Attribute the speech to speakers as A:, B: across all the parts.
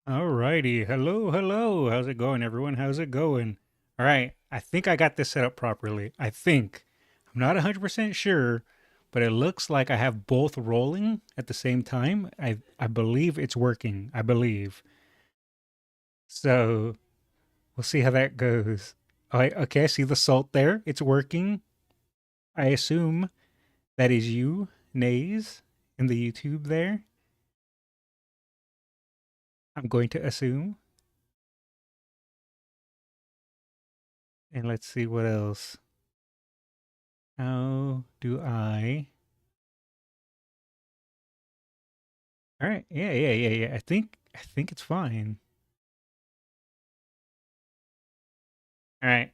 A: Alrighty, hello. How's it going, everyone? How's it going? All right, I think I got this set up properly. I think. I'm not 100% sure, but it looks like I have both rolling at the same time. I believe it's working. I believe. So we'll see how that goes. All right, okay, I see the salt there. It's working. I assume that is you, Nays, in the YouTube there. I'm going to assume. And let's see what else. How do I? All right. Yeah. I think it's fine. All right.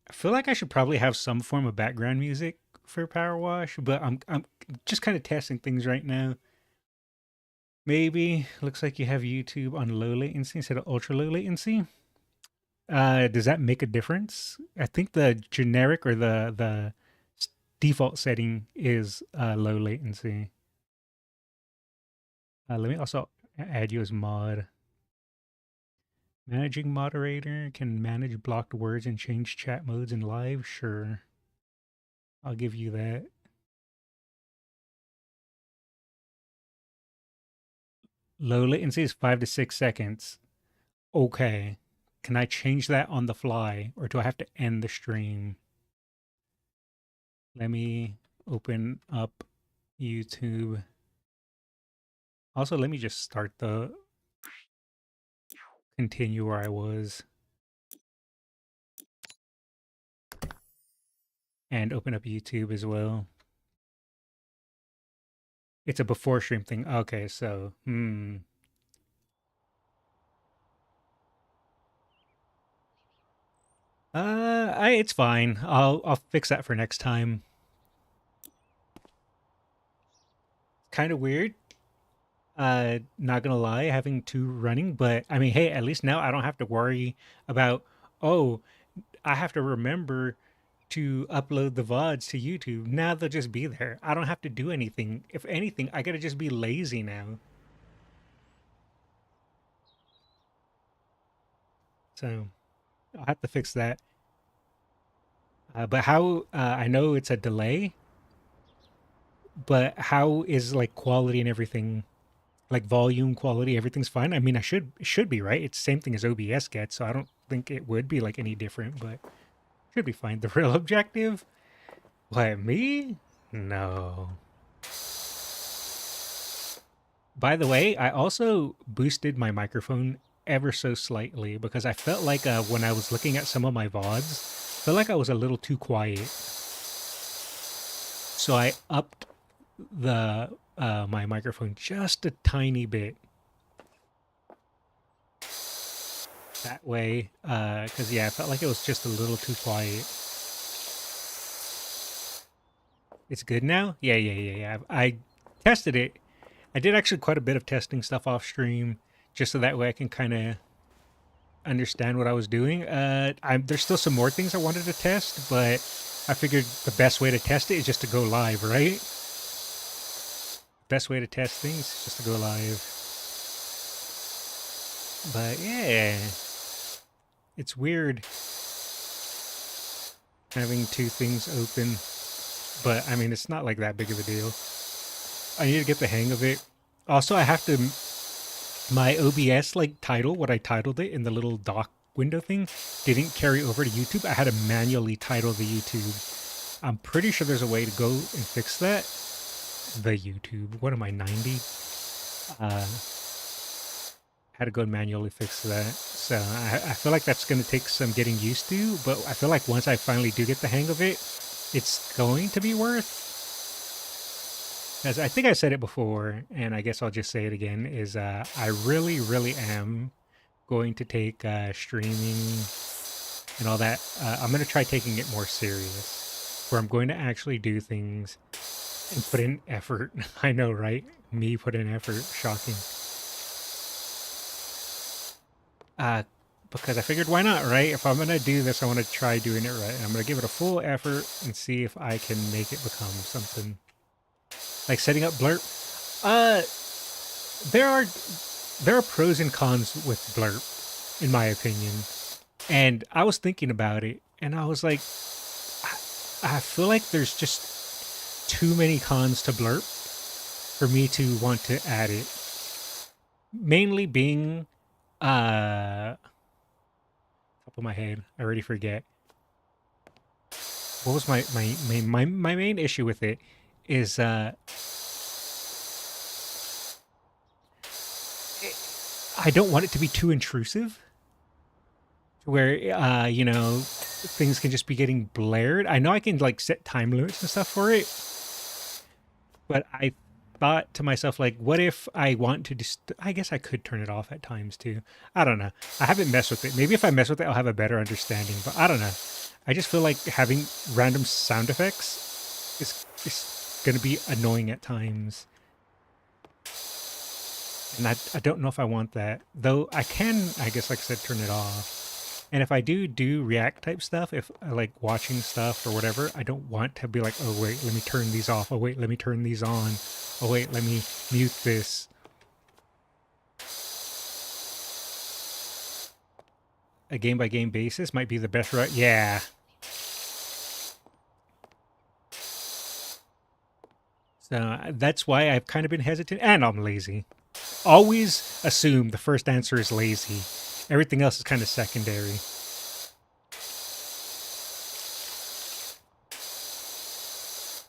A: I feel like I should probably have some form of background music for Power Wash, but I'm just kind of testing things right now. Maybe looks like you have YouTube on low latency instead of ultra low latency. Does that make a difference? I think the generic or the default setting is low latency. Let me also add you as mod. Managing moderator can manage blocked words and change chat modes in live. Sure, I'll give you that. Low latency is 5 to 6 seconds. Okay. Can I change that on the fly or do I have to end the stream? Let me open up YouTube. Also, let me just start the continue where I was and open up YouTube as well. It's a before stream thing. Okay, so, it's fine. I'll fix that for next time. kind of weird. Not gonna lie, having two running, but I mean, hey, at least now I don't have to worry about, oh, I have to remember to upload the VODs to YouTube. Now they'll just be there. I don't have to do anything. If anything, I gotta just be lazy now. So I'll have to fix that. But how, I know it's a delay, but how is like quality and everything, like volume, quality, everything's fine? I mean, it should be, right? It's the same thing as OBS gets, so I don't think it would be like any different, but should be fine. The real objective? What, me? No. By the way, I also boosted my microphone ever so slightly because I felt like when I was looking at some of my VODs, felt like I was a little too quiet. So I upped the my microphone just a tiny bit. That way, because yeah, I felt like it was just a little too quiet. It's good now? Yeah. I tested it. I did actually quite a bit of testing stuff off stream, just so that way I can kind of understand what I was doing. There's still some more things I wanted to test, but I figured the best way to test it is just to go live, right? Best way to test things is just to go live. But yeah, it's weird having two things open, but I mean, it's not like that big of a deal. I need to get the hang of it. Also, I have to, my OBS like title, what I titled it in the little dock window thing, didn't carry over to YouTube. I had to manually title the YouTube. I'm pretty sure there's a way to go and fix that. The YouTube. What am I, 90? Had to go and manually fix that. So I feel like that's going to take some getting used to, but I feel like once I finally do get the hang of it, it's going to be worth. As I think I said it before, and I guess I'll just say it again, is I really, really am going to take streaming and all that. I'm going to try taking it more serious, where I'm going to actually do things and put in effort. I know, right? Me put in effort. Shocking. Because I figured, why not, right? If I'm going to do this, I want to try doing it right. I'm going to give it a full effort and see if I can make it become something. Like setting up blurb. There are pros and cons with blurb, in my opinion. And I was thinking about it, and I was like, I feel like there's just too many cons to blurb for me to want to add it. Mainly being, top of my head, I already forget. What was my main issue with it is I don't want it to be too intrusive, where you know, things can just be getting blared. I know I can like set time limits and stuff for it, but I thought to myself, like, what if I want to just, I guess I could turn it off at times too. I don't know. I haven't messed with it. Maybe if I mess with it, I'll have a better understanding, but I don't know. I just feel like having random sound effects is going to be annoying at times. And I don't know if I want that. Though I can, I guess, like I said, turn it off. And if I do react type stuff, if I like watching stuff or whatever, I don't want to be like, oh, wait, let me turn these off. Oh, wait, let me turn these on. Oh, wait, let me mute this. A game-by-game basis might be the best route. Yeah. So that's why I've kind of been hesitant. And I'm lazy. Always assume the first answer is lazy. Everything else is kind of secondary.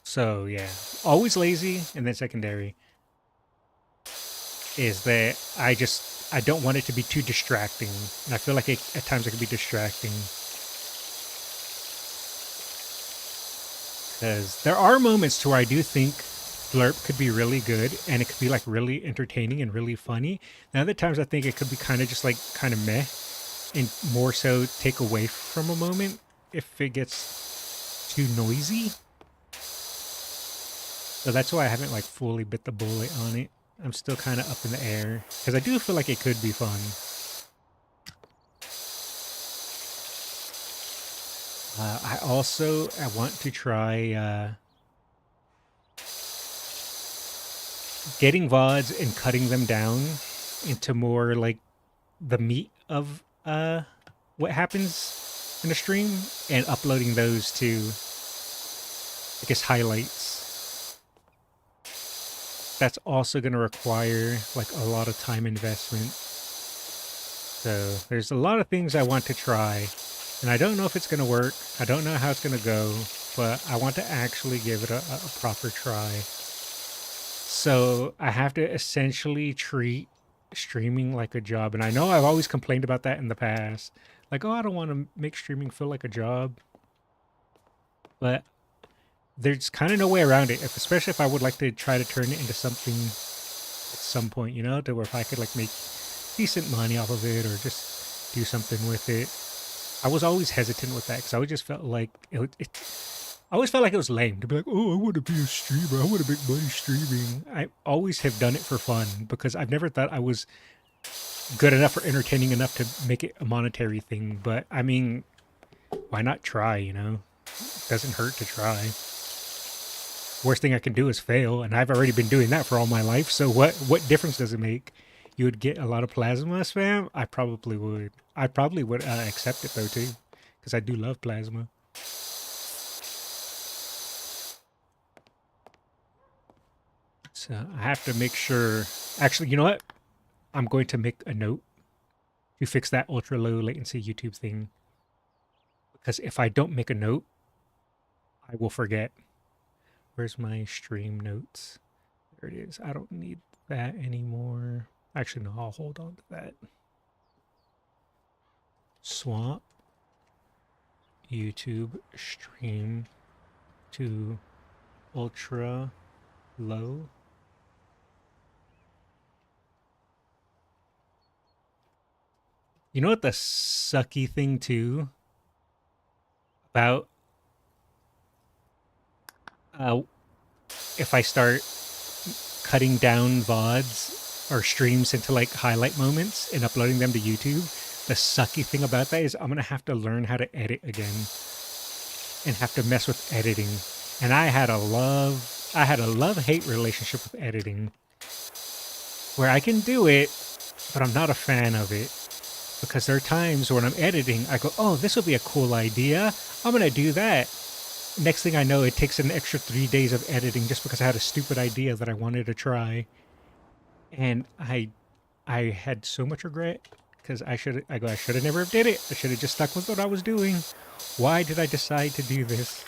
A: So yeah, always lazy and then secondary. Is that I don't want it to be too distracting. And I feel like at times it can be distracting. Because there are moments to where I do think blurb could be really good and it could be like really entertaining and really funny. And other times I think it could be kind of just like kind of meh and more so take away from a moment if it gets too noisy. So that's why I haven't like fully bit the bullet on it. I'm still kind of up in the air because I do feel like it could be fun. I want to try getting VODs and cutting them down into more like the meat of what happens in a stream and uploading those to, I guess, highlights. That's also going to require like a lot of time investment. So there's a lot of things I want to try, and I don't know if it's going to work. I don't know how it's going to go, but I want to actually give it a proper try. So I have to essentially treat streaming like a job. And I know I've always complained about that in the past. Like, oh, I don't want to make streaming feel like a job. But there's kind of no way around it, especially if I would like to try to turn it into something at some point, you know, to where if I could like make decent money off of it or just do something with it. I was always hesitant with that because I always just felt like I always felt like it was lame to be like, oh, I want to be a streamer. I want to make money streaming. I always have done it for fun because I've never thought I was good enough or entertaining enough to make it a monetary thing. But I mean, why not try, you know? It doesn't hurt to try. Worst thing I can do is fail, and I've already been doing that for all my life. So what difference does it make? You would get a lot of plasma spam? I probably would. I probably would accept it though too, because I do love plasma. So I have to make sure. Actually, you know what? I'm going to make a note to fix that ultra low latency YouTube thing. Because if I don't make a note, I will forget. Where's my stream notes? There it is. I don't need that anymore. Actually, no, I'll hold on to that. Swap YouTube stream to ultra low. You know what the sucky thing too about if I start cutting down VODs or streams into like highlight moments and uploading them to YouTube, the sucky thing about that is I'm gonna have to learn how to edit again and have to mess with editing. And I had a love-hate relationship with editing where I can do it, but I'm not a fan of it. Because there are times when I'm editing, I go, oh, this would be a cool idea. I'm going to do that. Next thing I know, it takes an extra 3 days of editing just because I had a stupid idea that I wanted to try. And I had so much regret because I should have never did it. I should have just stuck with what I was doing. Why did I decide to do this?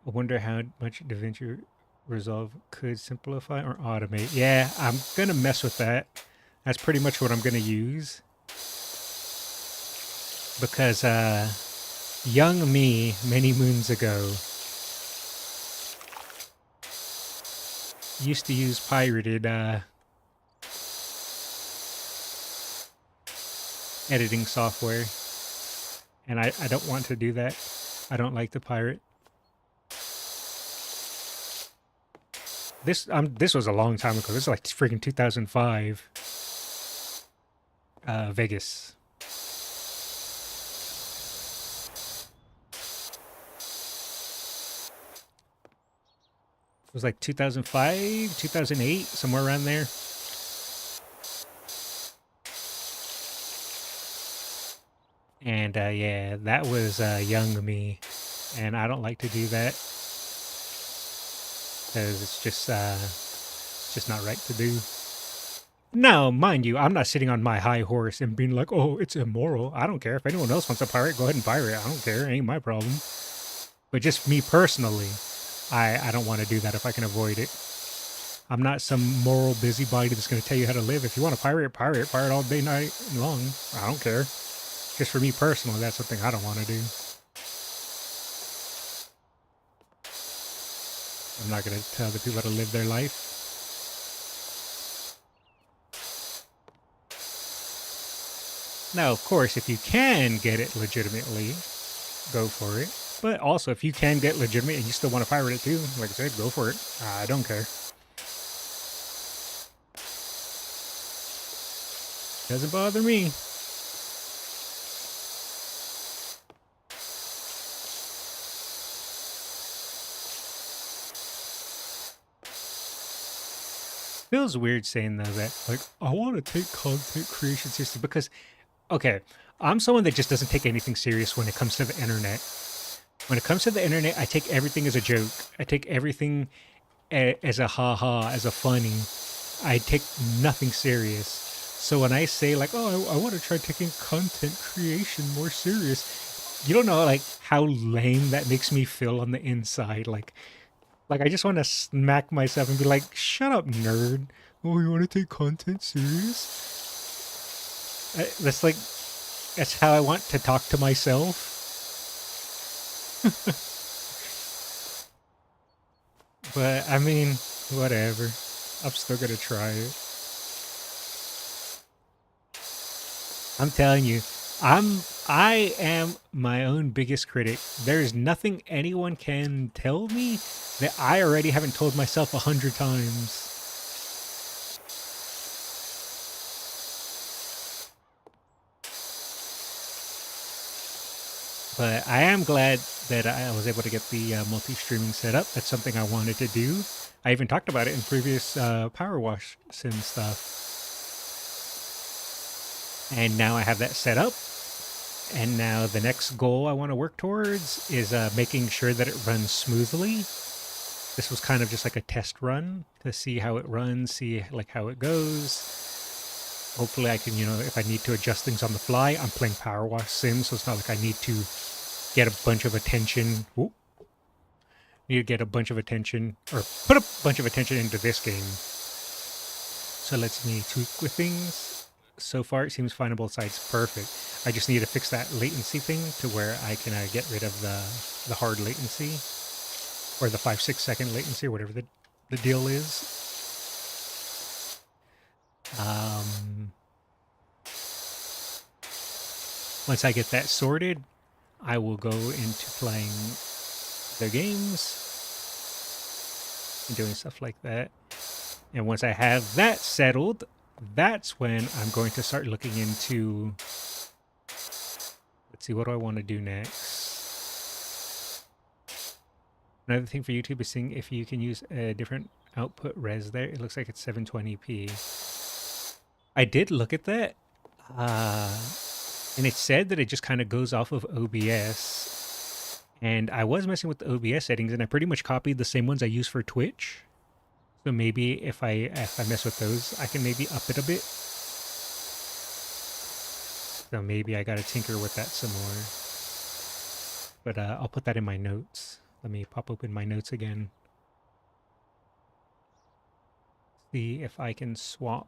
A: I wonder how much DaVinci Resolve could simplify or automate. Yeah, I'm going to mess with that. That's pretty much what I'm going to use. Because young me, many moons ago, used to use pirated editing software. And I don't want to do that. I don't like to pirate. This was a long time ago. This is like freaking 2005. Vegas. It was like 2005, 2008, somewhere around there. And yeah, that was young me, and I don't like to do that because it's just not right to do. Now, mind you, I'm not sitting on my high horse and being like, oh, it's immoral. I don't care. If anyone else wants to pirate, go ahead and pirate. I don't care. It ain't my problem. But just me personally, I don't want to do that if I can avoid it. I'm not some moral busybody that's going to tell you how to live. If you want to pirate, pirate all day, night long. I don't care. Just for me personally, that's something I don't want to do. I'm not going to tell the people how to live their life. Now, of course, if you can get it legitimately, go for it. But also, if you can get legitimate and you still want to pirate it too, like I said, go for it. I don't care. Doesn't bother me. Feels weird saying though that, like, I want to take content creation seriously because, okay, I'm someone that just doesn't take anything serious when it comes to the internet. When it comes to the internet, I take everything as a joke. I take everything as a ha-ha, as a funny. I take nothing serious. So when I say like, oh, I want to try taking content creation more serious, you don't know like how lame that makes me feel on the inside. Like I just want to smack myself and be like, shut up, nerd. Oh, you want to take content serious? That's how I want to talk to myself. But I mean, whatever. I'm still gonna try it. I'm telling you, I am my own biggest critic. There's nothing anyone can tell me that I already haven't told myself 100 times. But I am glad that I was able to get the multi-streaming set up. That's something I wanted to do. I even talked about it in previous Powerwash Sim stuff. And now I have that set up. And now the next goal I want to work towards is making sure that it runs smoothly. This was kind of just like a test run to see how it runs, see like how it goes. Hopefully I can, if I need to adjust things on the fly. I'm playing Powerwash Sim, so it's not like I need to get a bunch of attention. Ooh. Need to get a bunch of attention, or put a bunch of attention into this game. So let's me tweak with things. So far it seems fine on both sides. Perfect. I just need to fix that latency thing to where I can get rid of the hard latency, or the 5-6 second latency, or whatever the deal is. Once I get that sorted, I will go into playing their games and doing stuff like that. And once I have that settled, that's when I'm going to start looking into, let's see, what do I want to do next? Another thing for YouTube is seeing if you can use a different output res there. It looks like it's 720p. I did look at that, and it said that it just kind of goes off of OBS. And I was messing with the OBS settings, and I pretty much copied the same ones I use for Twitch. So maybe if I mess with those, I can maybe up it a bit. So maybe I gotta tinker with that some more. But I'll put that in my notes. Let me pop open my notes again. See if I can swap.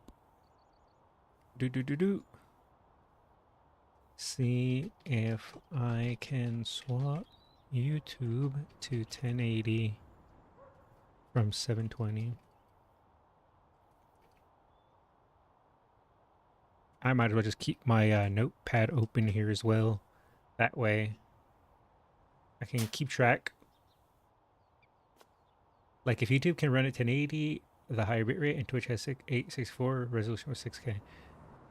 A: See if I can swap YouTube to 1080 from 720. I might as well just keep my notepad open here as well. That way I can keep track. Like if YouTube can run at 1080, the higher bitrate, and Twitch has 864, resolution was 6K.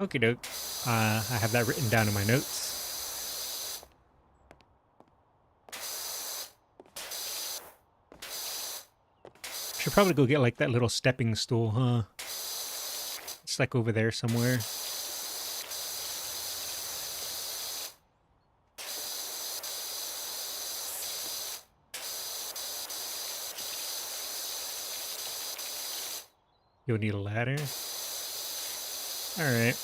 A: Okie doke. I have that written down in my notes. Should probably go get like that little stepping stool, huh? It's like over there somewhere. You'll need a ladder. Alright.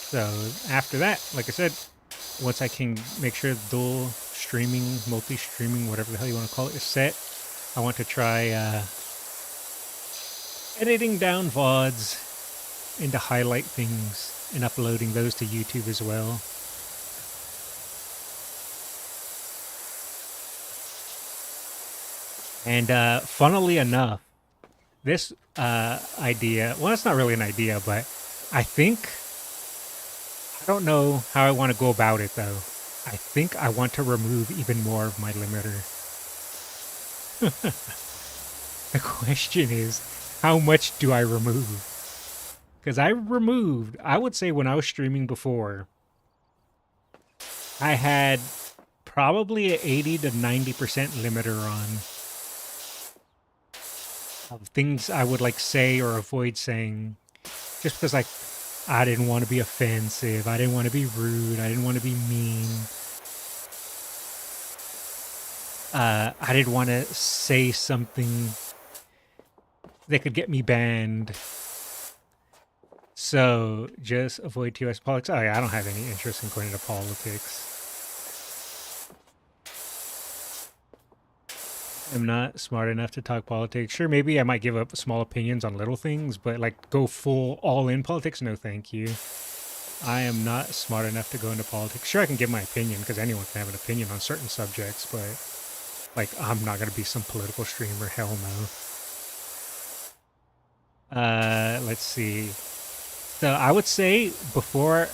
A: So after that, like I said, once I can make sure dual streaming, multi-streaming, whatever the hell you want to call it, is set, I want to try editing down VODs and to highlight things and uploading those to YouTube as well. And funnily enough, this idea, well, it's not really an idea, but I think, I don't know how I want to go about it though. I think I want to remove even more of my limiter. The question is, how much do I remove? Because I would say when I was streaming before, I had probably an 80 to 90% limiter on of things I would like say or avoid saying, just because like I didn't want to be offensive, I didn't want to be rude, I didn't want to be mean, I didn't want to say something that could get me banned. So just avoid TOS politics. Oh yeah, I don't have any interest in going into politics. I'm not smart enough to talk politics. Sure, maybe I might give up small opinions on little things, but like go full all in politics, no thank you. I am not smart enough to go into politics. Sure, I can give my opinion because anyone can have an opinion on certain subjects, but like I'm not going to be some political streamer. Hell no. Let's see. So I would say before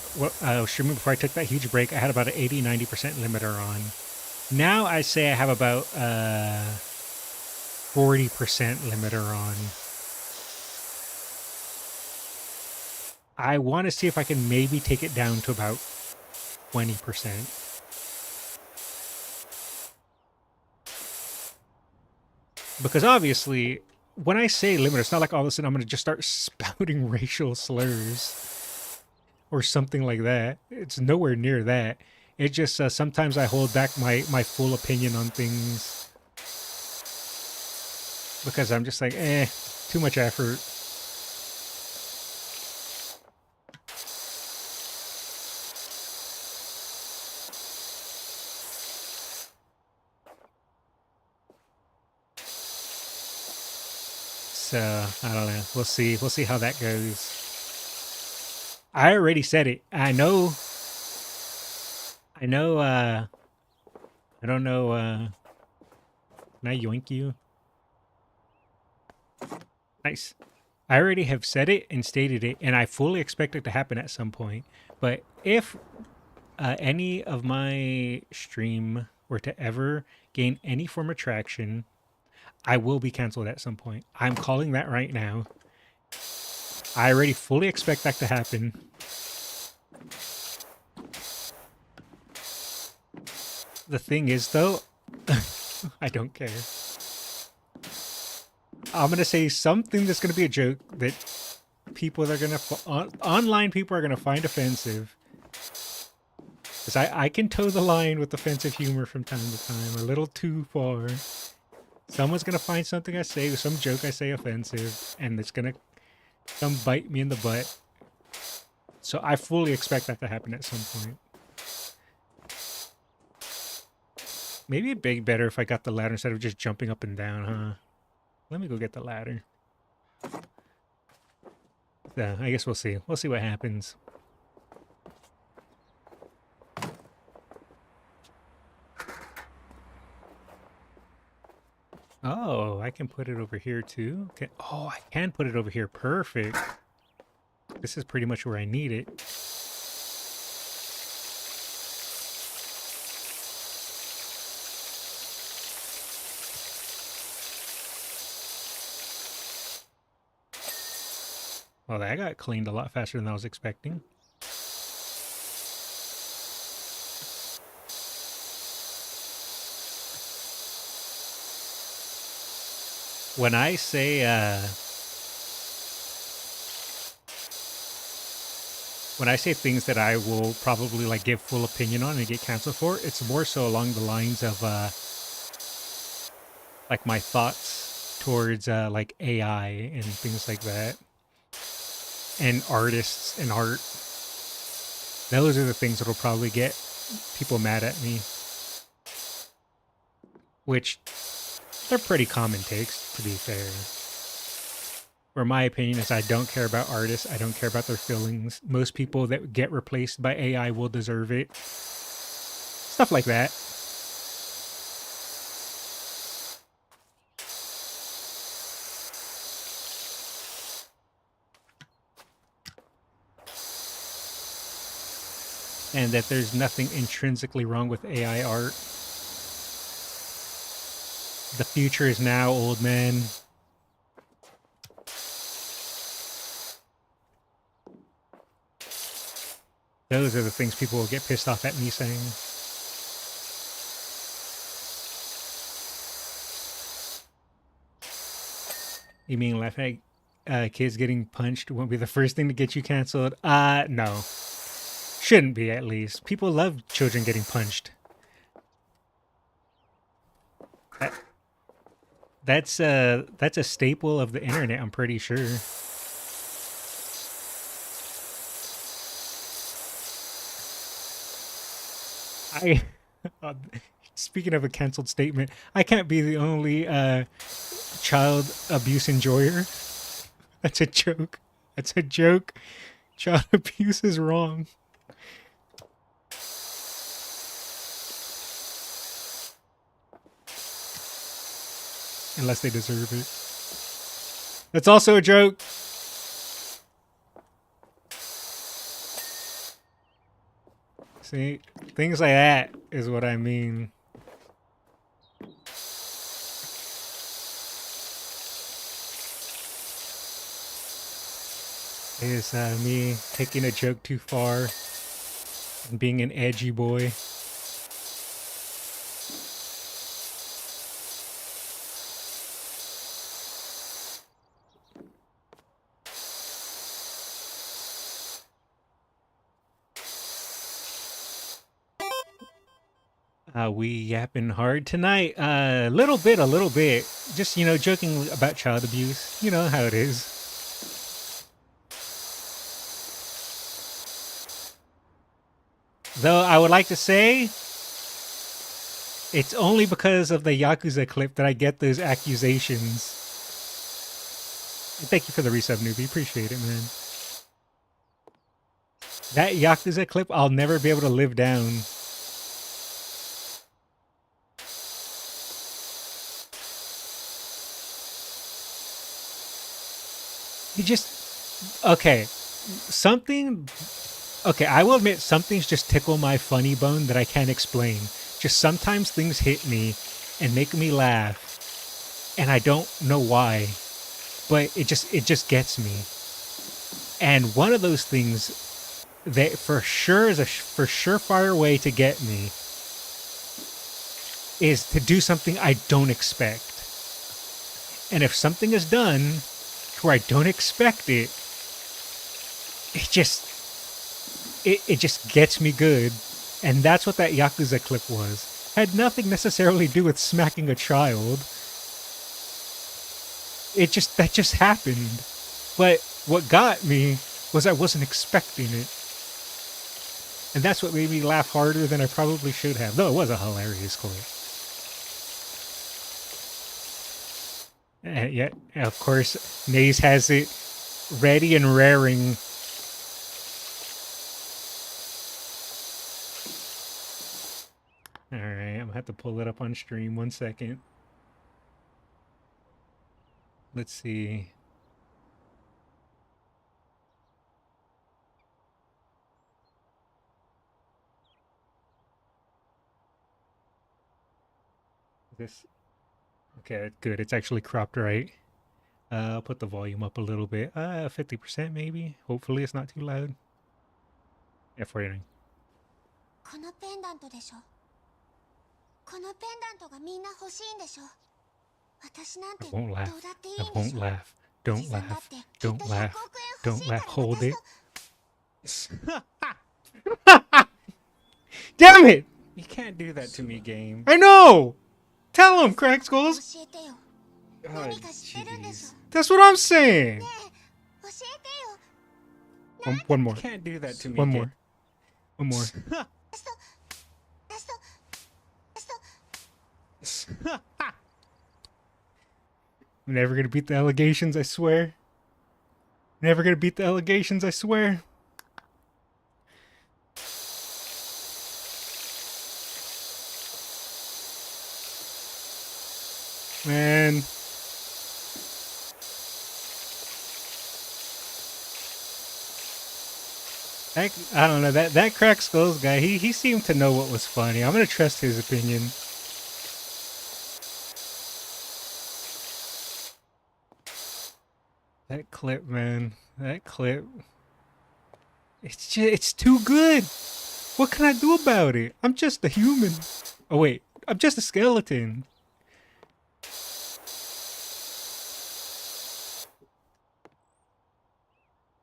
A: streaming, before I took that huge break, I had about an 80-90% limiter on. Now I say I have about 40% limiter on. I want to see if I can maybe take it down to about 20%. Because obviously, when I say limiter, it's not like all of a sudden I'm going to just start spouting racial slurs or something like that. It's nowhere near that. It just sometimes I hold back my full opinion on things because I'm just like, too much effort. So I don't know. We'll see. We'll see how that goes. I already said it. I know. I don't know. Can I yoink you? Nice. I already have said it and stated it, and I fully expect it to happen at some point. But if any of my stream were to ever gain any form of traction, I will be canceled at some point. I'm calling that right now. I already fully expect that to happen. The thing is, though, I don't care. I'm going to say something that's going to be a joke that people are going to... online people are going to find offensive. Because I can toe the line with offensive humor from time to time. A little too far. Someone's going to find something I say, some joke I say offensive, and it's going to come bite me in the butt. So I fully expect that to happen at some point. Maybe it'd be better if I got the ladder instead of just jumping up and down, huh? Let me go get the ladder. Yeah, I guess we'll see. We'll see what happens. Oh, I can put it over here too. Okay. Oh, I can put it over here. Perfect. This is pretty much where I need it. Well, that got cleaned a lot faster than I was expecting. When I say things that I will probably like give full opinion on and get canceled for, it's more so along the lines of like my thoughts towards like AI and things like that, and artists and art. Those are the things that'll probably get people mad at me, which they're pretty common takes, to be fair. Where my opinion is I don't care about artists, I don't care about their feelings. Most people that get replaced by AI will deserve it. Stuff like that. and that there's nothing intrinsically wrong with AI art. The future is now, old man. Those are the things people will get pissed off at me saying. You mean laughing at kids getting punched won't be the first thing to get you canceled? No. Shouldn't be, at least. People love children getting punched. That's a staple of the internet, I'm pretty sure. Speaking of a canceled statement, I can't be the only child abuse enjoyer. That's a joke. That's a joke. Child abuse is wrong. Unless they deserve it. That's also a joke. See, things like that is what I mean. Is me taking a joke too far and being an edgy boy. We yapping hard tonight. A little bit. Just, you know, joking about child abuse. You know how it is. Though I would like to say, it's only because of the Yakuza clip that I get those accusations. And thank you for the resub, newbie. Appreciate it, man. That Yakuza clip, I'll never be able to live down. You just... Okay. Something... Okay, I will admit some things just tickle my funny bone that I can't explain. Just sometimes things hit me and make me laugh, and I don't know why, but it just gets me. And one of those things that for sure is a surefire way to get me is to do something I don't expect. And if something is done where I don't expect it, it just gets me good. And that's what that Yakuza clip was. Had nothing necessarily to do with smacking a child. That just happened. But what got me was I wasn't expecting it. And that's what made me laugh harder than I probably should have. Though it was a hilarious clip. Yeah, of course, Naze has it ready and raring. Alright, I'm gonna have to pull it up on stream. 1 second. Let's see. This... Okay, good. It's actually cropped right. I'll put the volume up a little bit. 50% maybe. Hopefully it's not too loud. Yeah, 49. I won't laugh. I won't laugh. Don't laugh. Don't laugh. Don't laugh. Hold it. Damn it! You can't do that to me, game. I know! Tell him, Crack Skulls! Oh, jeez. That's what I'm saying! One more. You can't do that to me. One more. One more. I'm never gonna beat the allegations, I swear. Never gonna beat the allegations, I swear. Man. I don't know, that crack skulls guy, he seemed to know what was funny. I'm gonna trust his opinion. That clip, man. That clip. It's too good. What can I do about it? I'm just a human. Oh wait, I'm just a skeleton.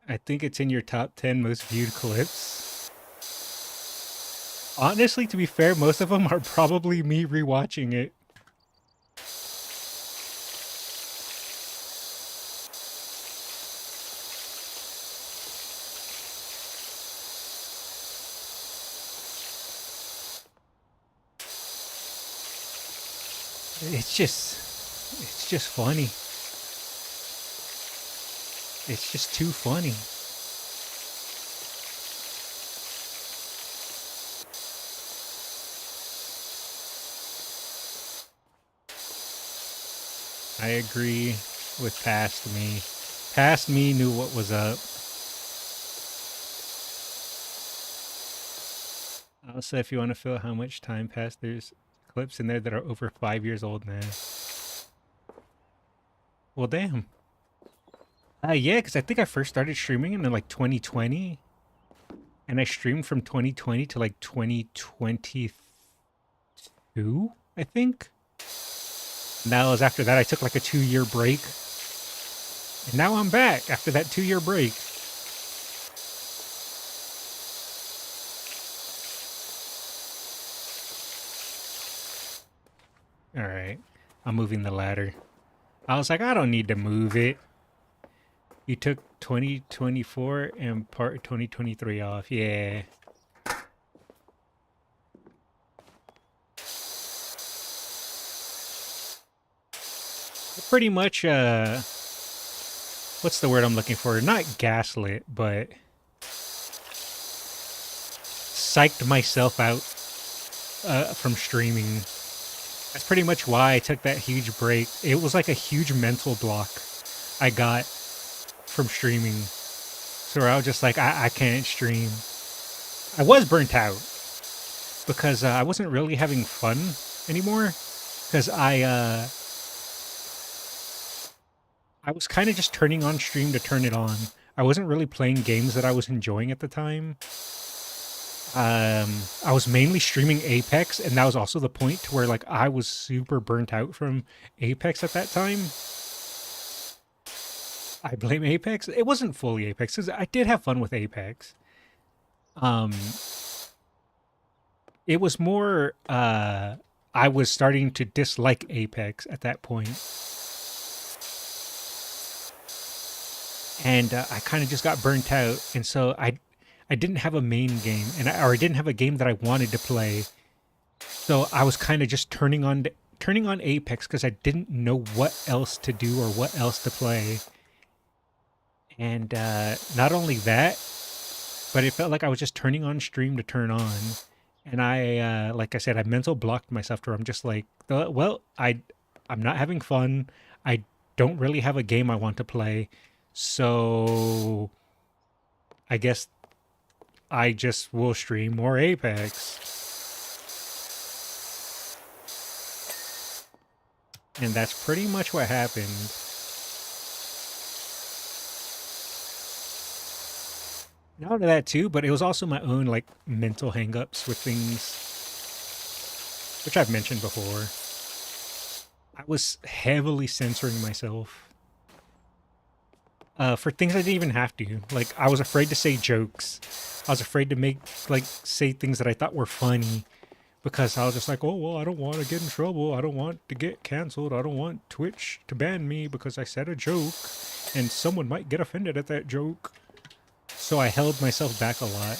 A: I think it's in your top 10 most viewed clips. Honestly, to be fair, most of them are probably me rewatching it. It's just funny. It's just too funny. I agree with past me. Past me knew what was up. Also, if you want to feel how much time passed, there's clips in there that are over 5 years old now. Well, damn. Yeah, because I think I first started streaming in like 2020, and I streamed from 2020 to like 2022, I think. And that was after that I took like a 2-year break, and now I'm back after that 2-year break. All right, I'm moving the ladder. I was like, I don't need to move it. You took 2024 and part of 2023 off. Yeah. Pretty much, what's the word I'm looking for? Not gaslit, but psyched myself out from streaming. That's pretty much why I took that huge break. It was like a huge mental block I got from streaming. So I was just like, I can't stream. I was burnt out because I wasn't really having fun anymore. Because I was kind of just turning on stream to turn it on. I wasn't really playing games that I was enjoying at the time. I was mainly streaming Apex, and that was also the point to where like I was super burnt out from Apex at that time. I blame Apex. It wasn't fully Apex, because I did have fun with Apex. Um, it was more I was starting to dislike Apex at that point. And I kind of just got burnt out, and so I didn't have a main game, or I didn't have a game that I wanted to play. So I was kind of just turning on Apex because I didn't know what else to do or what else to play. And not only that, but it felt like I was just turning on stream to turn on. And I, like I said, I mental blocked myself to where I'm just like, well, I'm not having fun. I don't really have a game I want to play. So I guess I just will stream more Apex. And that's pretty much what happened. Not only that too, but it was also my own like mental hangups with things, which I've mentioned before. I was heavily censoring myself for things I didn't even have to. Like I was afraid to say jokes. I was afraid to say things that I thought were funny, because I was just like, oh, well, I don't want to get in trouble. I don't want to get canceled. I don't want Twitch to ban me because I said a joke and someone might get offended at that joke. So I held myself back a lot.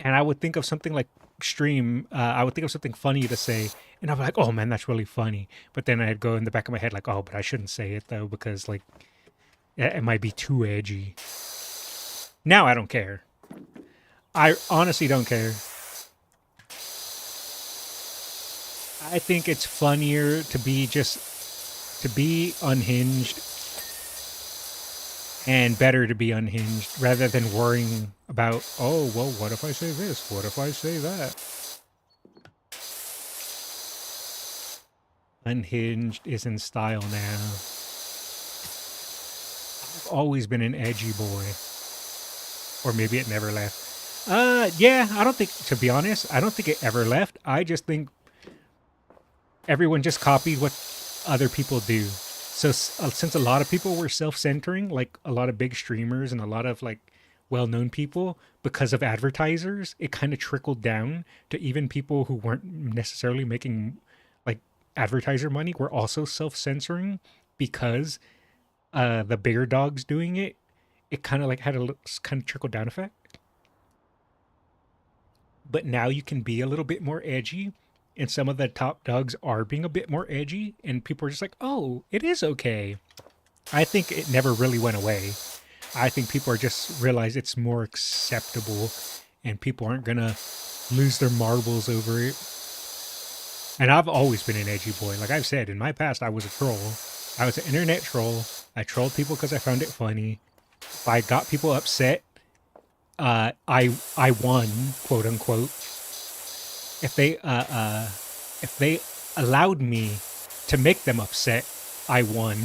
A: And I would think of something like stream, I would think of something funny to say, and I'd be like, oh man, that's really funny. But then I'd go in the back of my head like, oh, but I shouldn't say it though, because like it might be too edgy. Now I don't care. I honestly don't care. I think it's funnier to be just to be unhinged, and better to be unhinged rather than worrying about, oh, well, what if I say this? What if I say that? Unhinged is in style now. I've always been an edgy boy. Or maybe it never left. Yeah, I don't think, to be honest, I don't think it ever left. I just think everyone just copied what other people do. So since a lot of people were self-centering, like a lot of big streamers and a lot of like well-known people, because of advertisers, it kind of trickled down to even people who weren't necessarily making like advertiser money were also self-censoring because the bigger dogs doing it. It kind of like had a kind of trickle down effect. But now you can be a little bit more edgy, and some of the top dogs are being a bit more edgy, and people are just like, oh, it is okay. I think it never really went away. I think people are just realize it's more acceptable, and people aren't gonna lose their marbles over it. And I've always been an edgy boy. Like I've said, in my past, I was a troll. I was an internet troll. I trolled people because I found it funny. If I got people upset, I won, quote unquote. If they allowed me to make them upset, I won.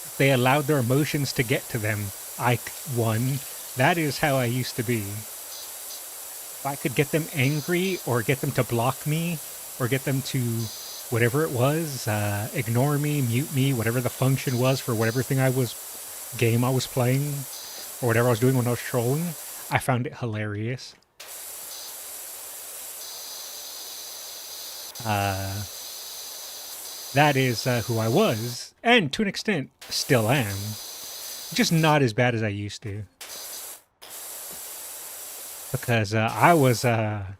A: If they allowed their emotions to get to them, I won. That is how I used to be. If I could get them angry or get them to block me or get them to whatever it was, ignore me, mute me, whatever the function was for whatever game I was playing or whatever I was doing when I was trolling, I found it hilarious. That is who I was, and to an extent, still am. Just not as bad as I used to. Because I was a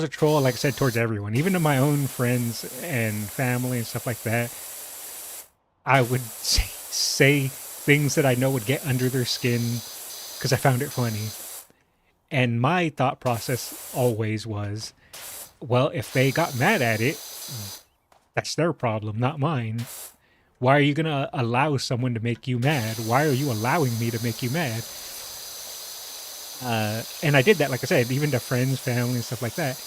A: troll, like I said, towards everyone, even to my own friends and family and stuff like that. I would say things that I know would get under their skin because I found it funny. And my thought process always was, well, if they got mad at it, that's their problem, not mine. Why are you going to allow someone to make you mad? Why are you allowing me to make you mad? And I did that, like I said, even to friends, family, and stuff like that.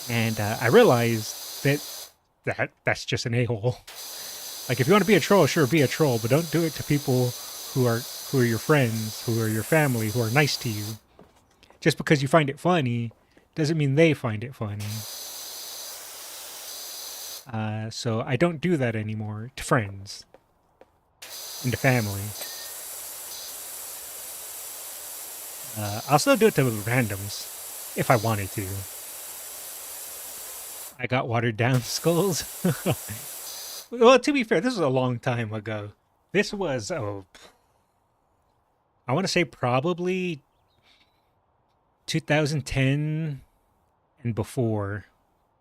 A: And I realized that's just an a-hole. Like, if you want to be a troll, sure, be a troll, but don't do it to people who are your friends, who are your family, who are nice to you. Just because you find it funny doesn't mean they find it funny. So I don't do that anymore to friends and to family. I'll still do it to randoms if I wanted to. I got watered down skulls. Well, to be fair, this was a long time ago. This was, I want to say probably 2010 and before.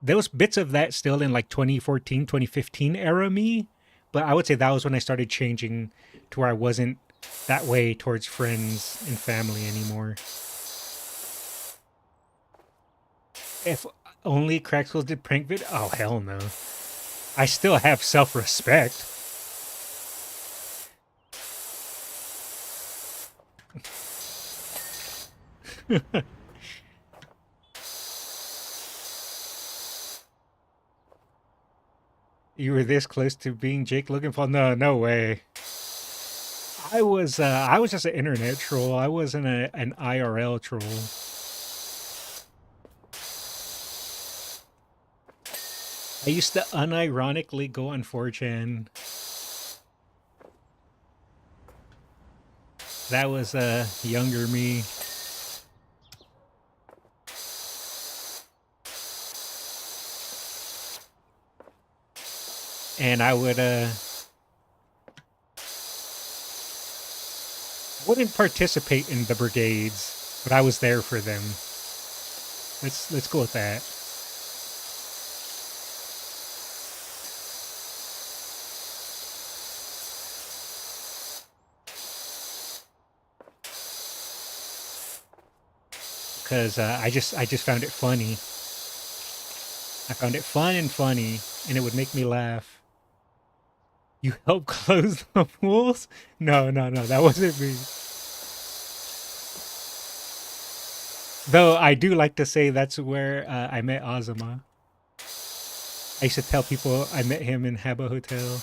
A: There was bits of that still in like 2014, 2015 era me, but I would say that was when I started changing to where I wasn't that way towards friends and family anymore. If only Crack Schools did prank vid? Oh, hell no. I still have self-respect. You were this close to being Jake Logan Paul? No way. I was just an internet troll. I wasn't an IRL troll. I used to unironically go on 4chan. That was younger me. And I wouldn't participate in the brigades, but I was there for them. Let's go with that. Because I just found it funny. I found it fun and funny, and it would make me laugh. You help close the pools? No, no, no, that wasn't me. Though I do like to say that's where I met Azuma. I used to tell people I met him in Habbo Hotel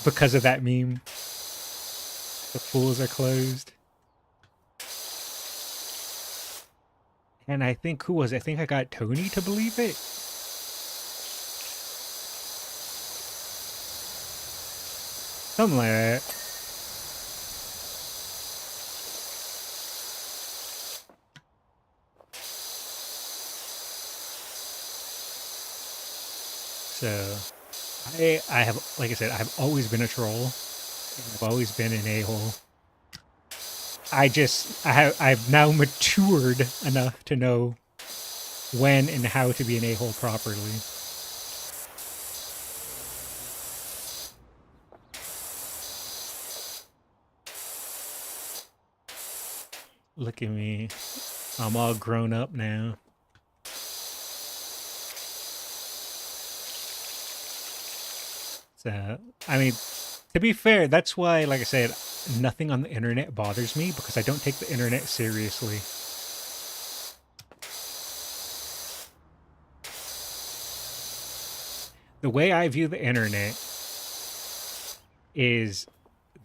A: because of that meme. The pools are closed. And I think, who was it? I think I got Tony to believe it. Something like that. So, I have, like I said, I've always been a troll. I've always been an a-hole. I've now matured enough to know when and how to be an a-hole properly. Look at me. I'm all grown up now. So, I mean, to be fair, that's why, like I said, nothing on the internet bothers me because I don't take the internet seriously. The way I view the internet is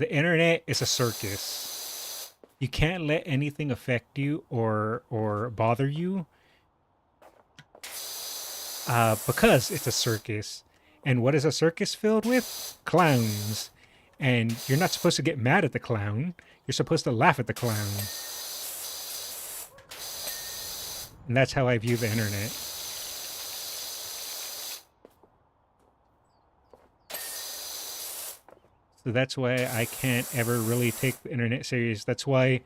A: a circus. You can't let anything affect you or bother you because it's a circus. And what is a circus filled with? Clowns. And you're not supposed to get mad at the clown. You're supposed to laugh at the clown. And that's how I view the internet. So that's why I can't ever really take the internet serious. That's why,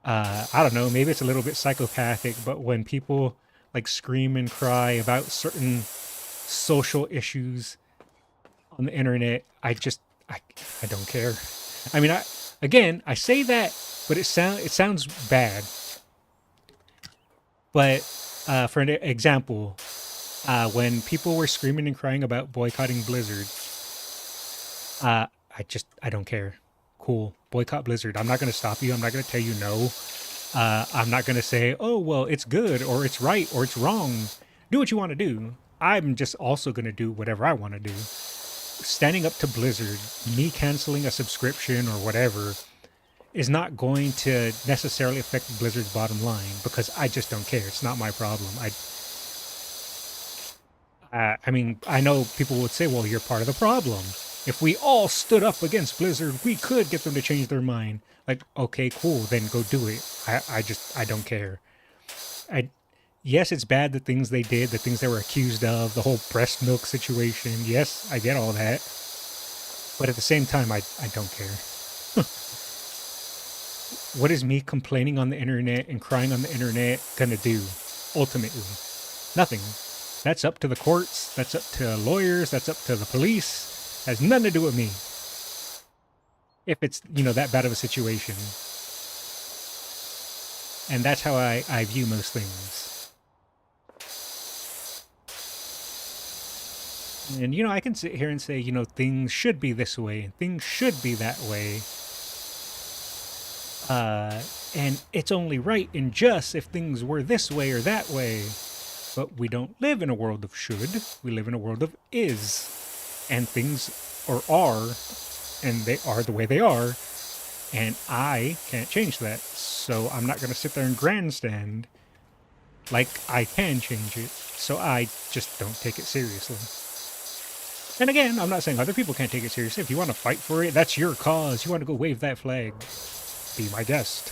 A: I don't know, maybe it's a little bit psychopathic, but when people like scream and cry about certain social issues on the internet, I don't care. I mean, I say that, but it sounds bad. But for an example, when people were screaming and crying about boycotting Blizzard, I don't care. Cool, boycott Blizzard. I'm not going to stop you. I'm not going to tell you no. I'm not going to say, oh, well, it's good or it's right or it's wrong. Do what you want to do. I'm just also going to do whatever I want to do. Standing up to Blizzard, me canceling a subscription or whatever, is not going to necessarily affect Blizzard's bottom line because I just don't care. It's not my problem. I mean, I know people would say, well, you're part of the problem. If we all stood up against Blizzard, we could get them to change their mind. Like, okay, cool, then go do it. I don't care. Yes, it's bad the things they did, the things they were accused of, the whole breast milk situation. Yes, I get all that. But at the same time, I don't care. What is me complaining on the internet and crying on the internet gonna do, ultimately? Nothing. That's up to the courts, that's up to lawyers, that's up to the police. Has nothing to do with me. If it's, that bad of a situation. And that's how I view most things. And, I can sit here and say, things should be this way, and things should be that way. And it's only right and just if things were this way or that way. But we don't live in a world of should. We live in a world of is. And things are, and they are the way they are. And I can't change that. So I'm not going to sit there and grandstand like I can change it. So I just don't take it seriously. And again, I'm not saying other people can't take it seriously. If you want to fight for it, that's your cause. You want to go wave that flag, be my guest.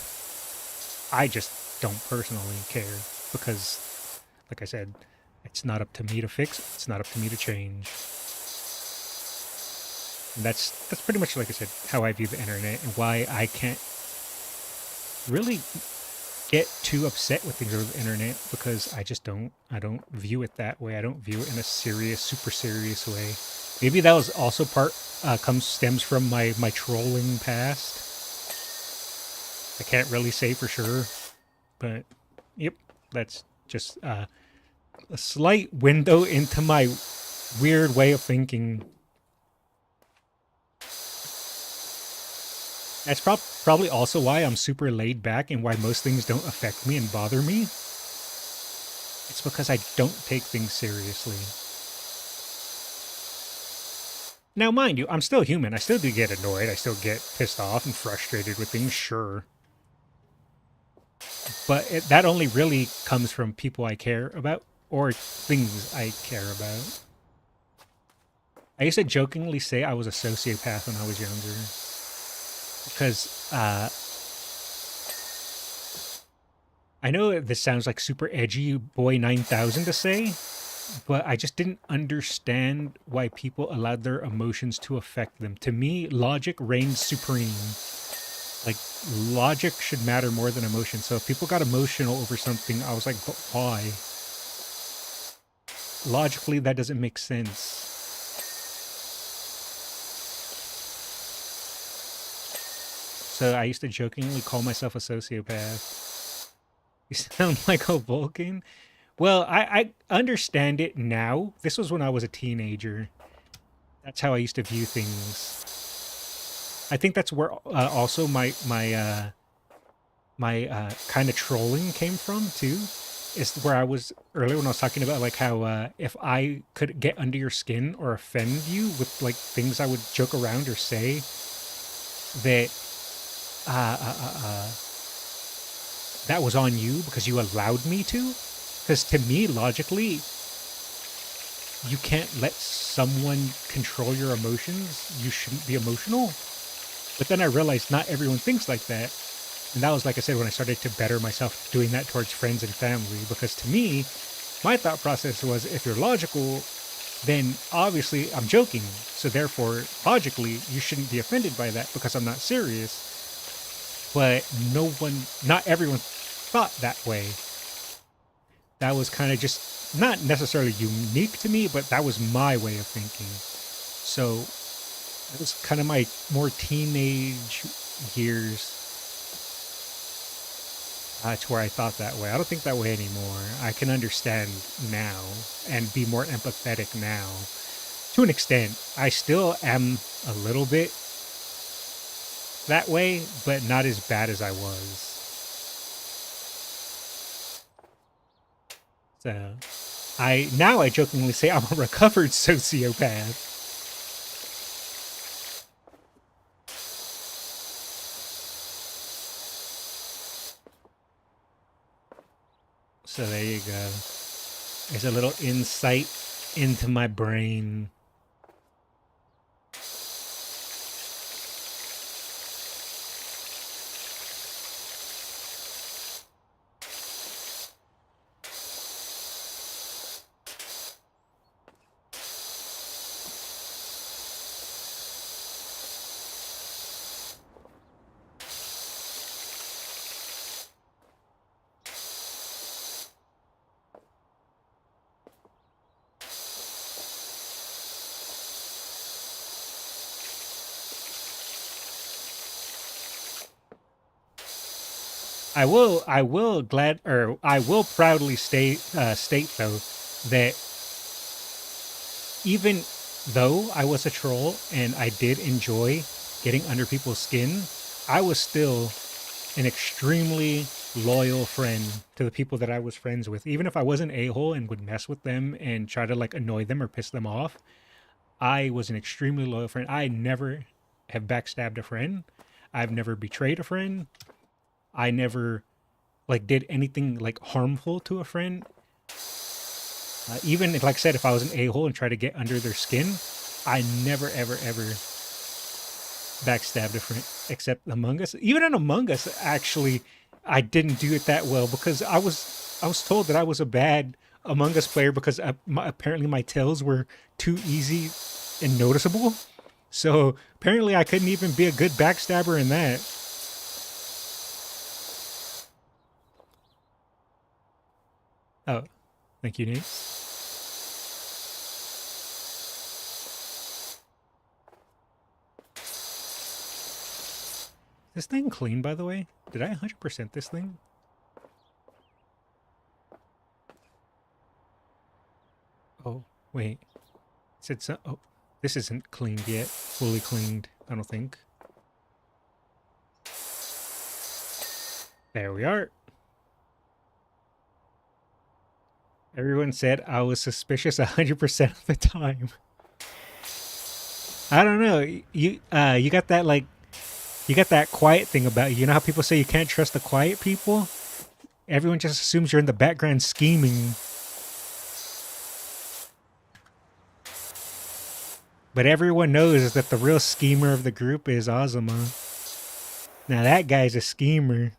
A: I just don't personally care because, like I said, it's not up to me to fix. It's not up to me to change. And that's pretty much, like I said, how I view the internet and why I can't really get too upset with things over the internet because I don't view it that way. I don't view it in a serious, super serious way. Maybe that was also stems from my trolling past. I can't really say for sure, but yep, that's just a slight window into my weird way of thinking. That's probably also why I'm super laid back and why most things don't affect me and bother me. It's because I don't take things seriously. Now, mind you, I'm still human. I still do get annoyed. I still get pissed off and frustrated with things, sure. But that only really comes from people I care about or things I care about. I used to jokingly say I was a sociopath when I was younger. Because I know this sounds like super edgy boy 9000 to say, but I just didn't understand why people allowed their emotions to affect them. To me, logic reigns supreme. Like, logic should matter more than emotion. So if people got emotional over something, I was like, but why? Logically, that doesn't make sense. So I used to jokingly call myself a sociopath. You sound like a Vulcan? Well, I understand it now. This was when I was a teenager. That's how I used to view things. I think that's where also my kind of trolling came from too. Is where I was earlier when I was talking about like how if I could get under your skin or offend you with like things I would joke around or say that uh, uh, uh, uh, that was on you because you allowed me to. Because to me, logically, you can't let someone control your emotions. You shouldn't be emotional. But then I realized not everyone thinks like that. And that was, like I said, when I started to better myself doing that towards friends and family. Because to me, my thought process was if you're logical, then obviously I'm joking. So therefore, logically, you shouldn't be offended by that because I'm not serious. But not everyone thought that way. That was kind of just not necessarily unique to me, but that was my way of thinking. So that was kind of my more teenage years to where I thought that way. I don't think that way anymore. I can understand now and be more empathetic now. To an extent, I still am a little bit that way, but not as bad as I was. So I jokingly say I'm a recovered sociopath. So there you go. There's a little insight into my brain. I will proudly state though that even though I was a troll and I did enjoy getting under people's skin, I was still an extremely loyal friend to the people that I was friends with. Even if I was an a-hole and would mess with them and try to like annoy them or piss them off, I was an extremely loyal friend. I never have backstabbed a friend. I've never betrayed a friend. I never like did anything like harmful to a friend. Even like I said, if I was an a-hole and tried to get under their skin, I never ever ever backstabbed a friend except Among Us. Even in Among Us, actually, I didn't do it that well because I was told that I was a bad Among Us player because apparently my tells were too easy and noticeable. So apparently I couldn't even be a good backstabber in that. Oh, thank you, Nate. This thing clean, by the way? Did I 100% this thing? Wait. Is it so? Oh, this isn't cleaned yet. Fully cleaned, I don't think. There we are. Everyone said I was suspicious 100% of the time. I don't know. You got that like you got that quiet thing about you. You know how people say you can't trust the quiet people? Everyone just assumes you're in the background scheming. But everyone knows that the real schemer of the group is Ozma. Now that guy's a schemer.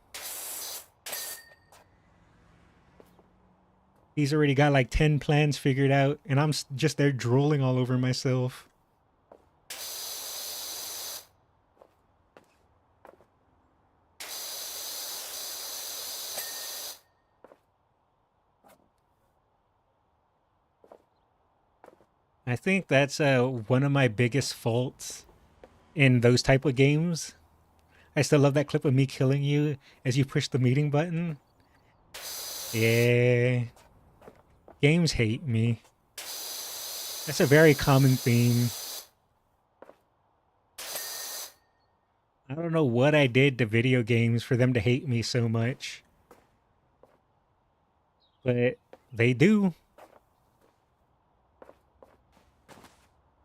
A: He's already got like 10 plans figured out, and I'm just there drooling all over myself. I think that's one of my biggest faults in those type of games. I still love that clip of me killing you as you push the meeting button. Yeah. Games hate me. That's a very common theme. I don't know what I did to video games for them to hate me so much. But they do.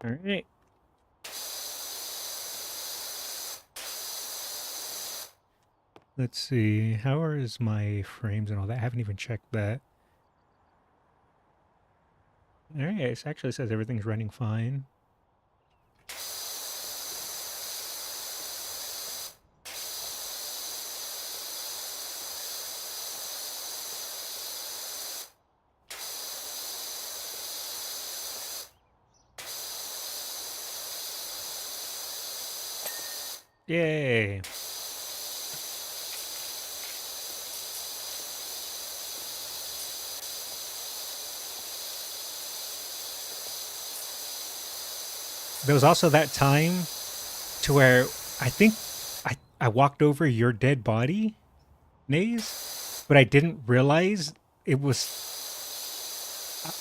A: Alright. Let's see. How is my frames and all that? I haven't even checked that. Alright, it actually says everything's running fine. Yay! There was also that time to where I think I walked over your dead body, Naze, but I didn't realize it was.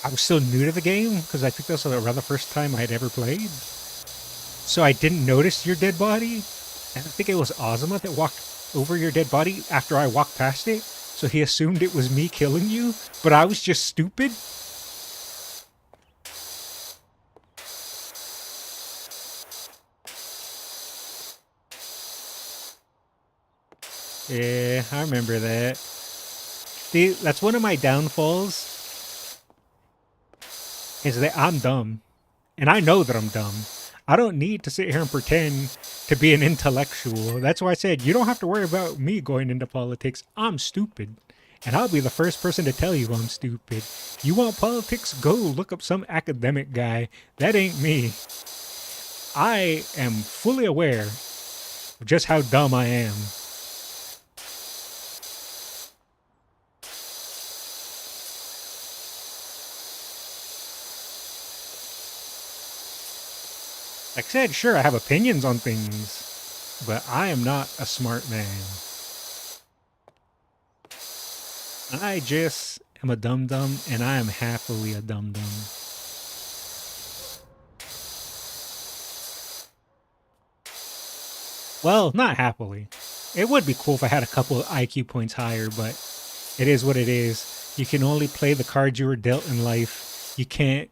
A: I was still new to the game because I think that was around the first time I had ever played. So I didn't notice your dead body, and I think it was Ozma that walked over your dead body after I walked past it. So he assumed it was me killing you, but I was just stupid. Yeah, I remember that. See, that's one of my downfalls, is that I'm dumb. And I know that I'm dumb. I don't need to sit here and pretend to be an intellectual. That's why I said, you don't have to worry about me going into politics. I'm stupid. And I'll be the first person to tell you I'm stupid. You want politics? Go look up some academic guy. That ain't me. I am fully aware of just how dumb I am. Like I said, sure, I have opinions on things, but I am not a smart man. I just am a dum-dum, and I am happily a dum-dum. Well, not happily. It would be cool if I had a couple of IQ points higher, but it is what it is. You can only play the cards you were dealt in life. You can't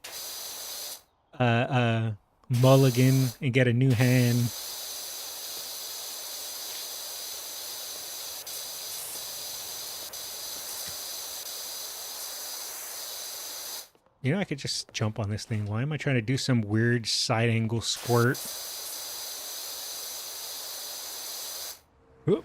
A: mulligan and get a new hand. You know, I could just jump on this thing. Why am I trying to do some weird side angle squirt? Oop.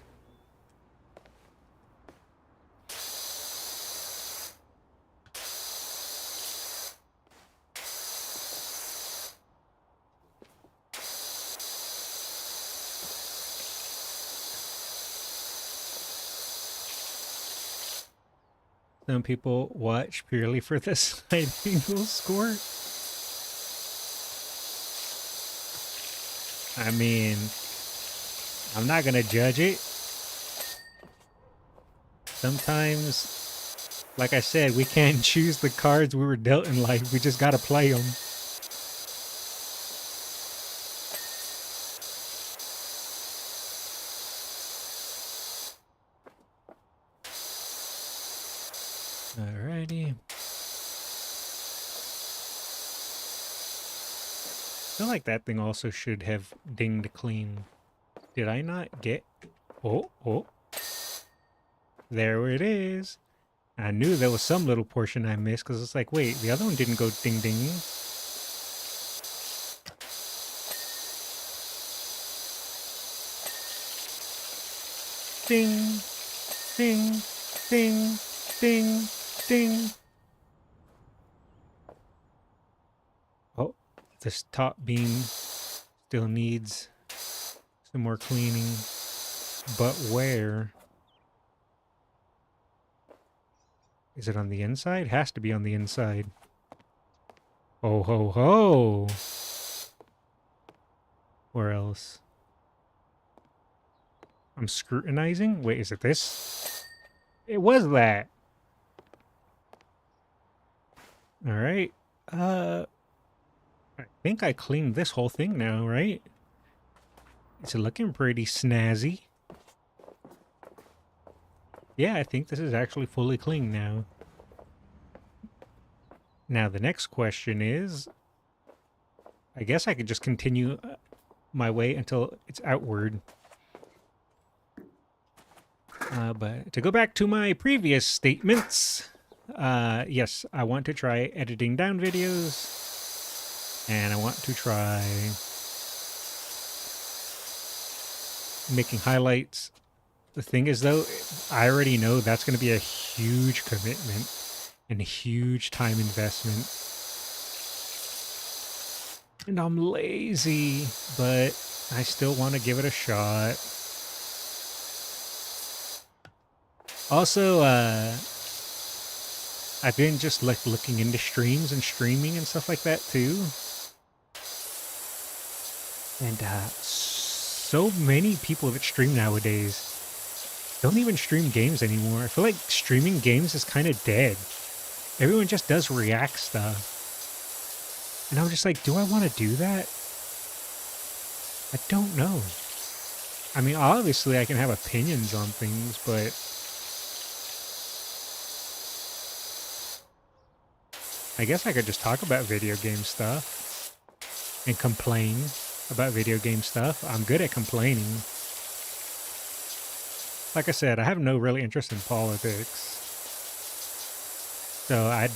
A: Some people watch purely for the side angle squirt. I mean, I'm not gonna judge it. Sometimes Like I said, we can't choose the cards we were dealt in life. We just gotta play them. Alrighty. I feel like that thing also should have dinged clean. Did I not get... Oh. There it is. I knew there was some little portion I missed because it's like, wait, the other one didn't go ding ding. Ding, ding, ding, ding, ding. Oh, this top beam still needs some more cleaning. But where? Is it on the inside? It has to be on the inside. Oh, ho, ho. Where else? I'm scrutinizing? Wait, is it this? It was that. All right. I think I cleaned this whole thing now, right? It's looking pretty snazzy. Yeah, I think this is actually fully clean now. Now, the next question is... I guess I could just continue my way until it's outward. But to go back to my previous statements... yes, I want to try editing down videos. And I want to try making highlights. The thing is, though, I already know that's going to be a huge commitment and a huge time investment. And I'm lazy, but I still want to give it a shot. Also, I've been just like looking into streams and streaming and stuff like that too. And so many people that stream nowadays don't even stream games anymore. I feel like streaming games is kind of dead. Everyone just does react stuff. And I'm just like, do I want to do that? I don't know. I mean, obviously I can have opinions on things, but I guess I could just talk about video game stuff and complain about video game stuff. I'm good at complaining. Like I said, I have no really interest in politics. So I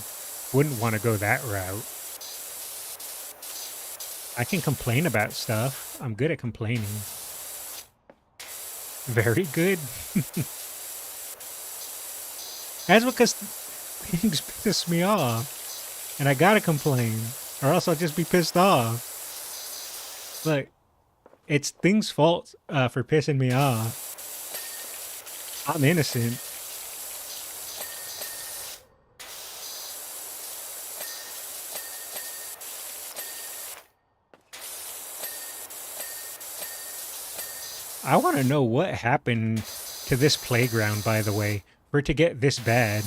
A: wouldn't want to go that route. I can complain about stuff. I'm good at complaining. Very good. That's because things piss me off. And I gotta complain. Or else I'll just be pissed off. Look, it's things' fault for pissing me off. I'm innocent. I want to know what happened to this playground, by the way, for it to get this bad.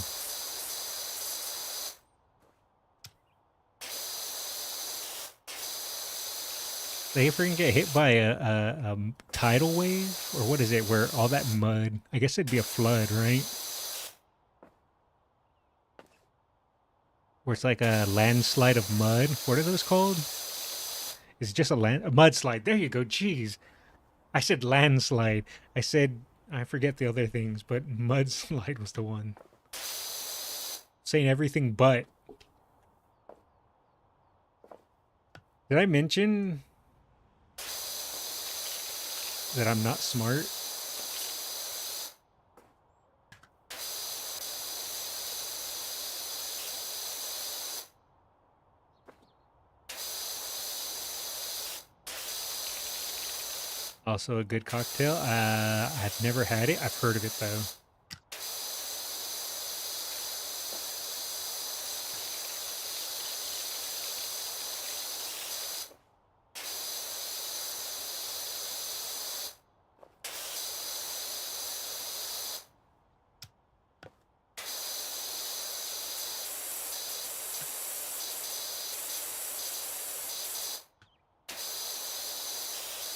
A: They freaking get hit by a tidal wave? Or what is it, where all that mud... I guess it'd be a flood, right? Where it's like a landslide of mud. What are those called? It's just a mudslide. There you go, jeez. I said landslide. I forget the other things, but mudslide was the one. Saying everything but. Did I mention that I'm not smart? Also a good cocktail. I've never had it. I've heard of it, though.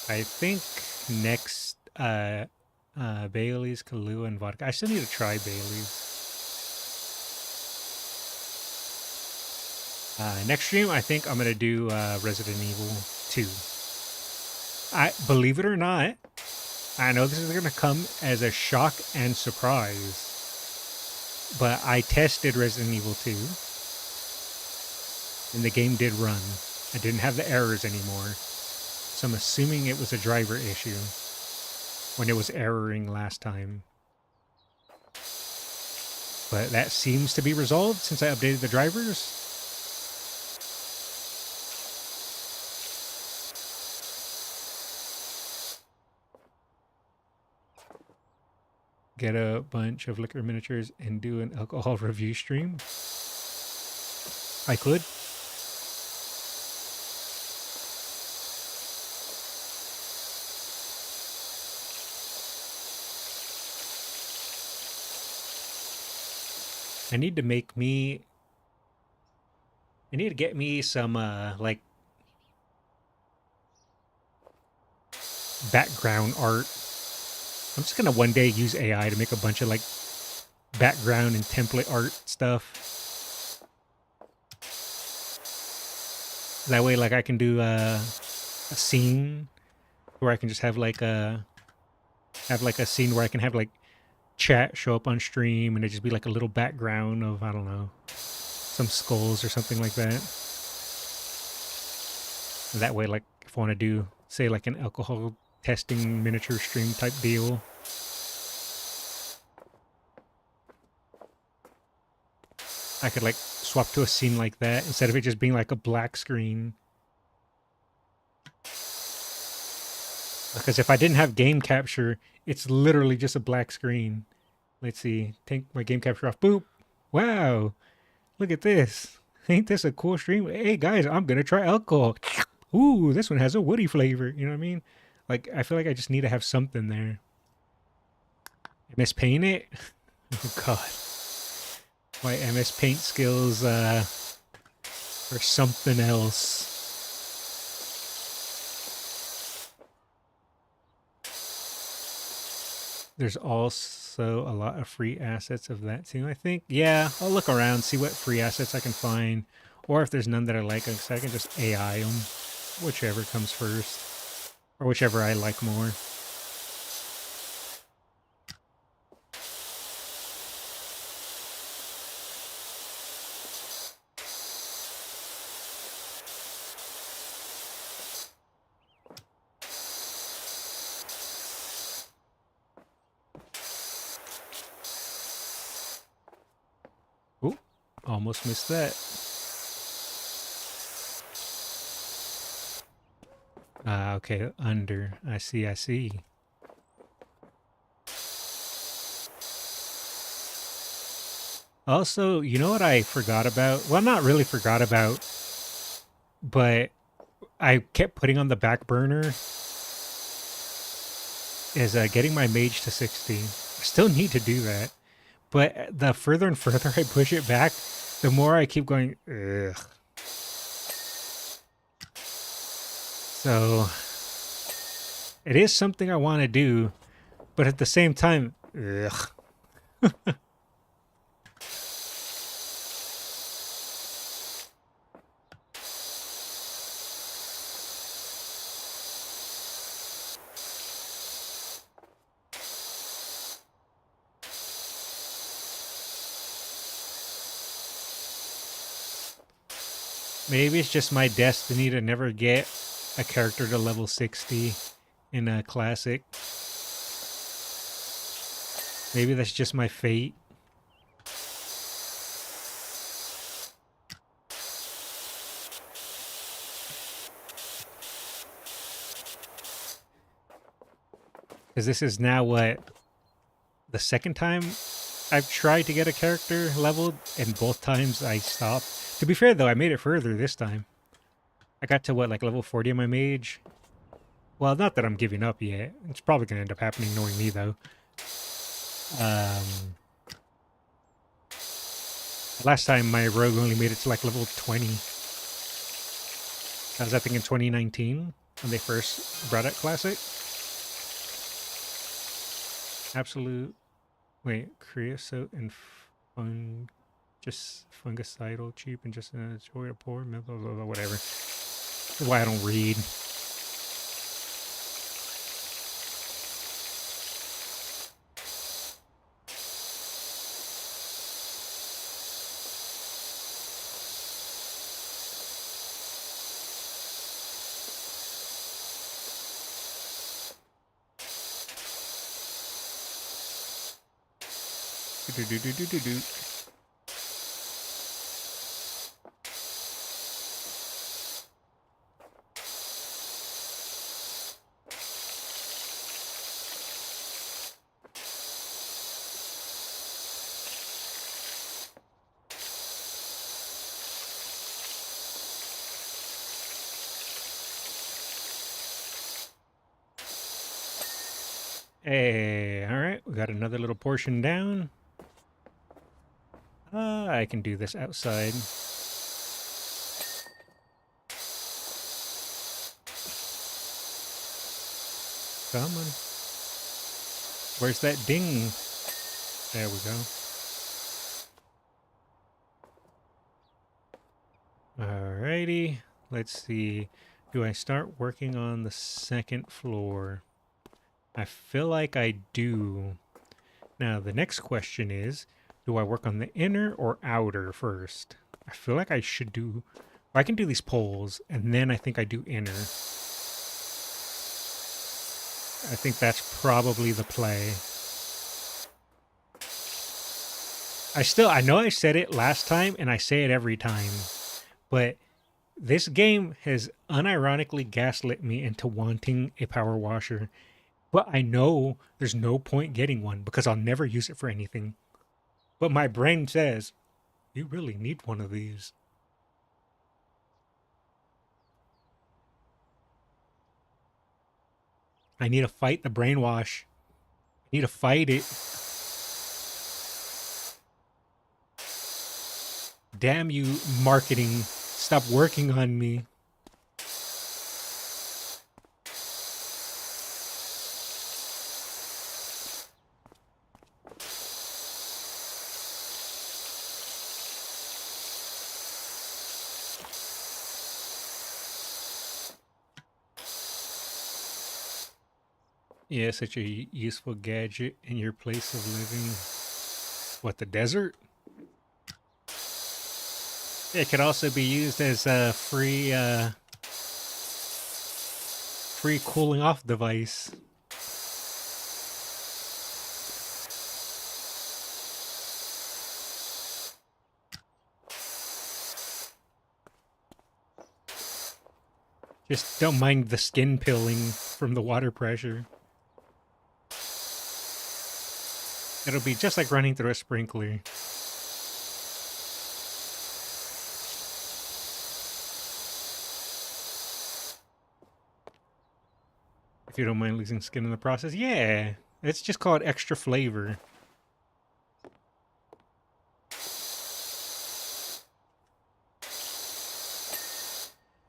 A: I think next, Bailey's, Kahlua, and vodka. I still need to try Bailey's. Next stream, I think I'm gonna do Resident Evil 2. I believe it or not, I know this is gonna come as a shock and surprise, but I tested Resident Evil 2, and the game did run. I didn't have the errors anymore, so I'm assuming it was a driver issue when it was erroring last time. But that seems to be resolved since I updated the drivers. Get a bunch of liquor miniatures and do an alcohol review stream. I could. I need to make me... I need to get me some, like, background art. I'm just gonna one day use AI to make a bunch of, like, background and template art stuff. That way, like, I can do a scene where I can just have, like, a scene where I can have, like, chat show up on stream and it just be like a little background of, I don't know, some skulls or something like that. That way, like, if I want to do, say, like an alcohol testing miniature stream type deal, I could, like, swap to a scene like that instead of it just being like a black screen. Because if I didn't have game capture, it's literally just a black screen. Let's see. Take my game capture off. Boop. Wow. Look at this. Ain't this a cool stream? Hey, guys, I'm going to try alcohol. Ooh, this one has a woody flavor. You know what I mean? Like, I feel like I just need to have something there. MS Paint it? Oh, God. My MS Paint skills are something else. There's also a lot of free assets of that too, I think. Yeah, I'll look around, see what free assets I can find. Or if there's none that I like, so I can just AI them. Whichever comes first. Or whichever I like more. Ooh, almost missed that. Okay, under. I see, I see. Also, you know what I forgot about? Well, not really forgot about, but I kept putting on the back burner is getting my mage to 60. I still need to do that. But the further and further I push it back, the more I keep going, ugh. So, it is something I want to do, but at the same time, ugh. Maybe it's just my destiny to never get a character to level 60 in a classic. Maybe that's just my fate. Because this is now what? The second time I've tried to get a character leveled, and both times I stopped. To be fair, though, I made it further this time. I got to, what, like level 40 on my mage? Well, not that I'm giving up yet. It's probably going to end up happening knowing me, though. Last time my rogue only made it to, like, level 20. That was, I think, in 2019. when they first brought out Classic. Absolute, wait, creosote and just fungicidal, cheap, and just joy to pour, whatever. That's why I don't read. Do. Hey, all right, we got another little portion down. I can do this outside. Come on. Where's that ding? There we go. Alrighty. Let's see. Do I start working on the second floor? I feel like I do. Now, the next question is, do I work on the inner or outer first? I feel like I should do... I can do these poles, and then I think I do inner. I think that's probably the play. I know I said it last time, and I say it every time, but this game has unironically gaslit me into wanting a power washer. But I know there's no point getting one because I'll never use it for anything. But my brain says, you really need one of these. I need to fight the brainwash. I need to fight it. Damn you, marketing. Stop working on me. Yeah, such a useful gadget in your place of living. What, the desert? It could also be used as a free cooling off device. Just don't mind the skin peeling from the water pressure. It'll be just like running through a sprinkler. If you don't mind losing skin in the process. Yeah, it's just called extra flavor.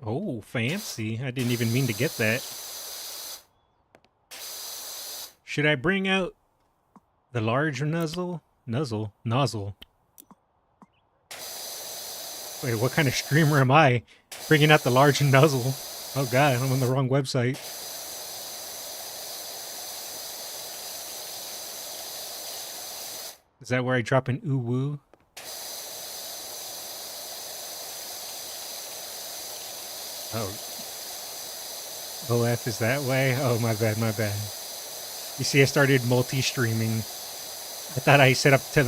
A: Oh, fancy. I didn't even mean to get that. Should I bring out the large nozzle? Nozzle. Wait, what kind of streamer am I? Bringing out the large nozzle. Oh god, I'm on the wrong website. Is that where I drop an ooh-woo? Oh. OF is that way? Oh, my bad. You see, I started multi-streaming. I thought I set up to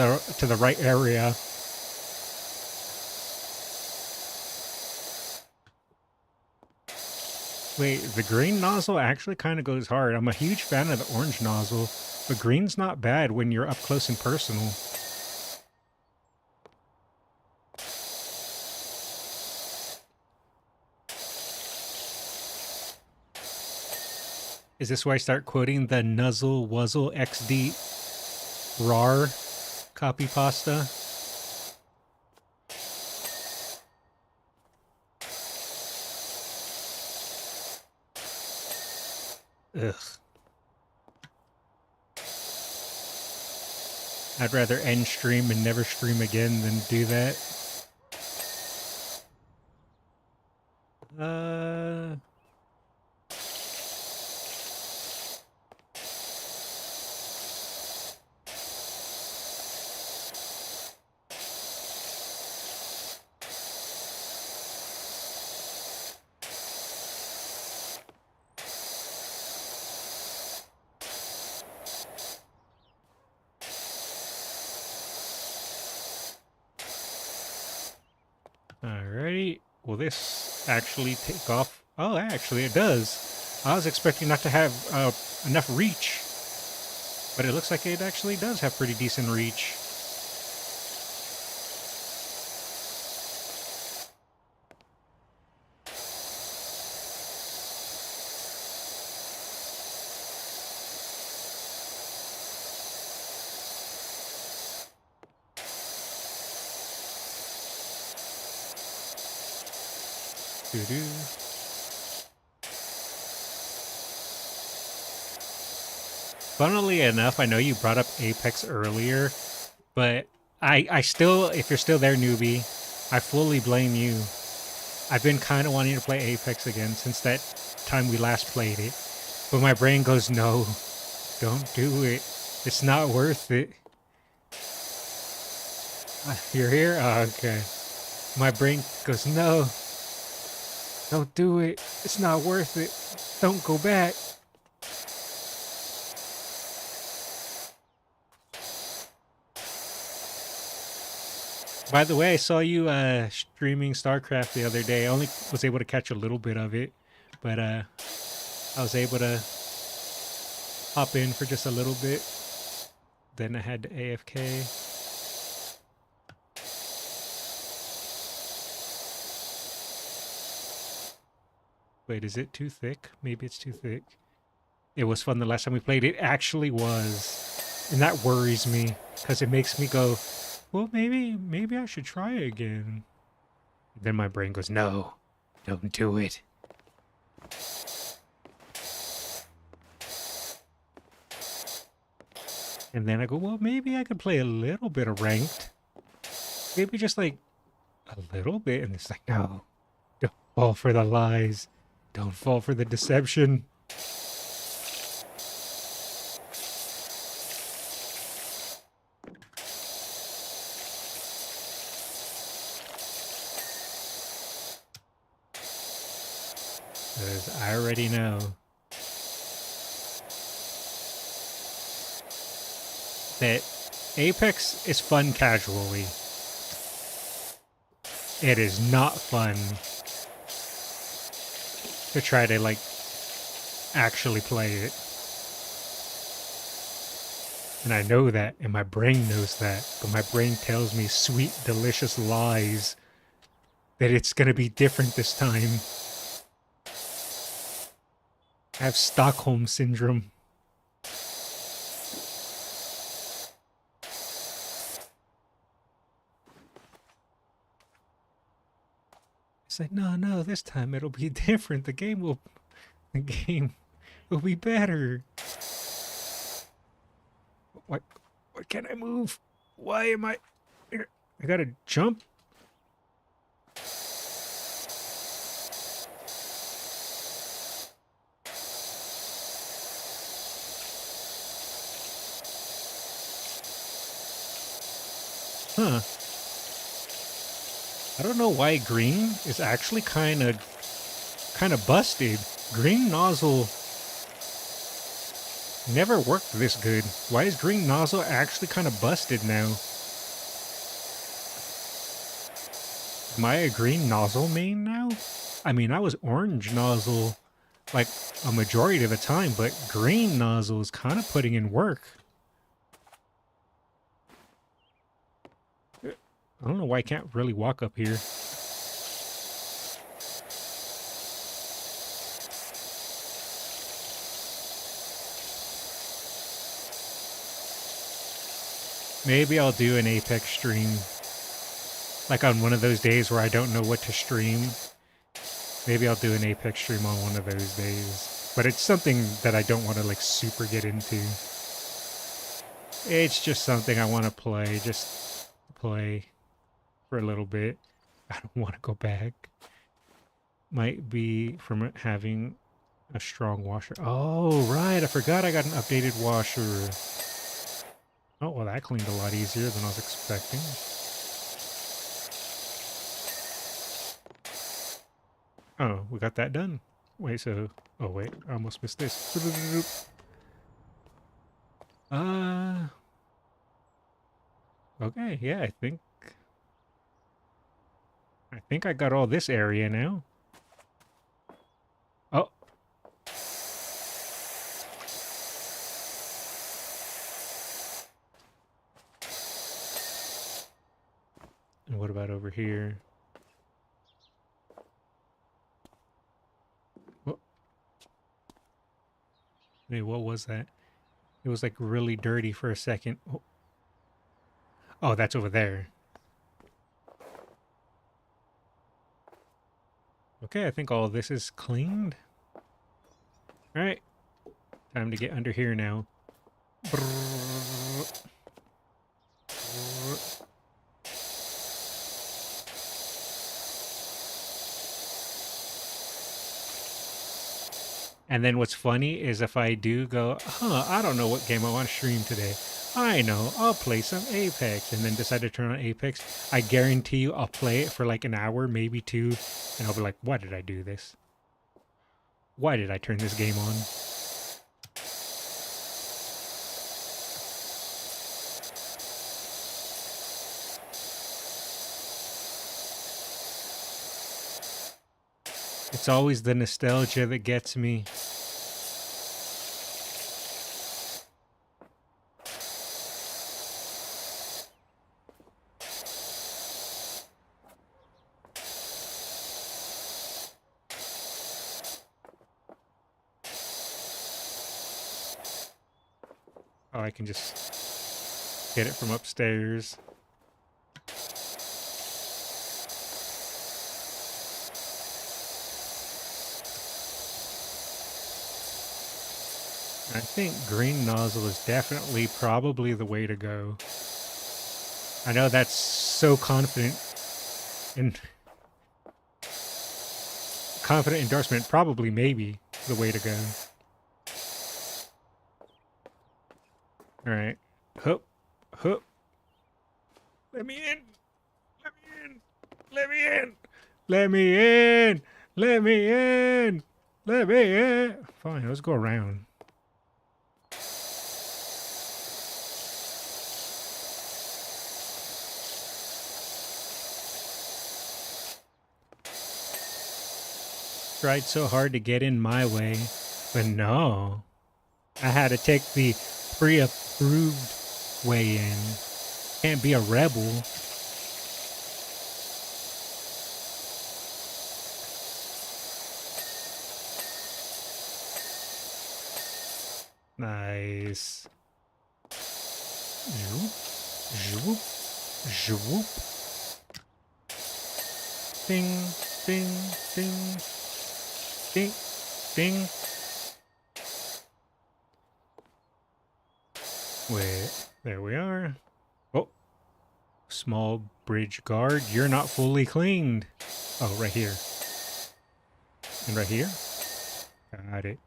A: the right area. Wait, the green nozzle actually kind of goes hard. I'm a huge fan of the orange nozzle, but green's not bad when you're up close and personal. Is this where I start quoting the Nuzzle Wuzzle XD RAR copy pasta? Ugh. I'd rather end stream and never stream again than do that. Alrighty. Will this actually take off? Oh, actually it does. I was expecting not to have enough reach, but it looks like it actually does have pretty decent reach. Doo-doo. Funnily enough, I know you brought up Apex earlier, but I still, if you're still there, newbie, I fully blame you. I've been kind of wanting to play Apex again since that time we last played it, but my brain goes, no, don't do it. It's not worth it. You're here? Oh, okay. My brain goes, no, don't do it. It's not worth it. Don't go back. By the way, I saw you streaming StarCraft the other day. I only was able to catch a little bit of it, but I was able to hop in for just a little bit. Then I had to AFK. Wait, is it too thick? Maybe it's too thick. It was fun the last time we played. It actually was. And that worries me, because it makes me go, well, maybe I should try it again. Then my brain goes, no, don't do it. And then I go, well, maybe I could play a little bit of ranked. Maybe just like a little bit. And it's like, no, don't fall for the lies. Don't fall for the deception. Because I already know that Apex is fun casually. It is not fun to try to, like, actually play it. And I know that, and my brain knows that, but my brain tells me sweet, delicious lies that it's gonna be different this time. I have Stockholm Syndrome. It's like, no, this time it'll be different. The game will be better. What can I move? Why am I gotta jump? Huh. I don't know why green is actually kind of busted. Green nozzle never worked this good. Why is green nozzle actually kind of busted now? Am I a green nozzle main now? I mean, I was orange nozzle like a majority of the time, but green nozzle is kind of putting in work. I don't know why I can't really walk up here. Maybe I'll do an Apex stream. Like on one of those days where I don't know what to stream. Maybe I'll do an Apex stream on one of those days. but it's something that I don't want to like super get into. It's just something I want to play, just play for a little bit. I don't want to go back. Might be from having a strong washer. Oh, right. I forgot I got an updated washer. Oh, well, that cleaned a lot easier than I was expecting. Oh, we got that done. Wait, so... Oh, wait. I almost missed this. Okay, yeah, I think I got all this area now. Oh. And what about over here? Oh. Wait, what was that? It was like really dirty for a second. Oh, oh, that's over there. Okay, I think all of this is cleaned. All right, time to get under here now. And then what's funny is if I do go, I don't know what game I want to stream today. I know, I'll play some Apex, and then decide to turn on Apex. I guarantee you I'll play it for like an hour, maybe two, and I'll be like, why did I do this? Why did I turn this game on? It's always the nostalgia that gets me. Oh, I can just get it from upstairs. I think green nozzle is definitely probably the way to go. I know that's so confident endorsement, probably maybe the way to go. All right. Hup. Hup. Let me in. Let me in. Let me in. Let me in. Let me in. Let me in. Fine, let's go around. Tried so hard to get in my way, but no. I had to take the pre-approved way in. Can't be a rebel. Nice. Zoop, zoop, zoop. Ding, ding, ding, ding, ding. Wait, there we are. Oh, small bridge guard. You're not fully cleaned. Oh, right here. And right here. Got it.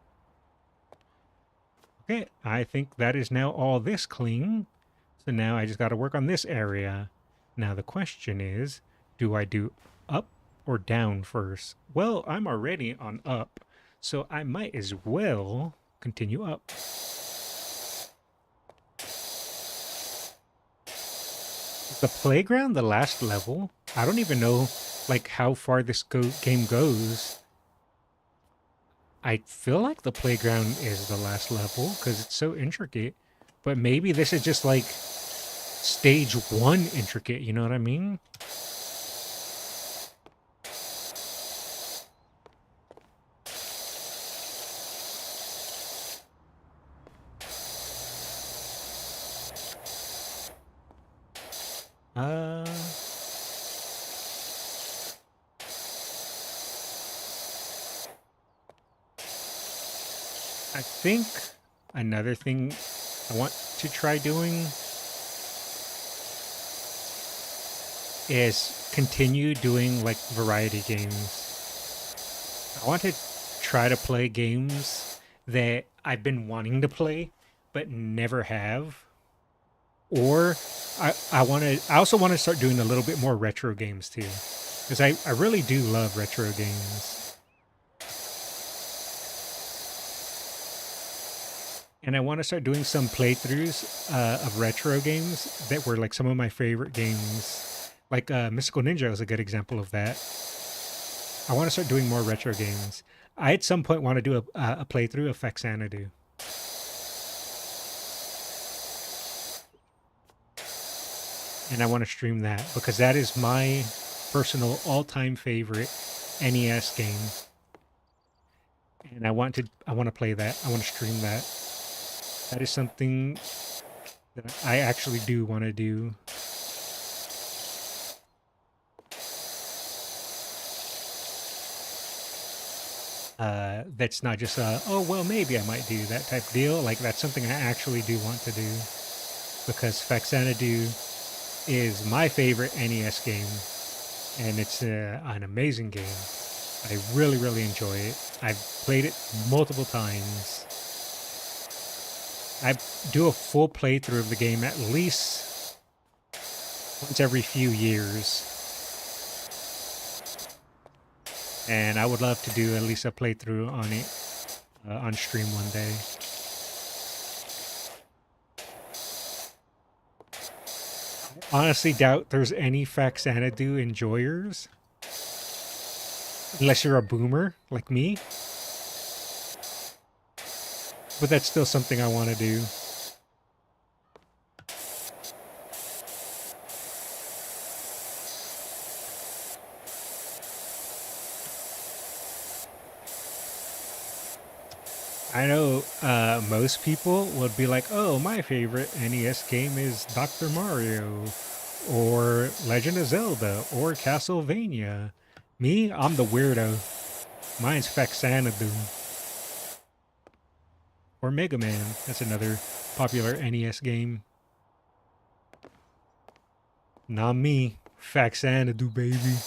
A: Okay, I think that is now all this clean. So now I just got to work on this area. Now the question is, do I do up or down first? Well, I'm already on up, so I might as well continue up. The playground, the last level, I don't even know like how far this game goes. I feel like the playground is the last level because it's so intricate. But maybe this is just like stage 1 intricate, you know what I mean? Uh... I think another thing I want to try doing is continue doing like variety games. I want to try to play games that I've been wanting to play but never have. Or I also want to start doing a little bit more retro games too. Because I really do love retro games. And I want to start doing some playthroughs of retro games that were like some of my favorite games. Like Mystical Ninja is a good example of that. I want to start doing more retro games. I at some point want to do a playthrough of Faxanadu. And I want to stream that because that is my personal all-time favorite NES game. And I want to play that. I want to stream that. That is something that I actually do want to do. That's not just oh well maybe I might do that type of deal. Like that's something I actually do want to do because Faxanadu is my favorite NES game, and it's an amazing game. I really, really enjoy it. I've played it multiple times. I do a full playthrough of the game at least once every few years. And I would love to do at least a playthrough on it on stream one day. Honestly doubt there's any Faxanadu enjoyers. Unless you're a boomer like me. But that's still something I want to do. I know most people would be like, oh, my favorite NES game is Dr. Mario, or Legend of Zelda, or Castlevania. Me, I'm the weirdo. Mine's Faxanadu. Or Mega Man. That's another popular NES game. Not me. Faxanadu, baby.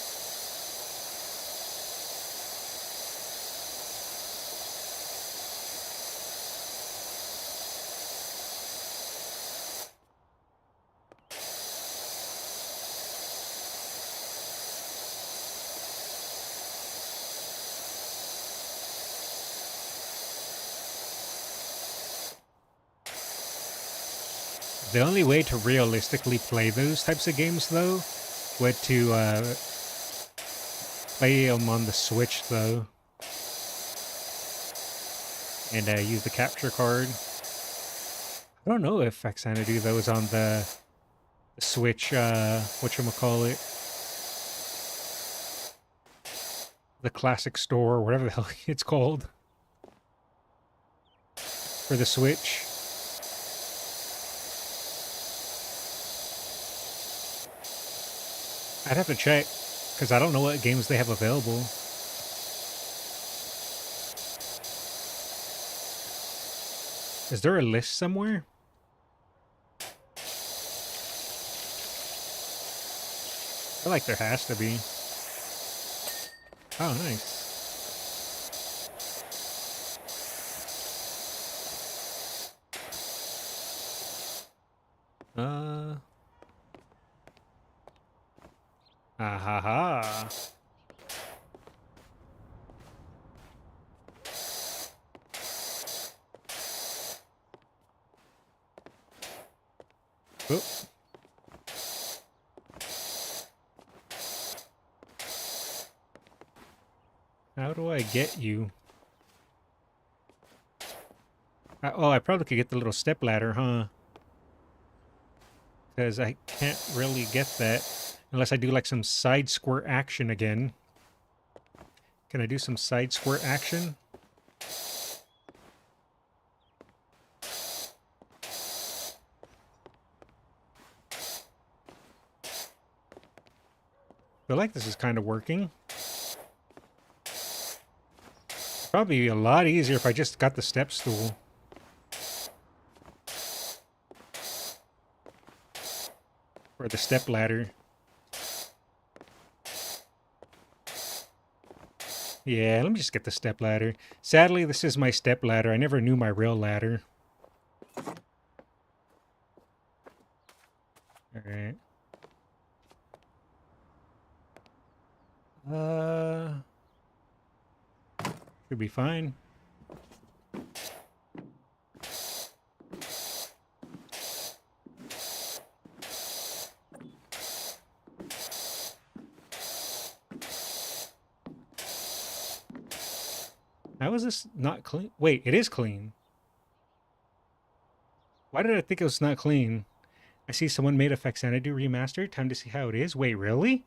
A: The only way to realistically play those types of games, though, would to play them on the Switch, though, and use the capture card. I don't know if Faxanadu, though, is on the Switch, whatchamacallit, the classic store, or whatever the hell it's called, for the Switch. I'd have to check, because I don't know what games they have available. Is there a list somewhere? I feel like there has to be. Oh, nice. Ah ha ha. Oop. How do I get you? Oh, I probably could get the little step ladder, huh? Because I can't really get that unless I do like some side squirt action again. Can I do some side squirt action? I feel like this is kind of working. If Probably a lot easier if I just got the step stool. Or the step ladder. Yeah, let me just get the step ladder. Sadly, this is my step ladder. I never knew my real ladder. Alright. Should be fine. How is this not clean? Wait, it is clean. Why did I think it was not clean? I see someone made a Faxanadu remaster. Time to see how it is. Wait, really?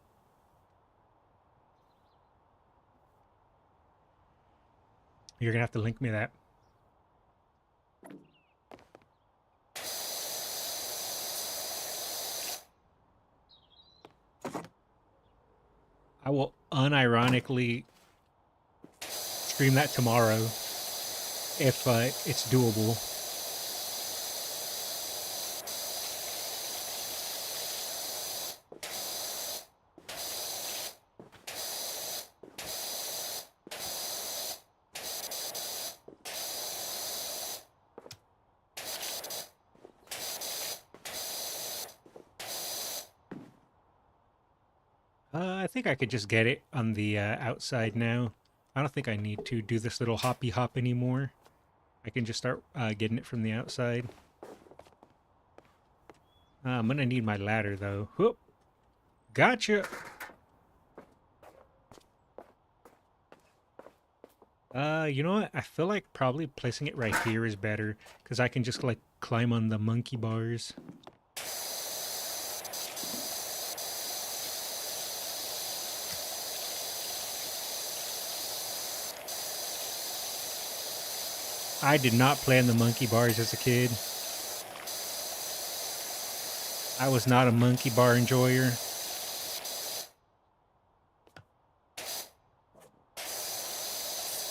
A: You're gonna have to link me that. I will unironically stream that tomorrow if it's doable. I think I could just get it on the outside now. I don't think I need to do this little hoppy hop anymore. I can just start getting it from the outside. I'm gonna need my ladder though. Whoop! Gotcha! You know what? I feel like probably placing it right here is better because I can just like climb on the monkey bars. I did not play on the monkey bars as a kid. I was not a monkey bar enjoyer.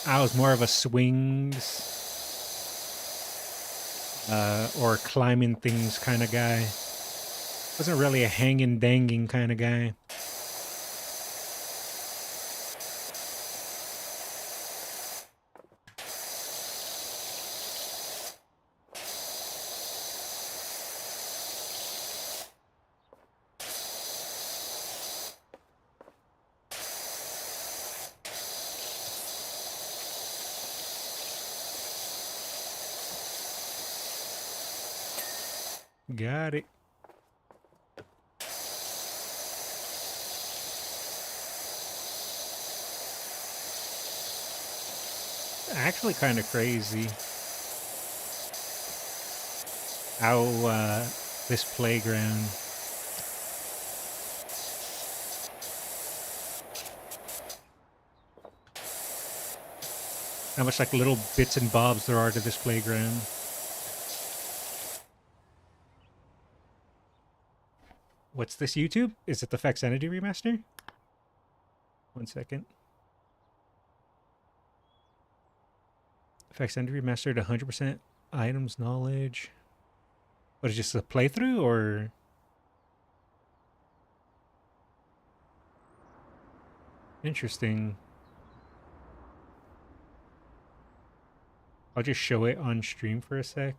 A: I was more of a swings or climbing things kind of guy. Wasn't really a hanging danging kind of guy. Got it. Actually kind of crazy how this playground, how much like little bits and bobs there are to this playground. What's this YouTube? Is it the Faxanadu remaster? 1 second. Faxanadu remastered 100% items knowledge. What is this, a playthrough or? Interesting. I'll just show it on stream for a sec,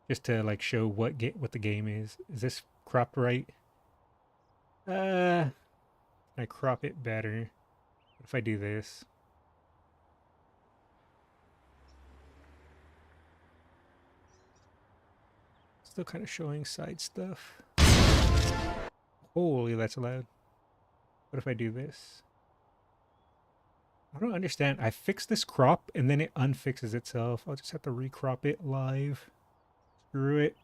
A: just to like show what the game is. Is this cropped right? I crop it better. What if I do this? Still kind of showing side stuff. Holy, that's loud. What if I do this? I don't understand. I fixed this crop and then it unfixes itself. I'll just have to recrop it live. Screw it.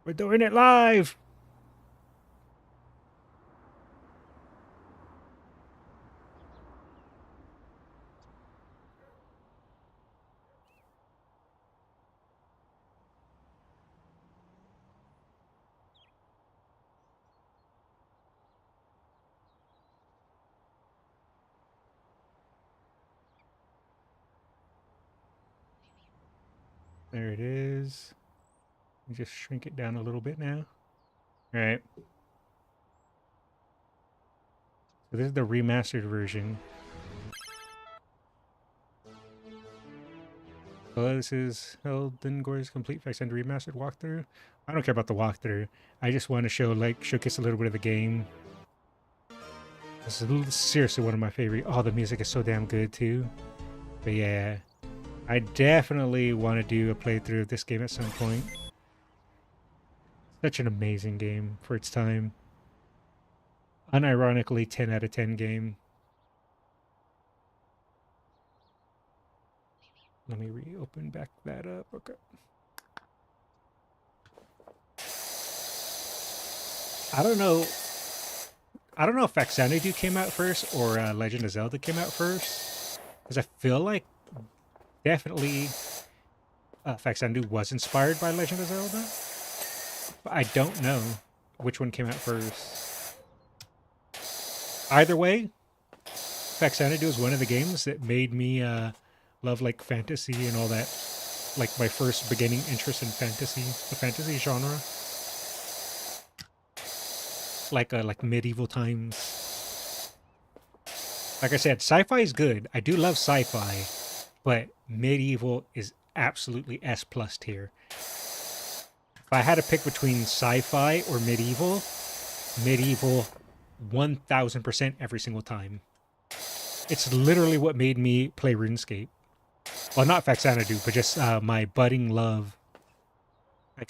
A: We're doing it live! There it is. Just shrink it down a little bit now. All right. So this is the remastered version. So this is Elden Gore's complete Fax and remastered walkthrough. I don't care about the walkthrough. I just want to showcase a little bit of the game. This is seriously one of my favorite. Oh, the music is so damn good too. But yeah, I definitely want to do a playthrough of this game at some point. Such an amazing game for its time. Unironically, 10 out of 10 game. Let me reopen back that up. Okay. I don't know. I don't know if Xanadu came out first or Legend of Zelda came out first. Because I feel like definitely Xanadu was inspired by Legend of Zelda. But I don't know which one came out first. Either way, Xanadu is one of the games that made me love like fantasy and all that. Like my first beginning interest in fantasy, the fantasy genre. Like medieval times. Like I said, sci-fi is good. I do love sci-fi, but medieval is absolutely S+ tier. If I had to pick between sci-fi or medieval, medieval 1000% every single time. It's literally what made me play RuneScape. Well, not Xanadu, but just my budding love.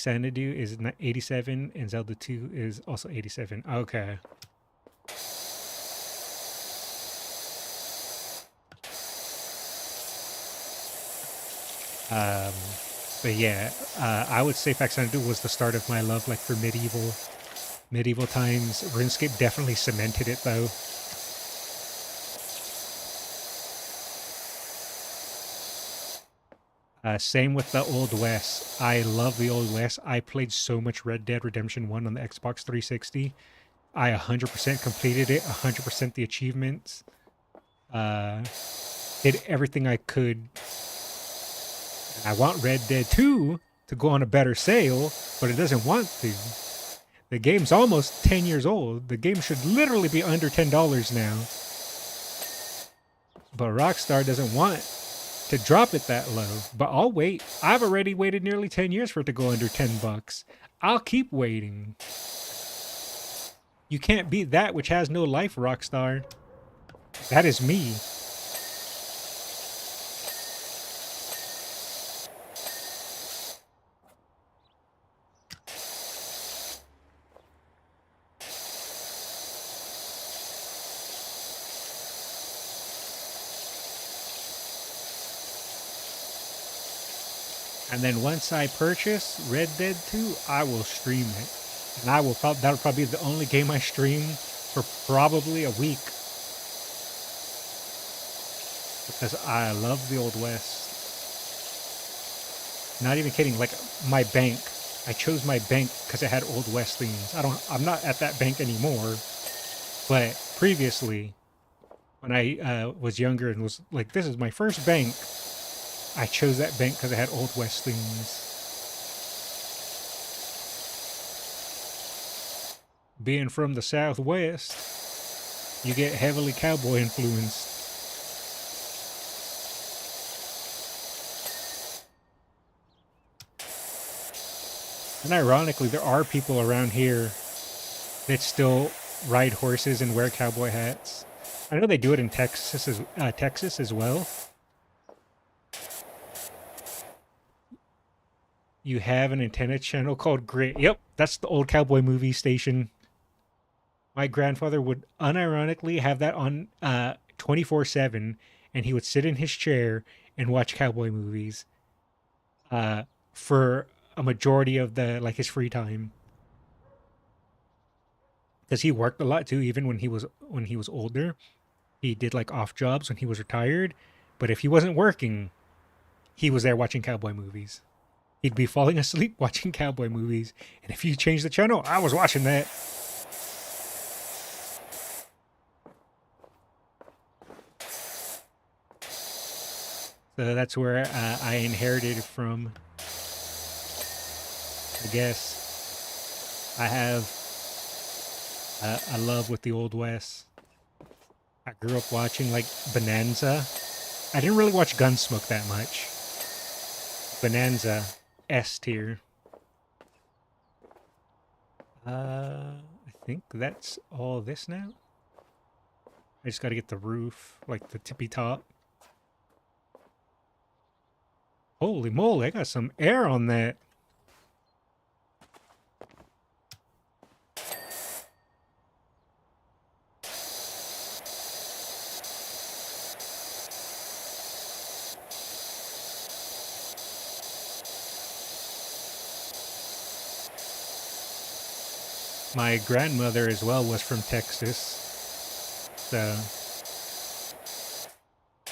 A: Xanadu is 87 and Zelda 2 is also 87. Okay. But yeah, I would say Xanadu was the start of my love, like for medieval times. RuneScape definitely cemented it, though. Same with the Old West. I love the Old West. I played so much Red Dead Redemption 1 on the Xbox 360. I 100% completed it, 100% the achievements. Did everything I could. I want Red Dead 2 to go on a better sale, but it doesn't want to. The game's almost 10 years old. The game should literally be under $10 now. But Rockstar doesn't want to drop it that low. But I'll wait. I've already waited nearly 10 years for it to go under $10. I'll keep waiting. You can't beat that which has no life, Rockstar. That is me. And then once I purchase Red Dead 2, I will stream it. And that'll probably be the only game I stream for probably a week. Because I love the Old West. Not even kidding, like my bank. I chose my bank because it had Old West themes. I'm not at that bank anymore. But previously, when I was younger and was like, this is my first bank, I chose that bank because it had Old West themes. Being from the Southwest, you get heavily cowboy influenced. And ironically, there are people around here that still ride horses and wear cowboy hats. I know they do it in Texas as well. You have an antenna channel called Grit. Yep, that's the old cowboy movie station. My grandfather would unironically have that on 24/7, and he would sit in his chair and watch cowboy movies for a majority of his free time. Because he worked a lot too, even when he was older. He did like off jobs when he was retired, but if he wasn't working, he was there watching cowboy movies. He'd be falling asleep watching cowboy movies, and if you change the channel, I was watching that. So that's where I inherited it from. I guess I have a love with the Old West. I grew up watching like Bonanza. I didn't really watch Gunsmoke that much. Bonanza, S tier. I think that's all this now. I just gotta get the roof, like the tippy top. Holy moly, I got some air on that. My grandmother as well was from Texas. So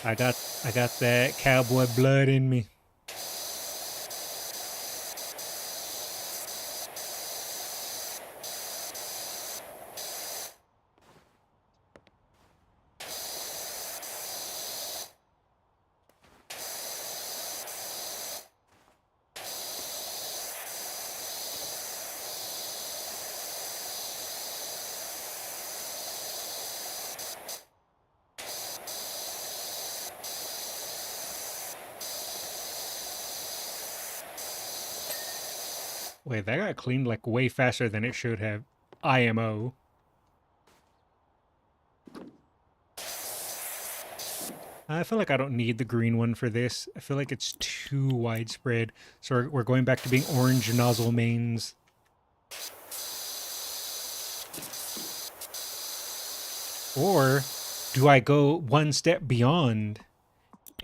A: I got that cowboy blood in me. Wait, that got cleaned like way faster than it should have. IMO. I feel like I don't need the green one for this. I feel like it's too widespread. So we're going back to being orange nozzle mains. Or do I go one step beyond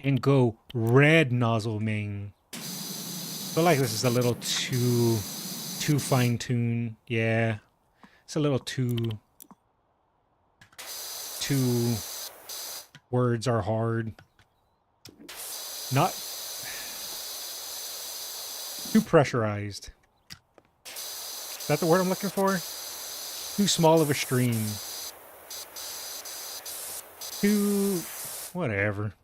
A: and go red nozzle main? I feel like this is a little too fine-tuned. Yeah. It's a little too words are hard. Not too pressurized. Is that the word I'm looking for? Too small of a stream. Too whatever.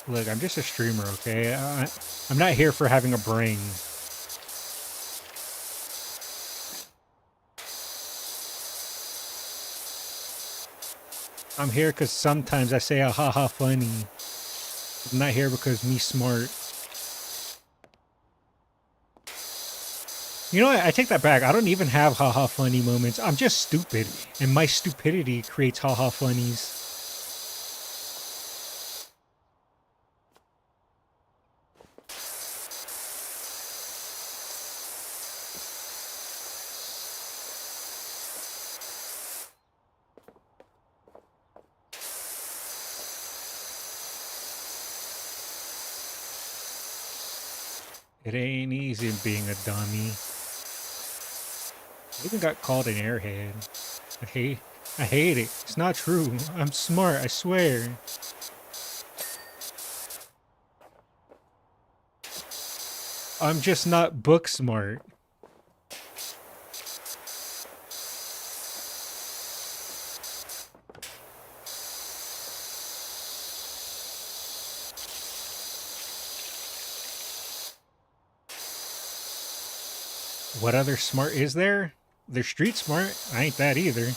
A: Look, I'm just a streamer, okay? I'm not here for having a brain. I'm here because sometimes I say a haha funny. I'm not here because me smart. You know what? I take that back. I don't even have haha funny moments. I'm just stupid. And my stupidity creates haha funnies. It ain't easy being a dummy. I even got called an airhead. I hate it. It's not true. I'm smart, I swear. I'm just not book smart. What other smart is there? They're street smart. I ain't that either.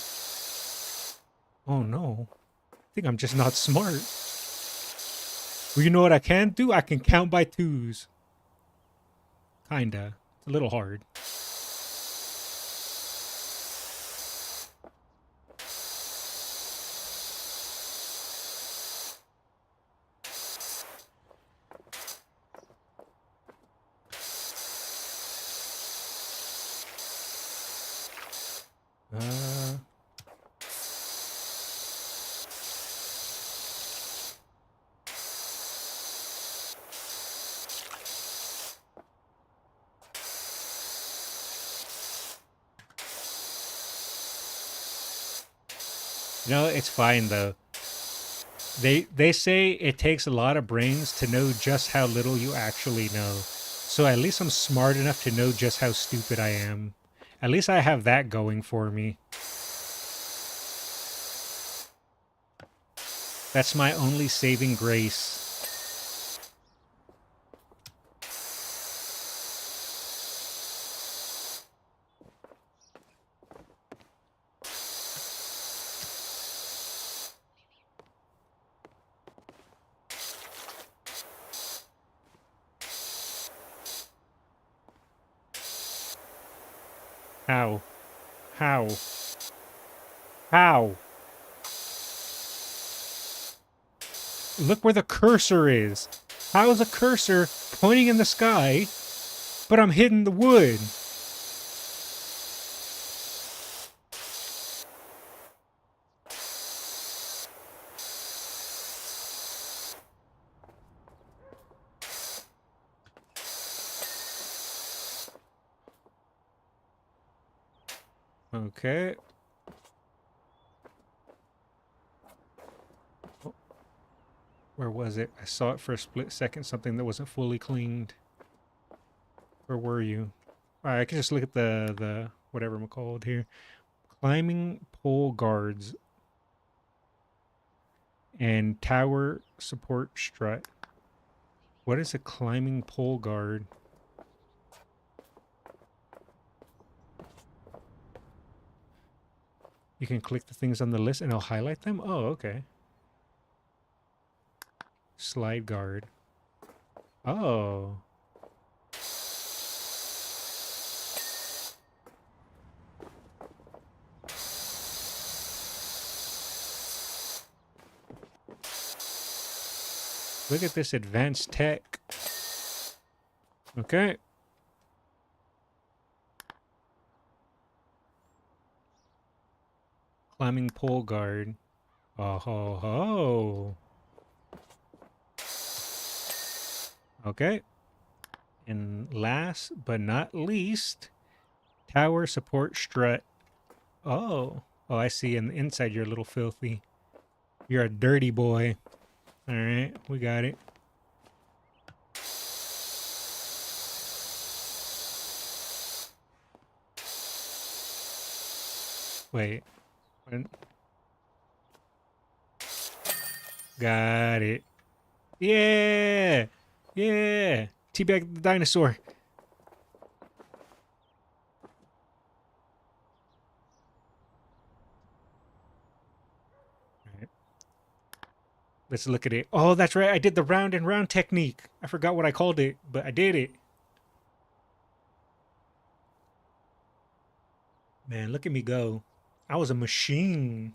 A: Oh no. I think I'm just not smart. Well, you know what I can do? I can count by twos. Kinda. It's a little hard. Uh, no, it's fine though. They say it takes a lot of brains to know just how little you actually know. So at least I'm smart enough to know just how stupid I am. At least I have that going for me. That's my only saving grace. How? How? How? Look where the cursor is. How is a cursor pointing in the sky, but I'm hitting the wood? Okay. Oh, where was it? I saw it for a split second, something that wasn't fully cleaned. Where were you? All right, I can just look at the whatever I'm called here. Climbing pole guards and tower support strut. What is a climbing pole guard? You can click the things on the list and it'll highlight them? Oh, okay. Slide guard. Oh. Look at this advanced tech. Okay. Climbing pole guard. Oh ho ho. Okay. And last but not least, tower support strut. Oh. Oh, I see. And inside you're a little filthy. You're a dirty boy. All right, we got it. Wait. Got it. Yeah! Yeah! Teabag the dinosaur. All right. Let's look at it. Oh, that's right. I did the round and round technique. I forgot what I called it, but I did it. Man, look at me go. I was a machine.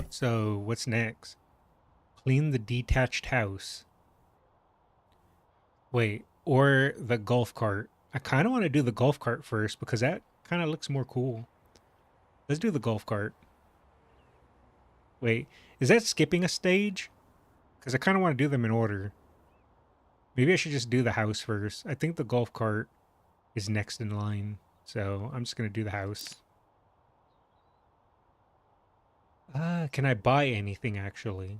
A: So, what's next? Clean the detached house. Wait, or the golf cart. I kind of want to do the golf cart first because that kind of looks more cool. Let's do the golf cart. Wait, is that skipping a stage? Because I kind of want to do them in order. Maybe I should just do the house first. I think the golf cart is next in line. So I'm just going to do the house. Can I buy anything actually?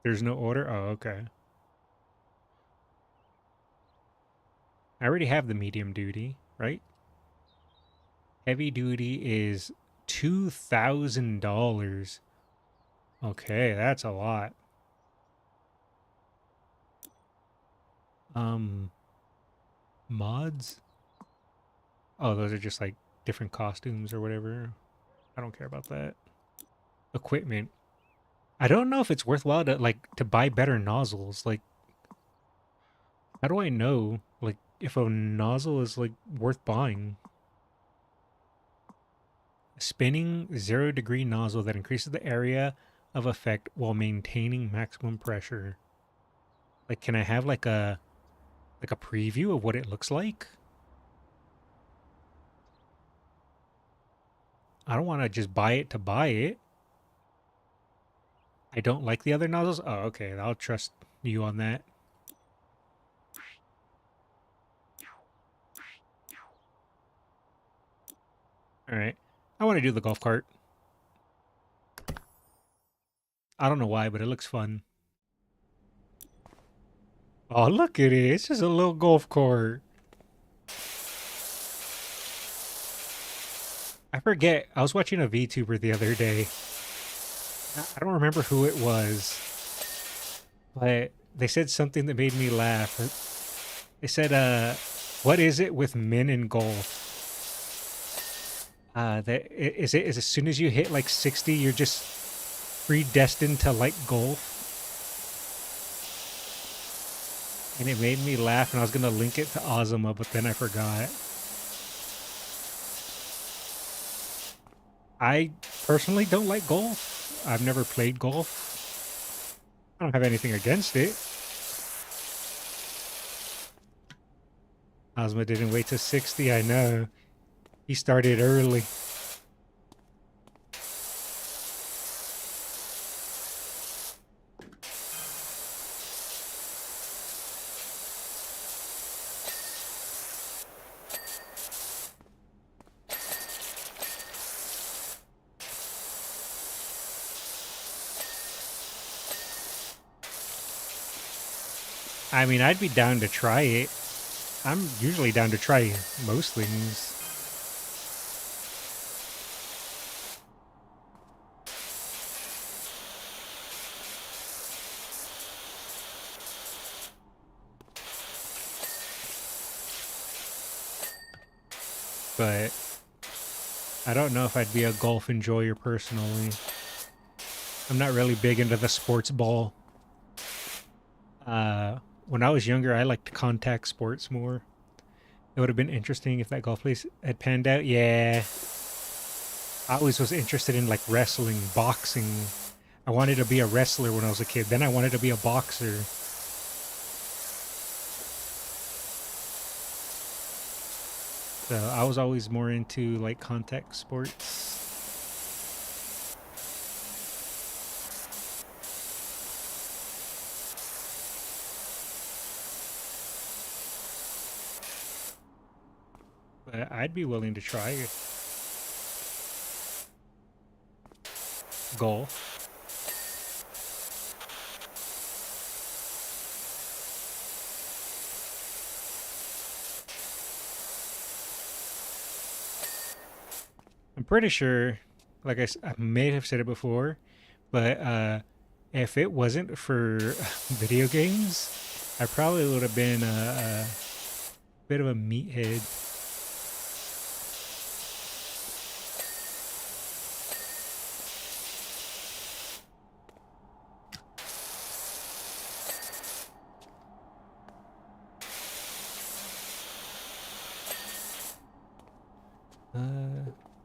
A: There's no order? Oh, okay. I already have the medium duty, right? Heavy duty is $2,000. Okay, that's a lot. Mods? Oh, those are just like different costumes or whatever. I don't care about that. Equipment. I don't know if it's worthwhile to buy better nozzles. Like, how do I know like if a nozzle is like worth buying? A spinning 0-degree nozzle that increases the area of effect while maintaining maximum pressure. Like, can I have like a preview of what it looks like? I don't want to just buy it to buy it. I don't like the other nozzles. Oh, okay. I'll trust you on that. All right. I want to do the golf cart. I don't know why, but it looks fun. Oh, look at it. It's just a little golf cart. I forget. I was watching a VTuber the other day. I don't remember who it was, but they said something that made me laugh. They said, what is it with men in golf? That is it is as soon as you hit like 60, you're just predestined to like golf. And it made me laugh, and I was gonna link it to Ozma, but then I forgot. I personally don't like golf. I've never played golf. I don't have anything against it. Ozma didn't wait to 60, I know. He started early. I mean, I'd be down to try it. I'm usually down to try most things. But I don't know if I'd be a golf enjoyer personally. I'm not really big into the sports ball. When I was younger, I liked contact sports more. It would have been interesting if that golf place had panned out. Yeah. I always was interested in like wrestling, boxing. I wanted to be a wrestler when I was a kid. Then I wanted to be a boxer. So I was always more into like contact sports. But I'd be willing to try golf. I'm pretty sure, like I may have said it before, but if it wasn't for video games, I probably would have been a bit of a meathead.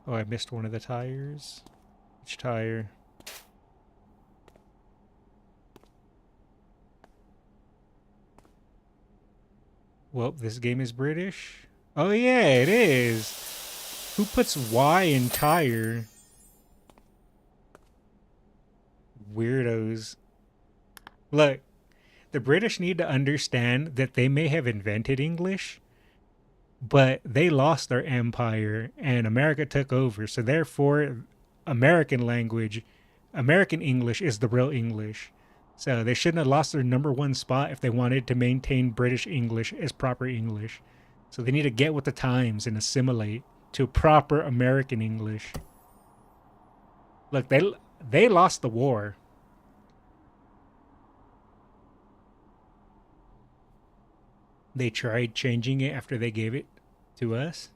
A: Oh, I missed one of the tires. Which tire? Well, this game is British. Oh yeah, it is. Who puts Y in tire? Weirdos. Look, the British need to understand that they may have invented English, but they lost their empire and America took over. So therefore, American language, American English is the real English. So they shouldn't have lost their number one spot if they wanted to maintain British English as proper English. So they need to get with the times and assimilate to proper American English. Look, they lost the war. They tried changing it after they gave it to us.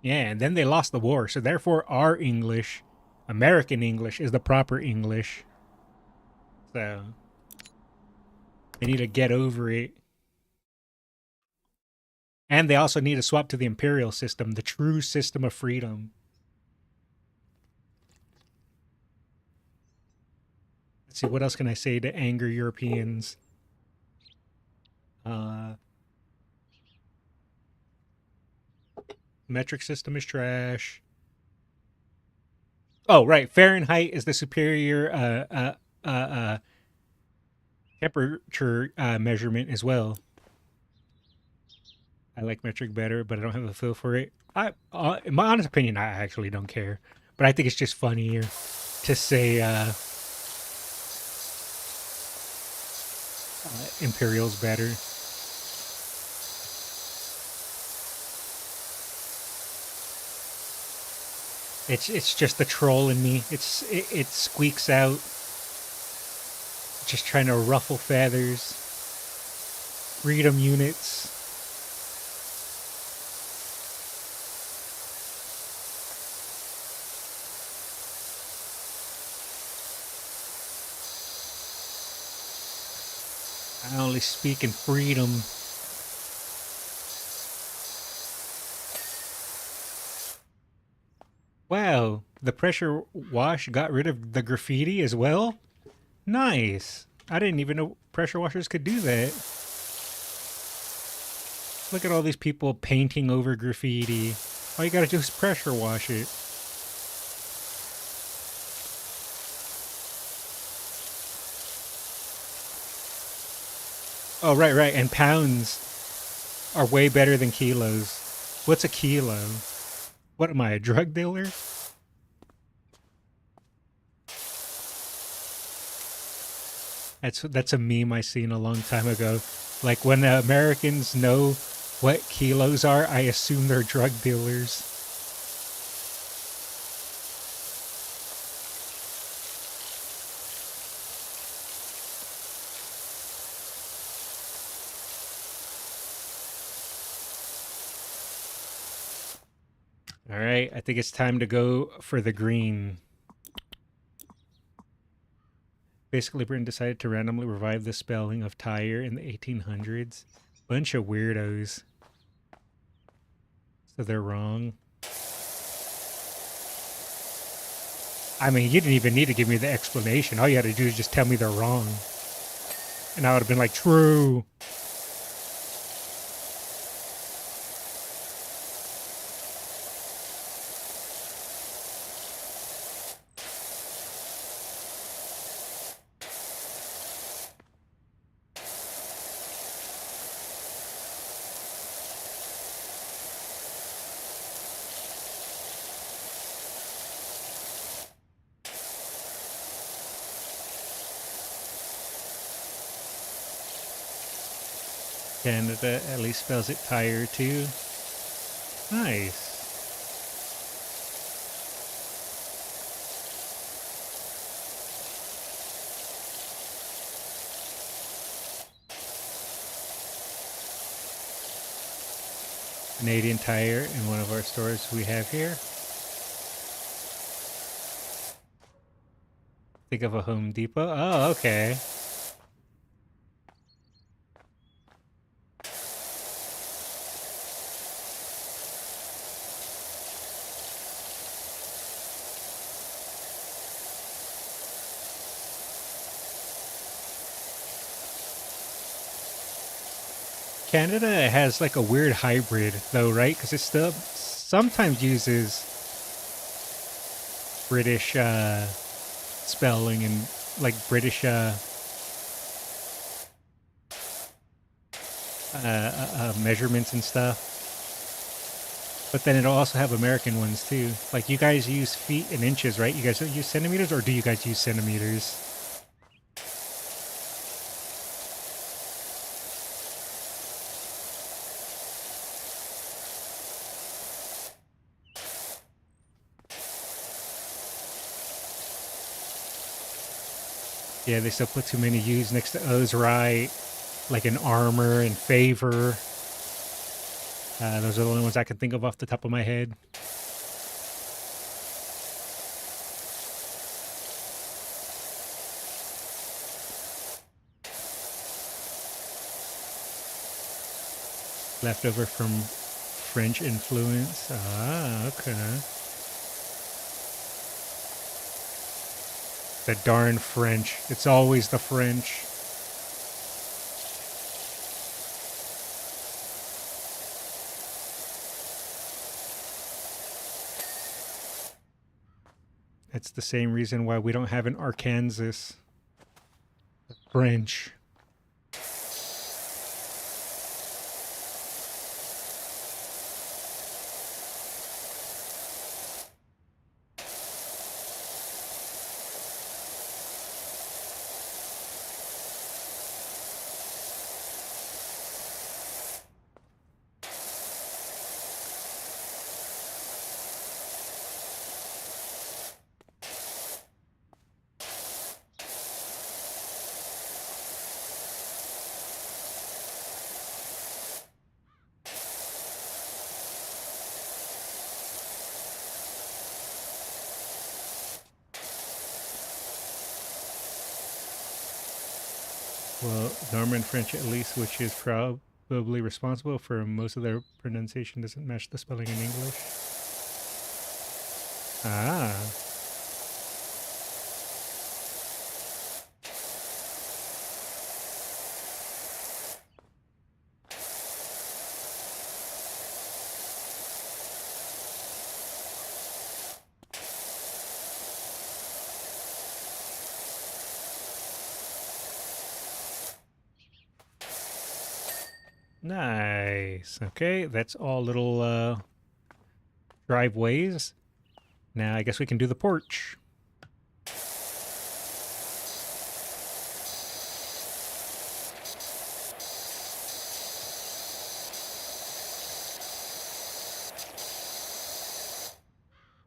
A: Yeah, and then they lost the war. So therefore, our English, American English, is the proper English. So they need to get over it. And they also need to swap to the imperial system, the true system of freedom. Let's see, what else can I say to anger Europeans? Uh, metric system is trash. Oh, right. Fahrenheit is the superior temperature measurement as well. I like metric better, but I don't have a feel for it. In my honest opinion, I actually don't care. But I think it's just funnier to say Imperial's better. It's just the troll in me. It squeaks out, just trying to ruffle feathers. Freedom units. I only speak in freedom. Wow, the pressure wash got rid of the graffiti as well? Nice. I didn't even know pressure washers could do that. Look at all these people painting over graffiti. All you gotta do is pressure wash it. Oh, right, right. And pounds are way better than kilos. What's a kilo? What am I, a drug dealer? That's a meme I seen a long time ago. Like when the Americans know what kilos are, I assume they're drug dealers. All right, I think it's time to go for the green. Basically, Britain decided to randomly revive the spelling of tire in the 1800s. Bunch of weirdos. So they're wrong. I mean, you didn't even need to give me the explanation. All you had to do is just tell me they're wrong. And I would have been like, true. Canada at least spells it tire too. Nice. Canadian Tire in one of our stores we have here. Think of a Home Depot. Oh, okay. Canada has like a weird hybrid though, right? Because it still sometimes uses British spelling and like British measurements and stuff. But then it'll also have American ones too. Like you guys use feet and inches, right? You guys don't use centimeters, or do you guys use centimeters? Yeah, they still put too many U's next to O's, right? Like in armor and favor. Those are the only ones I can think of off the top of my head. Leftover from French influence. Ah, okay. The darn French. It's always the French. It's the same reason why we don't have an Arkansas. French. Well, Norman French at least, which is probably responsible for most of their pronunciation, doesn't match the spelling in English. Ah. Nice. Okay, that's all little driveways. Now I guess we can do the porch.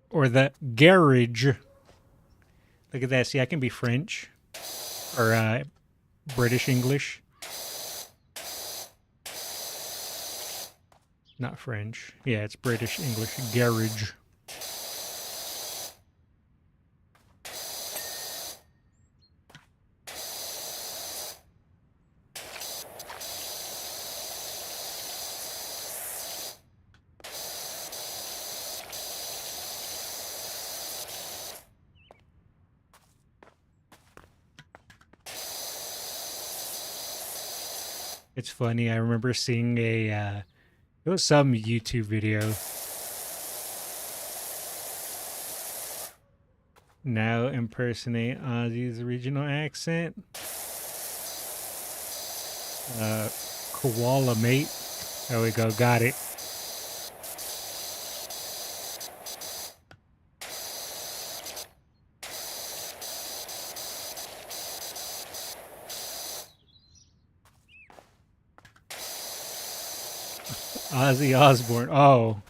A: Or the garage. Look at that. See, I can be French. Or British English. Not French. Yeah, it's British English. Garage. It's funny. I remember seeing it was some YouTube video. Now impersonate Ozzy's regional accent. Koala mate. There we go. Got it. Ozzy Osbourne. Oh.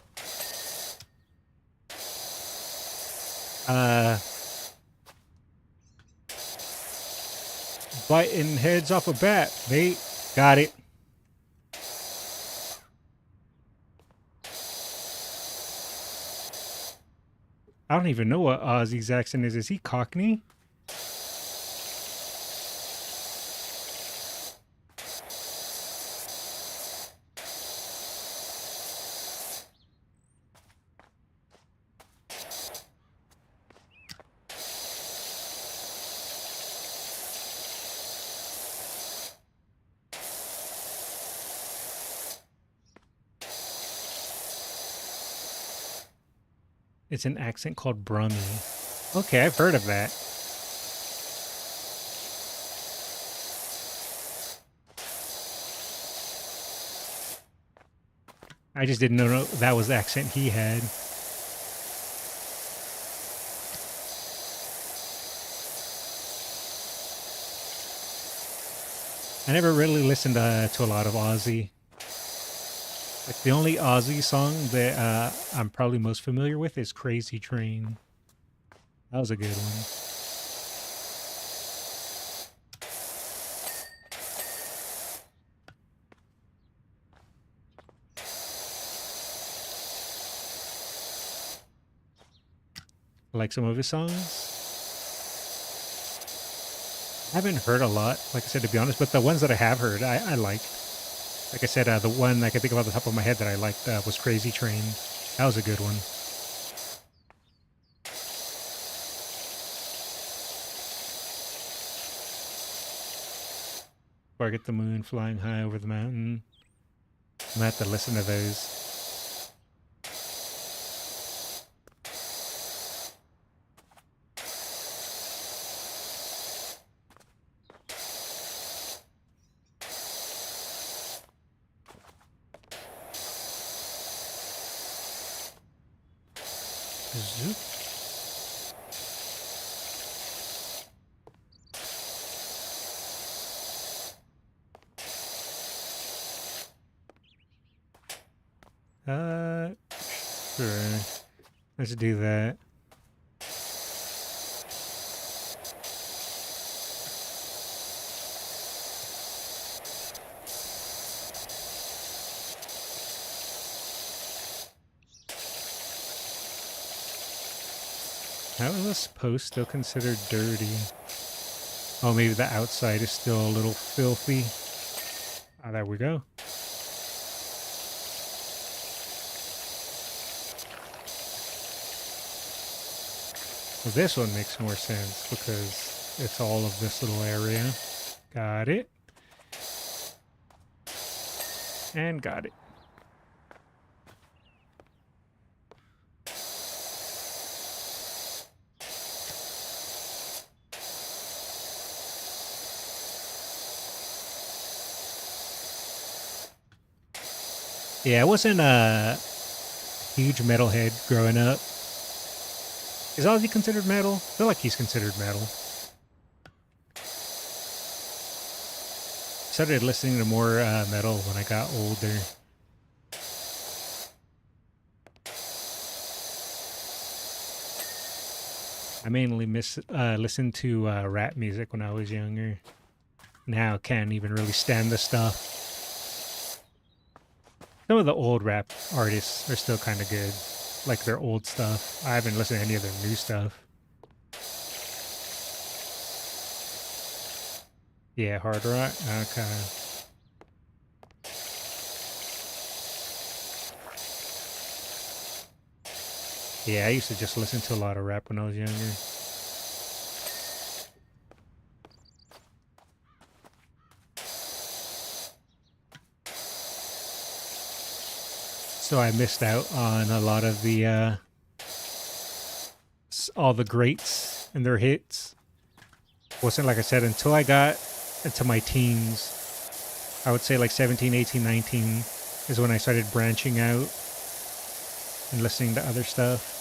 A: Biting heads off a bat, mate. Got it. I don't even know what Ozzy's accent is. Is he Cockney? It's an accent called Brummy. Okay, I've heard of that. I just didn't know that was the accent he had. I never really listened to a lot of Ozzy. Like the only Ozzy song that I'm probably most familiar with is Crazy Train. That was a good one. I like some of his songs. I haven't heard a lot, like I said, to be honest, but the ones that I have heard, I like. Like I said, the one I can think of off the top of my head that I liked was Crazy Train. That was a good one. Target the moon flying high over the mountain. I'm gonna have to listen to those. Zoop. Sure. Let's do that. How is this post still considered dirty? Oh, maybe the outside is still a little filthy. Ah, there we go. Well, this one makes more sense because it's all of this little area. Got it. And got it. Yeah, I wasn't a huge metalhead growing up. Is Ozzy considered metal? I feel like he's considered metal. Started listening to more metal when I got older. I mainly listened to rap music when I was younger. Now can't even really stand the stuff. Some of the old rap artists are still kind of good, like their old stuff. I haven't listened to any of their new stuff. Yeah, hard rock. Okay. Yeah, I used to just listen to a lot of rap when I was younger. So I missed out on a lot of the all the greats and their hits. Wasn't like I said until I got into my teens. I would say like 17, 18, 19 is when I started branching out and listening to other stuff.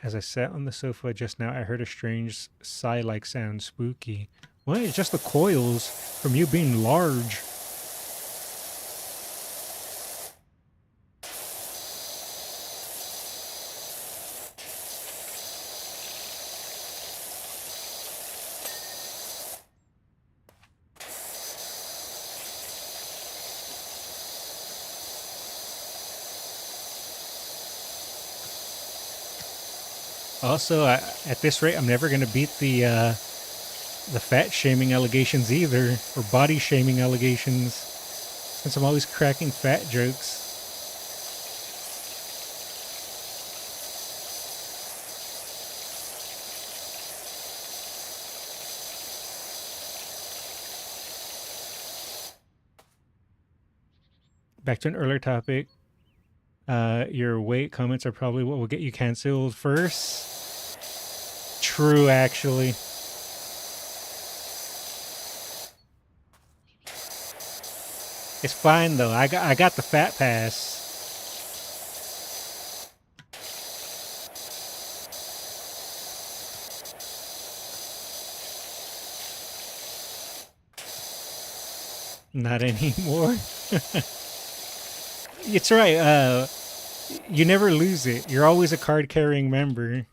A: As I sat on the sofa just now, I heard a strange sigh-like sound. Spooky. What? It's just the coils from you being large. Also, at this rate, I'm never gonna beat the fat shaming allegations either, or body shaming allegations, since I'm always cracking fat jokes. Back to an earlier topic. Your weight comments are probably what will get you canceled first. True, actually. It's fine though. I got the fat pass. Not anymore. It's right. You never lose it. You're always a card carrying member.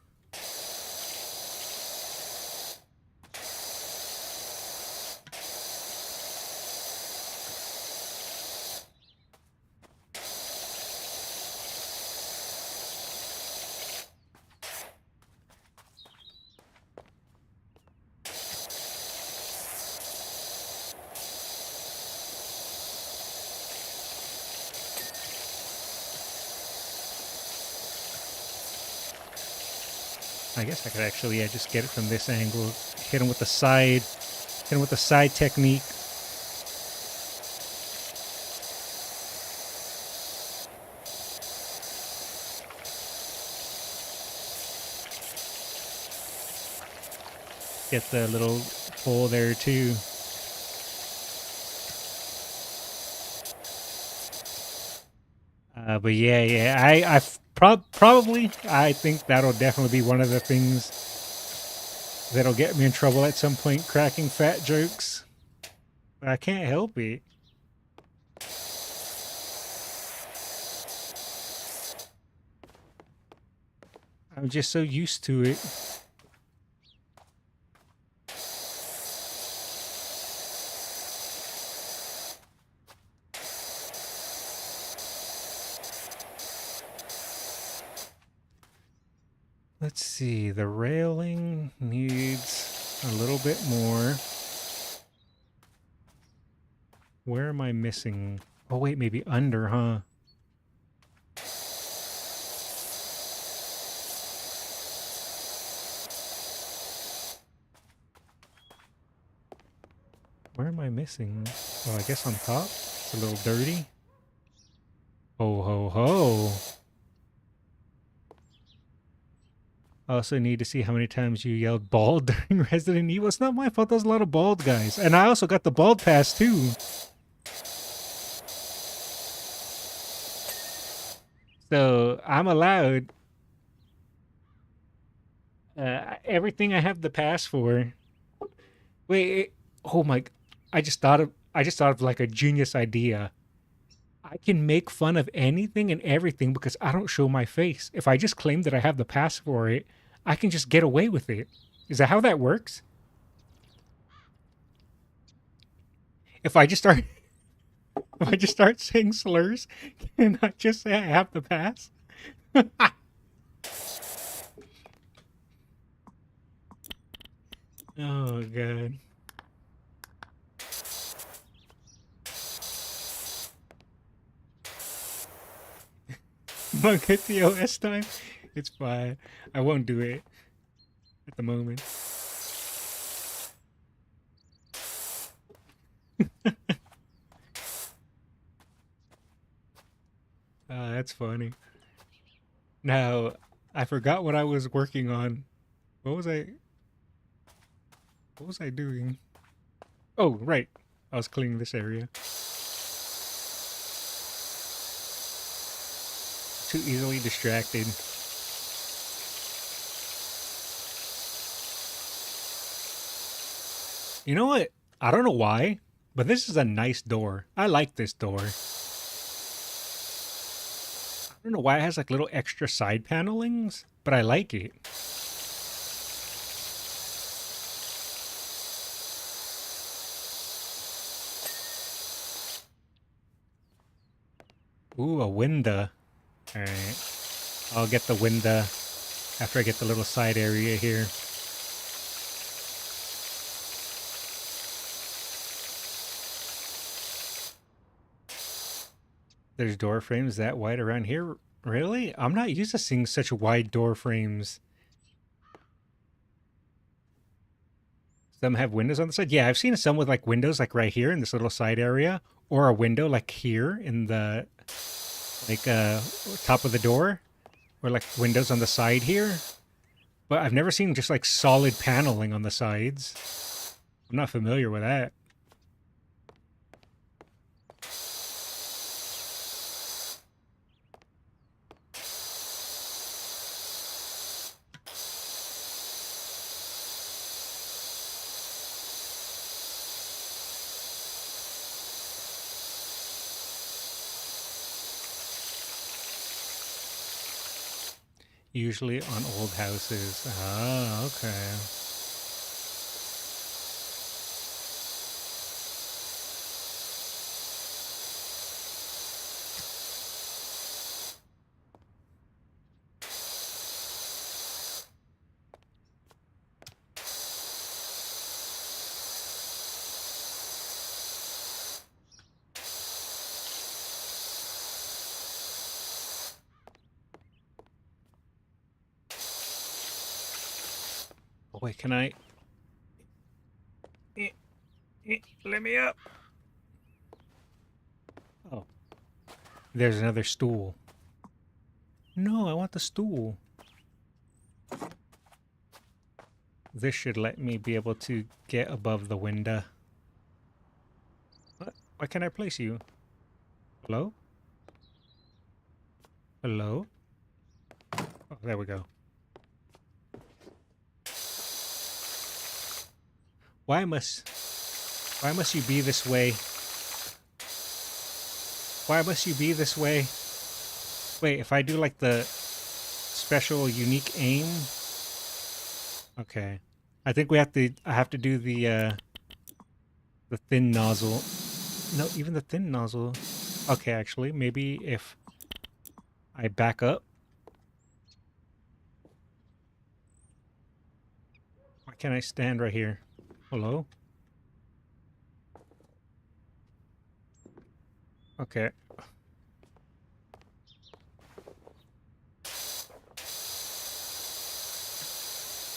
A: I guess I could actually, yeah, just get it from this angle. Hit him with the side. Hit him with the side technique. Get the little hole there too. But yeah, I probably, I think that'll definitely be one of the things that'll get me in trouble at some point, cracking fat jokes. But I can't help it. I'm just so used to it. Let's see, the railing needs a little bit more. Where am I missing? Oh wait, maybe under, huh? Where am I missing? Oh, I guess on top? It's a little dirty. Ho ho ho. I also need to see how many times you yelled bald during Resident Evil. It's not my fault, there's a lot of bald guys. And I also got the bald pass too. So I'm allowed everything I have the pass for. Wait, oh my! I just thought of like a genius idea. I can make fun of anything and everything because I don't show my face. If I just claim that I have the pass for it, I can just get away with it. Is that how that works? If I just start, if I just start saying slurs, can I just say I have the pass? Oh god. Monk at the OS time? It's fine. I won't do it at the moment. That's funny. Now, I forgot what I was working on. What was I? What was I doing? Oh, right. I was cleaning this area. Too easily distracted. You know what? I don't know why, but this is a nice door. I like this door. I don't know why it has like little extra side panelings, but I like it. Ooh, a window. Alright. I'll get the window after I get the little side area here. There's door frames that wide around here. Really? I'm not used to seeing such wide door frames. Some have windows on the side. Yeah, I've seen some with like windows like right here in this little side area, or a window like here in the like top of the door, or like windows on the side here. But I've never seen just like solid paneling on the sides. I'm not familiar with that. Usually on old houses. Ah, okay. Oh, wait, can I? Let me up. Oh, there's another stool. No, I want the stool. This should let me be able to get above the window. What? Why can't I place you? Hello? Hello? Oh, there we go. Why must... Why must you be this way? Why must you be this way? Wait, if I do like the special unique aim. Okay. I think I have to do the thin nozzle. No, even the thin nozzle. Okay, actually, maybe if I back up. Why can't I stand right here? Hello? Okay.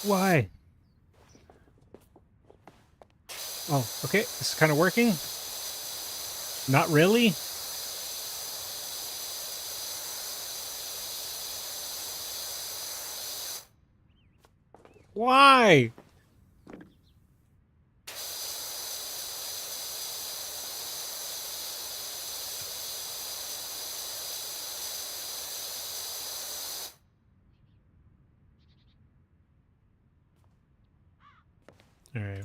A: Why? Oh, okay. This is kind of working. Not really. Why? All right,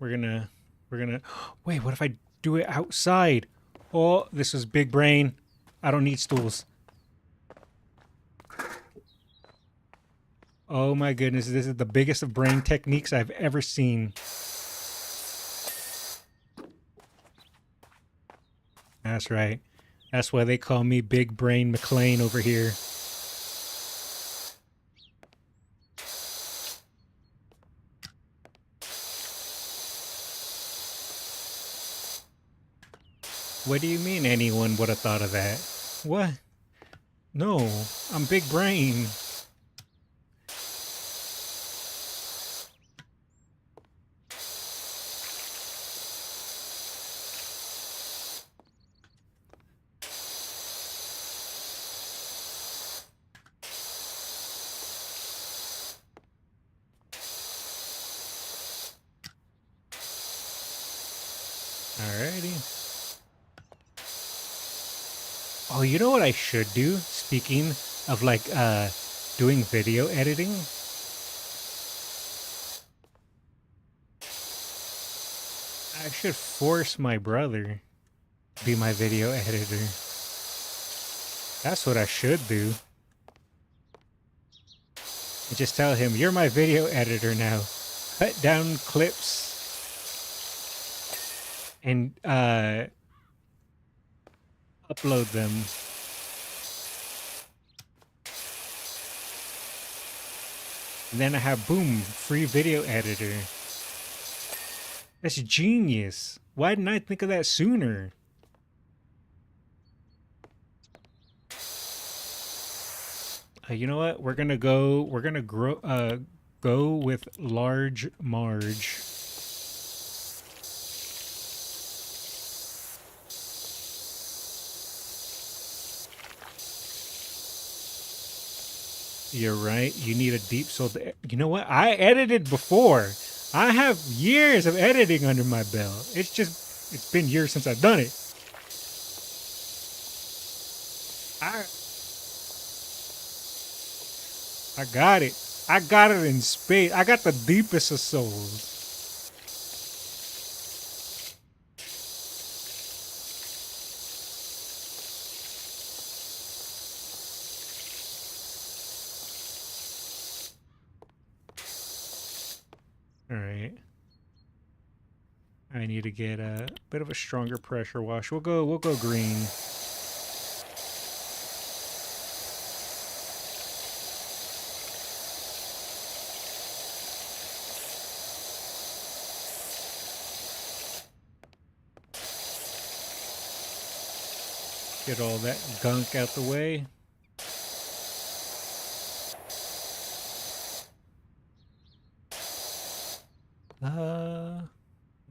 A: we're gonna. Wait, what if I do it outside? Oh, this is big brain. I don't need stools. Oh my goodness, this is the biggest of brain techniques I've ever seen. That's right. That's why they call me Big Brain McLean over here. What do you mean anyone would have thought of that? What? No, I'm Big Brain. Alrighty. Oh, you know what I should do? Speaking of like doing video editing, I should force my brother to be my video editor. That's what I should do. And just tell him, you're my video editor now. Cut down clips and upload them. And then I have, boom, free video editor. That's genius. Why didn't I think of that sooner? You know what? We're gonna go with large Marge. You're right. You need a deep soul. You know what? I edited before. I have years of editing under my belt. It's been years since I've done it. I got it. I got it in space. I got the deepest of souls. All right. I need to get a bit of a stronger pressure wash. We'll go green. Get all that gunk out the way.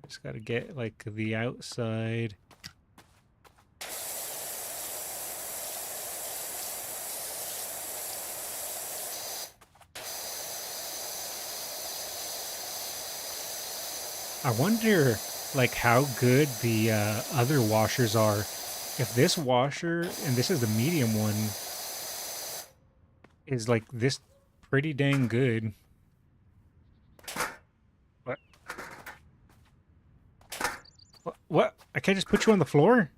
A: Just gotta get like the outside. I wonder like how good the other washers are. If this washer, and this is the medium one, is like this pretty dang good. What? I can't just put you on the floor?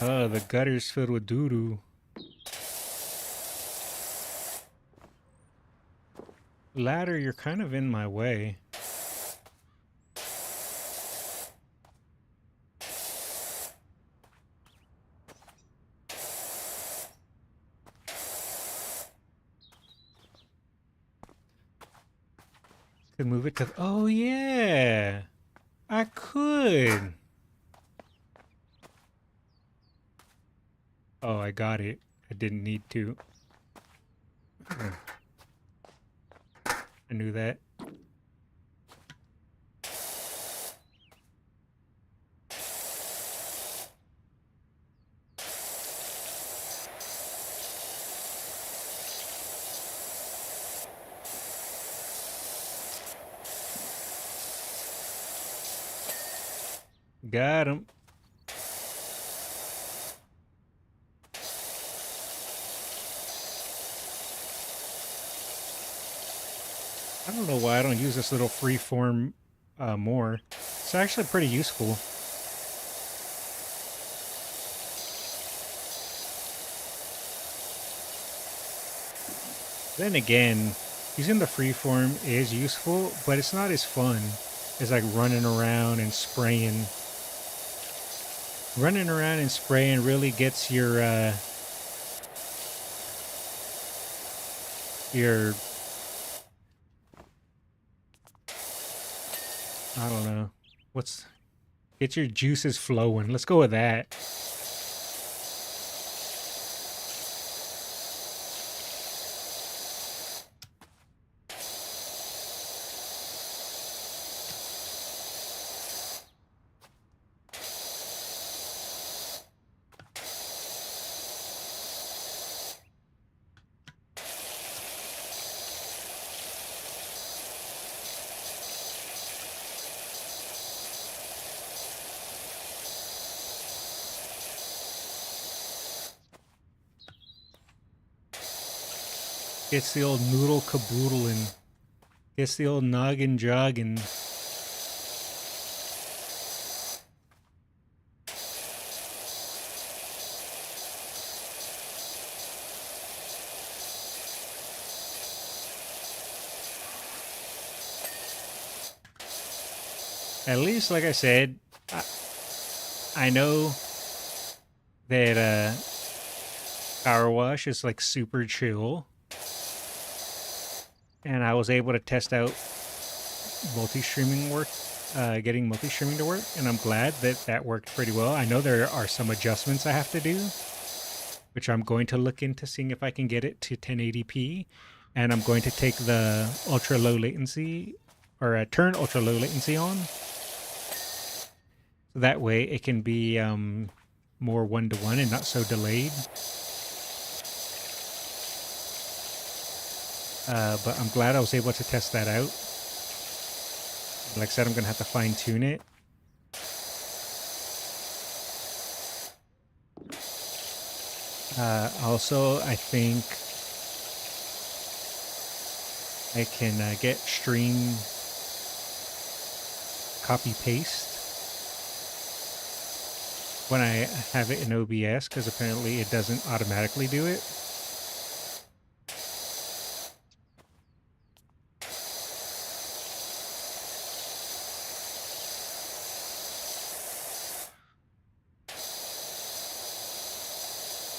A: Oh, the gutter's filled with doo-doo. Ladder, you're kind of in my way. Could move it to... Oh, yeah! I could! Oh, I got it. I didn't need to. I knew that. Got him. I don't know why I don't use this little freeform more. It's actually pretty useful. Then again, using the freeform is useful, but it's not as fun as like running around and spraying. Running around and spraying really gets your I don't know. Get your juices flowing. Let's go with that. Gets the old noodle caboodling. Gets the old noggin jogging. At least, like I said, I know that Powerwash is like super chill. And I was able to test out multi-streaming work, getting multi-streaming to work, and I'm glad that that worked pretty well. I know there are some adjustments I have to do, which I'm going to look into seeing if I can get it to 1080p, and I'm going to take the ultra low latency, or turn ultra low latency on, so that way it can be more one-to-one and not so delayed. But I'm glad I was able to test that out. Like I said, I'm going to have to fine tune it. Also, I think I can get stream copy paste when I have it in OBS, because apparently it doesn't automatically do it.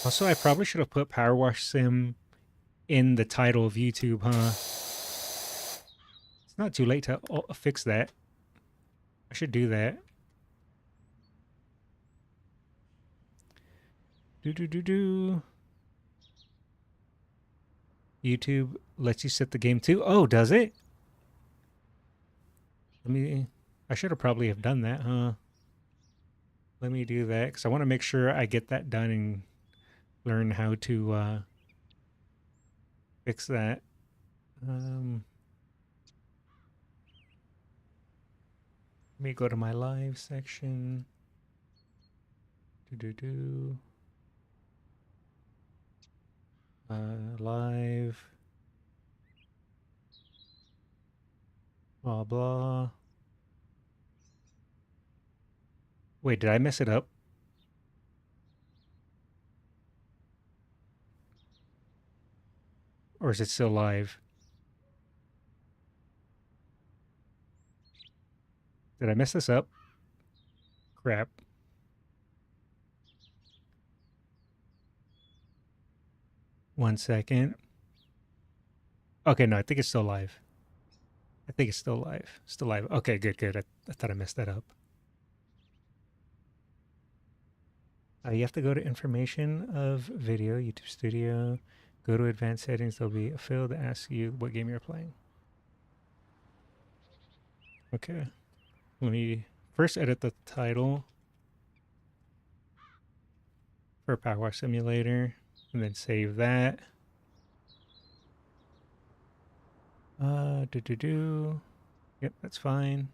A: Also, I probably should have put Powerwash Sim in the title of YouTube, huh? It's not too late to fix that. I should do that. Do. YouTube lets you set the game too. Oh, does it? I should have probably have done that, huh? Let me do that, because I want to make sure I get that done and learn how to fix that. Let me go to my live section. Do. Live. Blah blah. Wait, did I mess it up? Or is it still live? Did I mess this up? Crap. One second. Okay, no, I think it's still live. I think it's still live. Still live. Okay, good, good. I thought I messed that up. You have to go to information of video, YouTube Studio, go to advanced settings. There'll be a field that asks you what game you're playing. Okay. Let me first edit the title for Powerwash Simulator and then save that. Do. Yep, that's fine.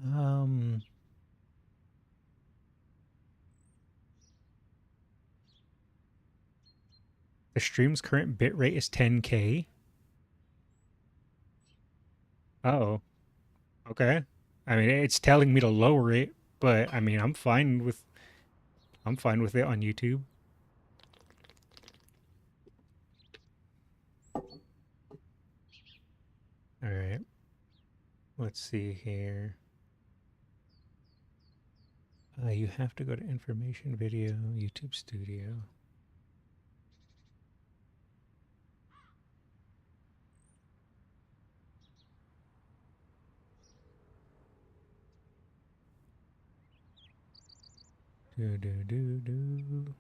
A: Um, the stream's current bitrate is 10K. Oh, okay. I mean, it's telling me to lower it, but I mean, I'm fine with it on YouTube. All right. Let's see here. You have to go to information video, YouTube Studio. Do.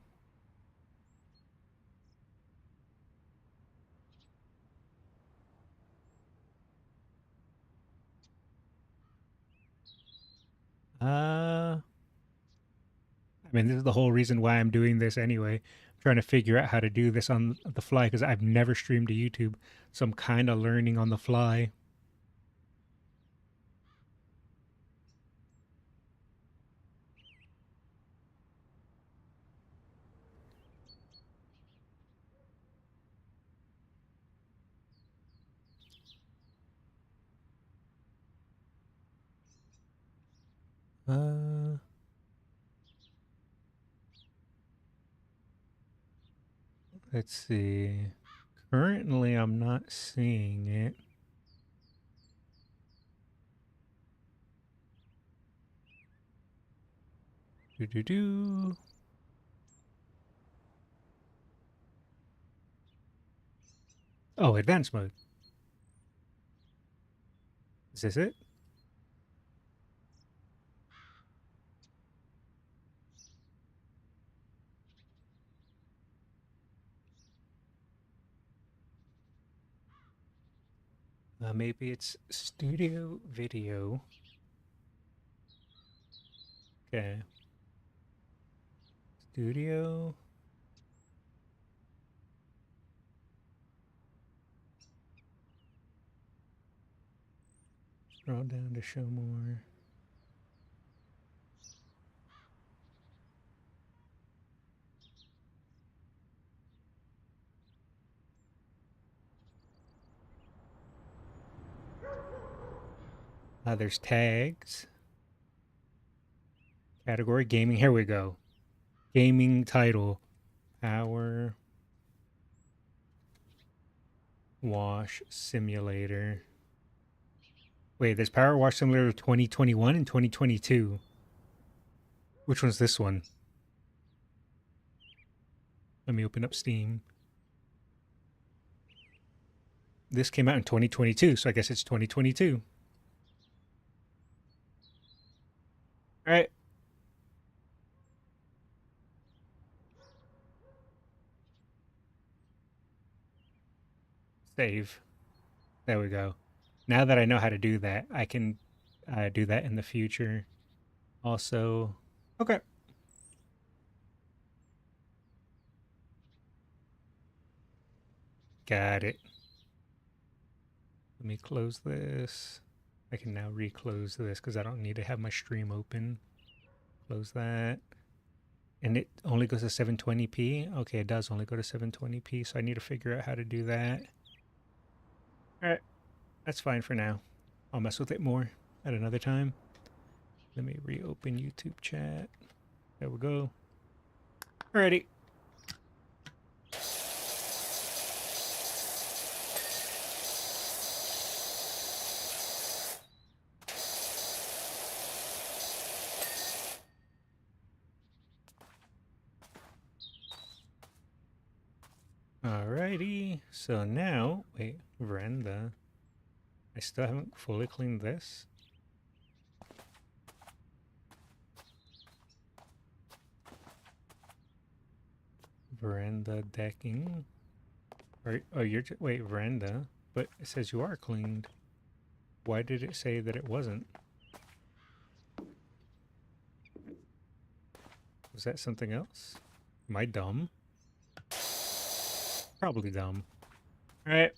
A: I mean, this is the whole reason why I'm doing this anyway. I'm trying to figure out how to do this on the fly because I've never streamed to YouTube, so I'm kind of learning on the fly. Uh, let's see. Currently, I'm not seeing it. Do. Oh, advanced mode. Is this it? Maybe it's studio video. Okay. Studio. Scroll down to show more. There's tags. Category gaming. Here we go. Gaming title. Power Wash Simulator. Wait, there's Power Wash Simulator 2021 and 2022. Which one's this one? Let me open up Steam. This came out in 2022, so I guess it's 2022. All right. Save. There we go. Now that I know how to do that, I can do that in the future. Also, okay. Got it. Let me close this. I can now reclose this because I don't need to have my stream open. Close that. And it only goes to 720p? Okay, it does only go to 720p, so I need to figure out how to do that. Alright, that's fine for now. I'll mess with it more at another time. Let me reopen YouTube chat. There we go. Alrighty. Alrighty. So now, wait, veranda. I still haven't fully cleaned this. Veranda decking. Oh, you're wait, veranda. But it says you are cleaned. Why did it say that it wasn't? Was that something else? Am I dumb? Probably dumb. Alright.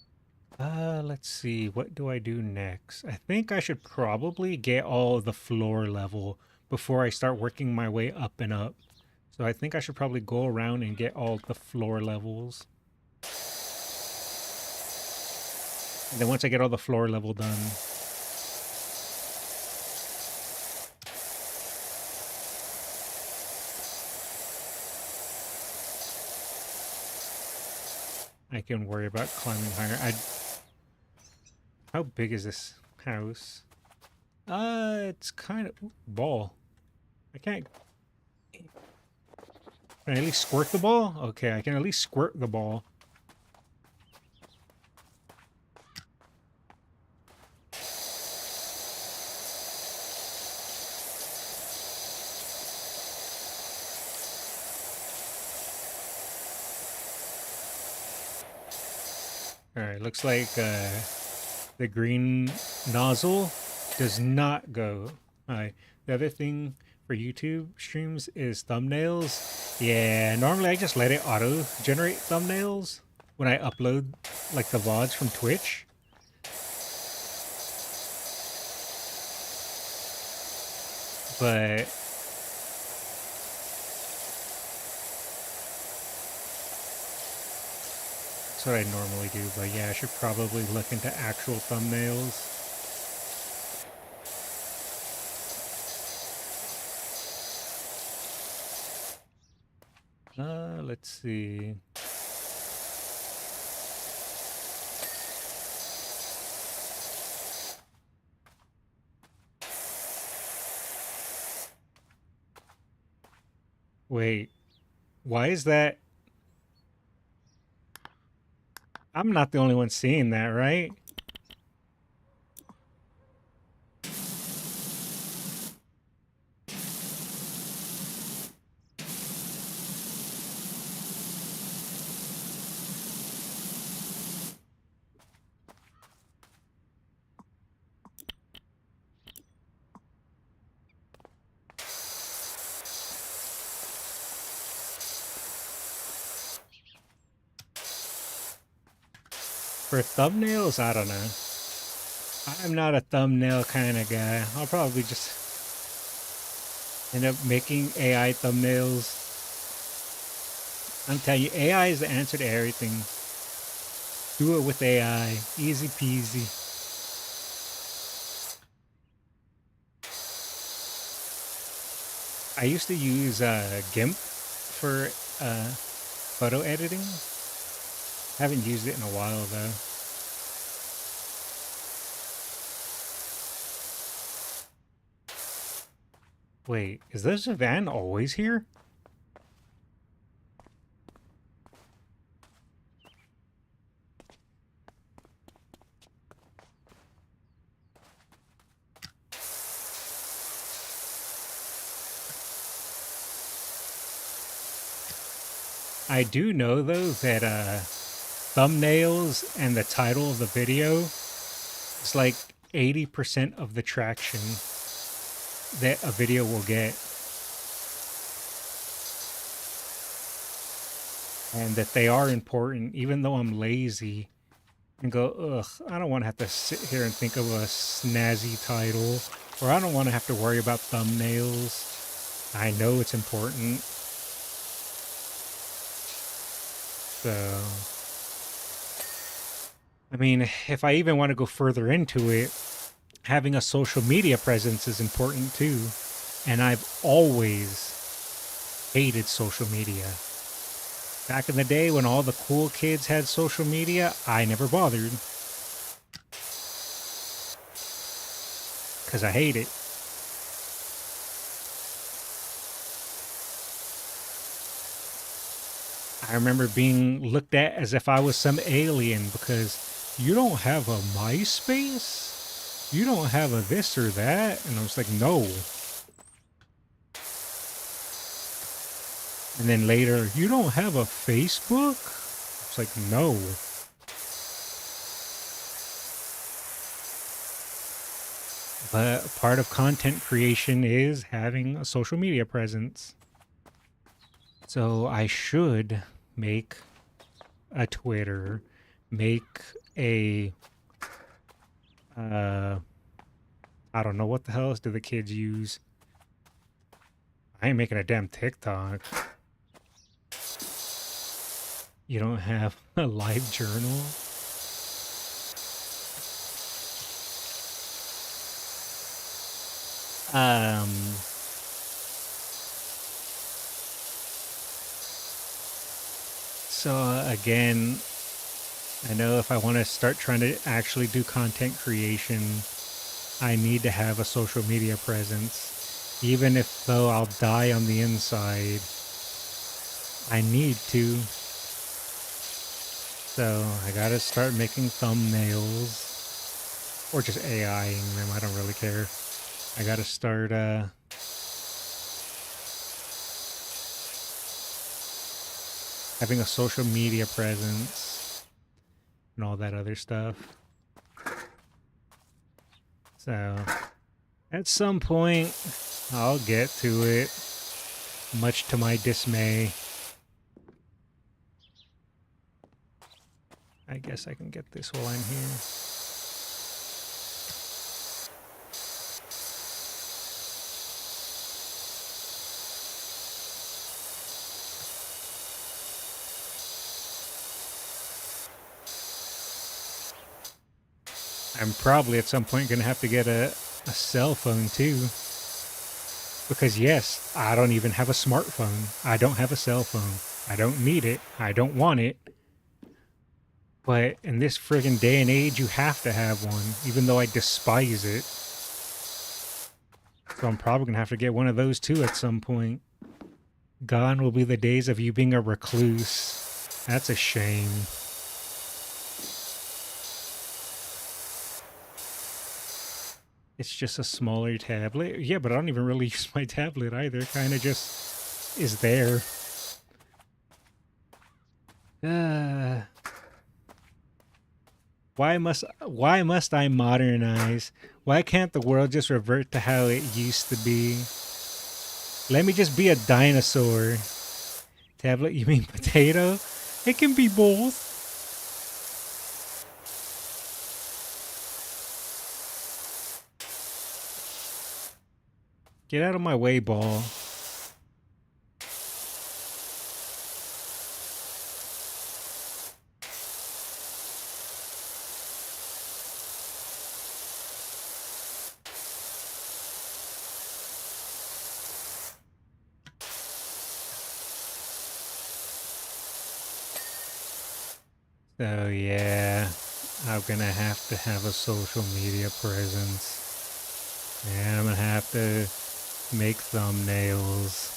A: Let's see. What do I do next? I think I should probably get all the floor level before I start working my way up and up. So I think I should probably go around and get all the floor levels. And then once I get all the floor level done, I can worry about climbing higher. How big is this house? It's kind of ball. I can't. Can I at least squirt the ball? Okay, I can at least squirt the ball. Alright, looks like the green nozzle does not go. Alright, the other thing for YouTube streams is thumbnails. Yeah, normally I just let it auto-generate thumbnails when I upload like the VODs from Twitch. But that's what I normally do, but yeah, I should probably look into actual thumbnails. Let's see. Wait, why is that? I'm not the only one seeing that, right? For thumbnails, I don't know. I'm not a thumbnail kind of guy. I'll probably just end up making AI thumbnails. I'm telling you, AI is the answer to everything. Do it with AI. Easy peasy. I used to use GIMP for photo editing. Haven't used it in a while though. Wait, is this van always here? I do know though that thumbnails and the title of the video, it's like 80% of the traction that a video will get. And that they are important, even though I'm lazy and go, ugh, I don't want to have to sit here and think of a snazzy title, or I don't want to have to worry about thumbnails. I know it's important. So, I mean, if I even want to go further into it, having a social media presence is important too. And I've always hated social media. Back in the day when all the cool kids had social media, I never bothered. Because I hate it. I remember being looked at as if I was some alien because you don't have a MySpace? You don't have a this or that? And I was like, no. And then later, you don't have a Facebook? It's like, no. But part of content creation is having a social media presence. So I should make a Twitter, make a, I don't know, what the hell else do the kids use? I ain't making a damn TikTok. You don't have a live journal? So again, I know if I want to start trying to actually do content creation, I need to have a social media presence. Even if though I'll die on the inside, I need to. So I gotta start making thumbnails. Or just AIing them, I don't really care. I gotta start having a social media presence and all that other stuff. So at some point I'll get to it, much to my dismay. I guess I can get this while I'm here. I'm probably at some point going to have to get a cell phone too. Because yes, I don't even have a smartphone. I don't have a cell phone. I don't need it. I don't want it. But in this friggin' day and age, you have to have one, even though I despise it. So I'm probably going to have to get one of those too at some point. Gone will be the days of you being a recluse. That's a shame. It's just a smaller tablet. Yeah, but I don't even really use my tablet either. Kind of just is there. Why must I modernize? Why can't the world just revert to how it used to be? Let me just be a dinosaur. Tablet, you mean potato? It can be both. Get out of my way, ball. So yeah, I'm gonna have to have a social media presence. And I'm gonna have to make thumbnails.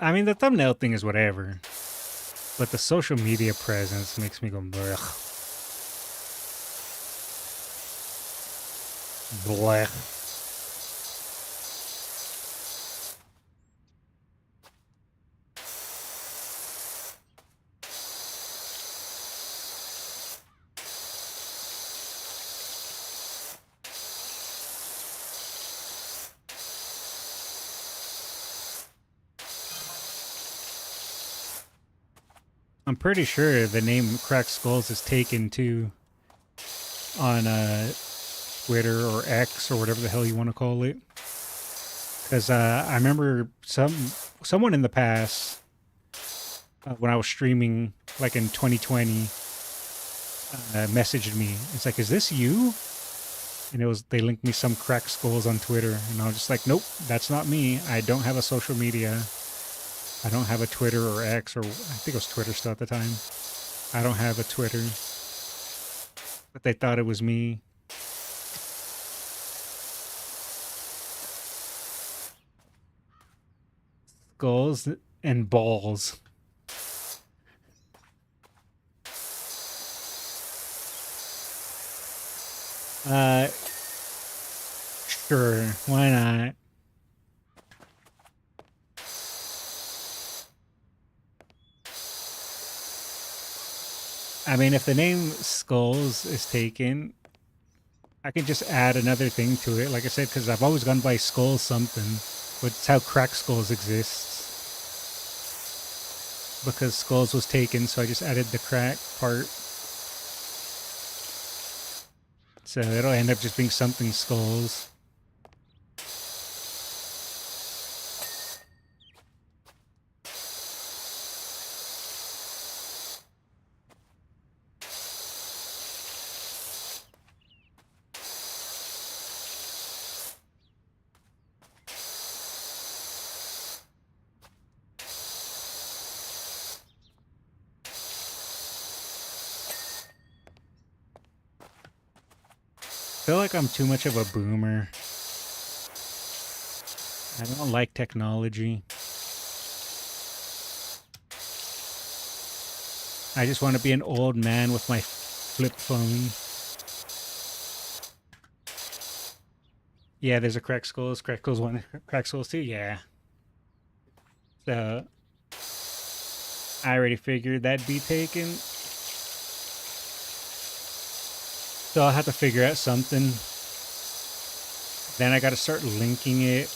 A: I mean, the thumbnail thing is whatever. But the social media presence makes me go, blech. Blech. I'm pretty sure the name Cracked Skulls is taken too on Twitter or X or whatever the hell you want to call it. Because I remember someone in the past when I was streaming, like in 2020, messaged me. It's like, "Is this you?" And it was they linked me some Cracked Skulls on Twitter, and I was just like, "Nope, that's not me. I don't have a social media. I don't have a Twitter or X, or I think it was Twitter still at the time. I don't have a Twitter." But they thought it was me. Skulls and balls. Uh, sure, why not? I mean, if the name Skulls is taken, I can just add another thing to it. Like I said, because I've always gone by Skull something, but it's how Cracked Skulls exists. Because Skulls was taken, so I just added the crack part. So it'll end up just being something Skulls. I feel like I'm too much of a boomer. I don't like technology. I just want to be an old man with my flip phone. Yeah, there's a Cracked Skulls, Cracked Skulls 1, Cracked Skulls 2, yeah. So I already figured that'd be taken. So I'll have to figure out something. Then I gotta start linking it.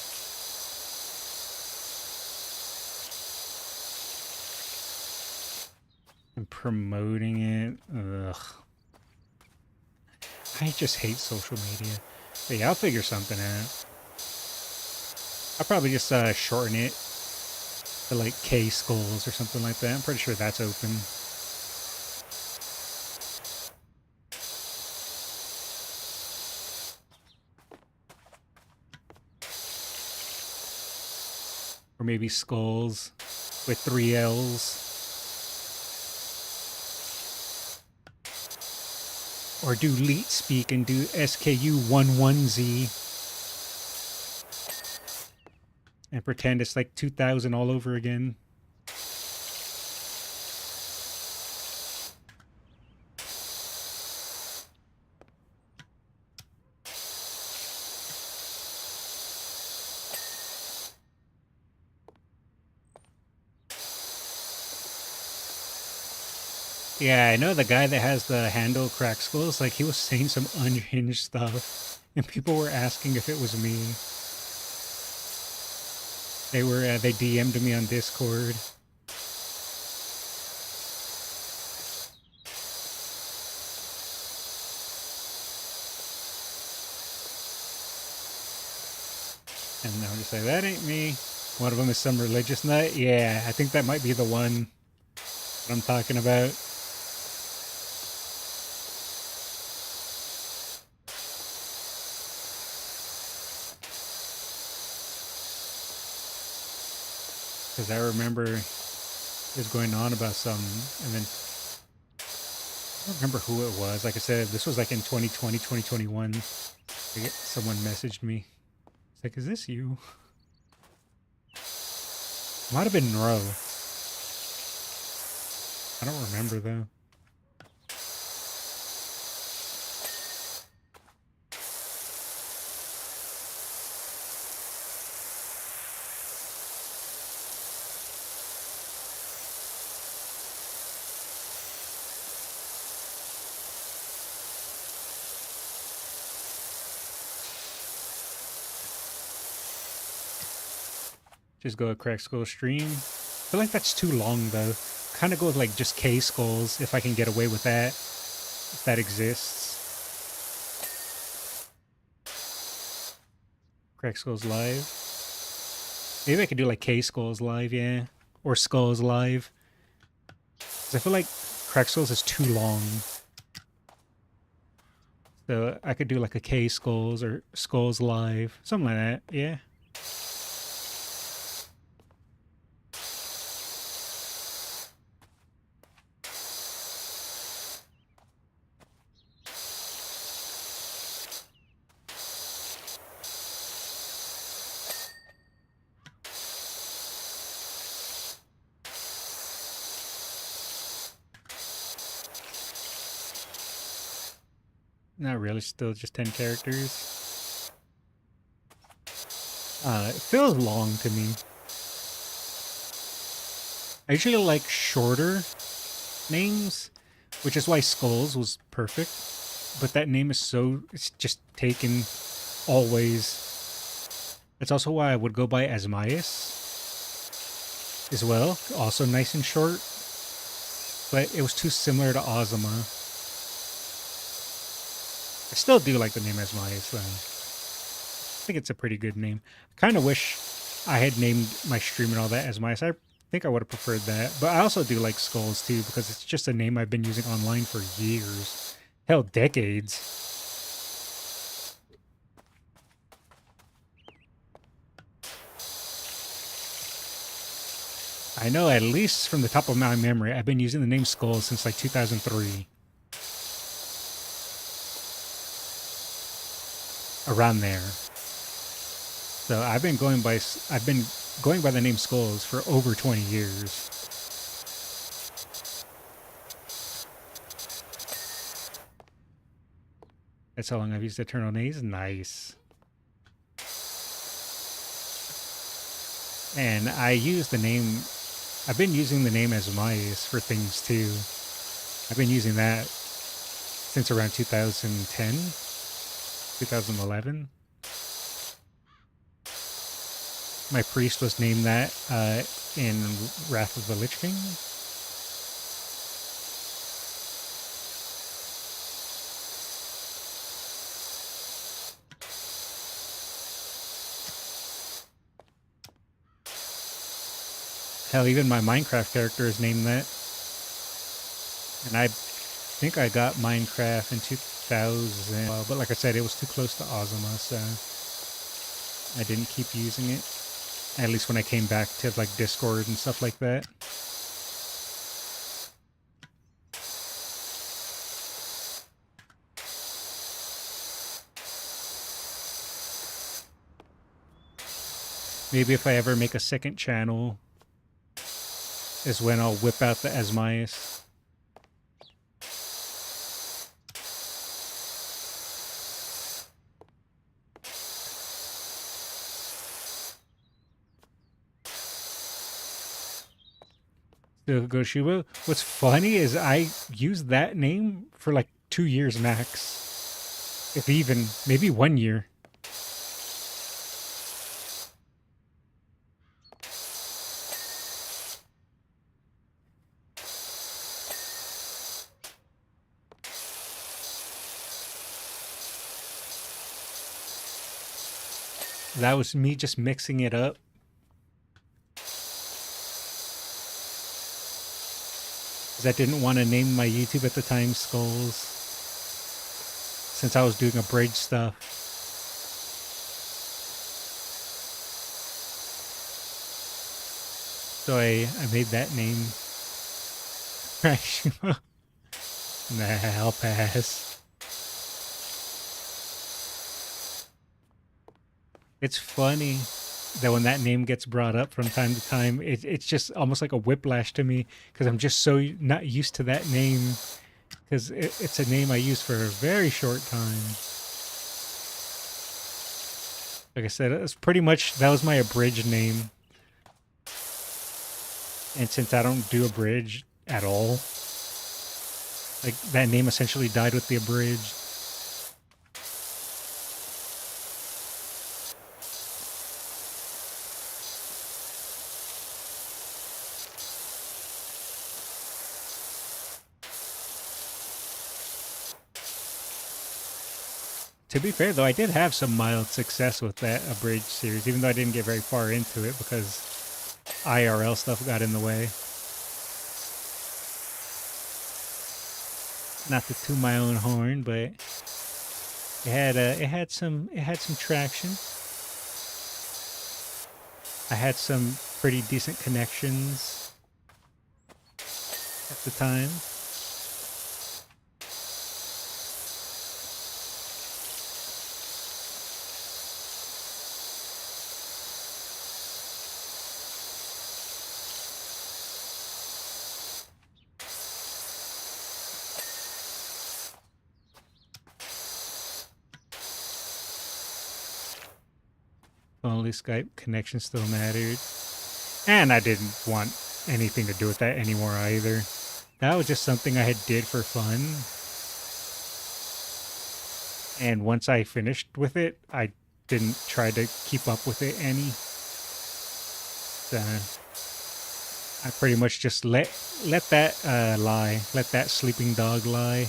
A: And promoting it. Ugh. I just hate social media. But yeah, I'll figure something out. I'll probably just shorten it to like K Skulls or something like that. I'm pretty sure that's open. Or maybe Skulls with 3 L's. Or do Leet Speak and do SKU11Z and pretend it's like 2000 all over again. Yeah, I know the guy that has the handle Crack Skulls, like he was saying some unhinged stuff, and people were asking if it was me. They DM'd me on Discord. And I'm just like, that ain't me. One of them is some religious nut. Yeah, I think that might be the one that I'm talking about. Because I remember it was going on about some, and then I don't remember who it was. Like I said, this was like in 2020, 2021. Someone messaged me. It's like, is this you? Might have been Ro. I don't remember though. Just go a Crack Skull stream. I feel like that's too long though. kind of go with like just K skulls if I can get away with that, if that exists. Crack Skulls Live. Maybe I could do like K Skulls Live, yeah. Or Skulls Live. Because I feel like Crack Skulls is too long. So I could do like a K Skulls or Skulls Live. Something like that, yeah. Not really, still just 10 characters. It feels long to me. I usually like shorter names, which is why Skulls was perfect. But that name is so, it's just taken always. That's also why I would go by Asmias as well. Also nice and short. But it was too similar to Ozma. I still do like the name Asmias though. I think it's a pretty good name. I kind of wish I had named my stream and all that Asmias. I think I would have preferred that. But I also do like Skulls too because it's just a name I've been using online for years. Hell, decades. I know at least from the top of my memory, I've been using the name Skulls since like 2003. Around there. So I've been going by the name Skulls for over 20 years. That's how long I've used Eternal Nays. Nice. And I've been using the name Asmias for things too. I've been using that since around 2010, 2011. My priest was named that in Wrath of the Lich King. Hell, even my Minecraft character is named that. And I think I got Minecraft in 2000. But like I said, it was too close to Ozma, so I didn't keep using it. At least when I came back to like Discord and stuff like that. Maybe if I ever make a second channel is when I'll whip out the Asmias. So Goshiba. What's funny is I used that name for like 2 years max. If even, maybe 1 year. That was me just mixing it up. Because I didn't want to name my YouTube at the time Skulls. Since I was doing abridged stuff. So I made that name. Nah, I'll pass. It's funny that when that name gets brought up from time to time, it's just almost like a whiplash to me because I'm just so not used to that name because it's a name I use for a very short time. Like I said, it's pretty much, that was my abridged name. And since I don't do abridged at all, like that name essentially died with the abridged. To be fair, though, I did have some mild success with that Abridged series, even though I didn't get very far into it because IRL stuff got in the way. Not to toot my own horn, but it had some traction. I had some pretty decent connections at the time. Only Skype connection still mattered. And I didn't want anything to do with that anymore either. That was just something I had did for fun. And once I finished with it, I didn't try to keep up with it any. I pretty much just let that lie. Let that sleeping dog lie.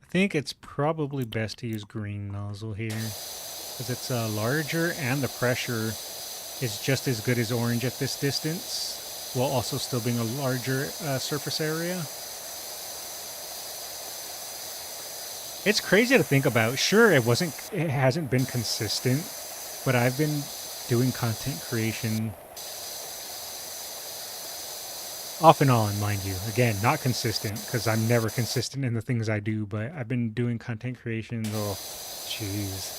A: I think it's probably best to use green nozzle here because it's larger and the pressure is just as good as orange at this distance while also still being a larger surface area. It's crazy to think about. Sure, it hasn't been consistent, but I've been doing content creation off and on, mind you. Again, not consistent because I'm never consistent in the things I do, but I've been doing content creation. Oh, jeez.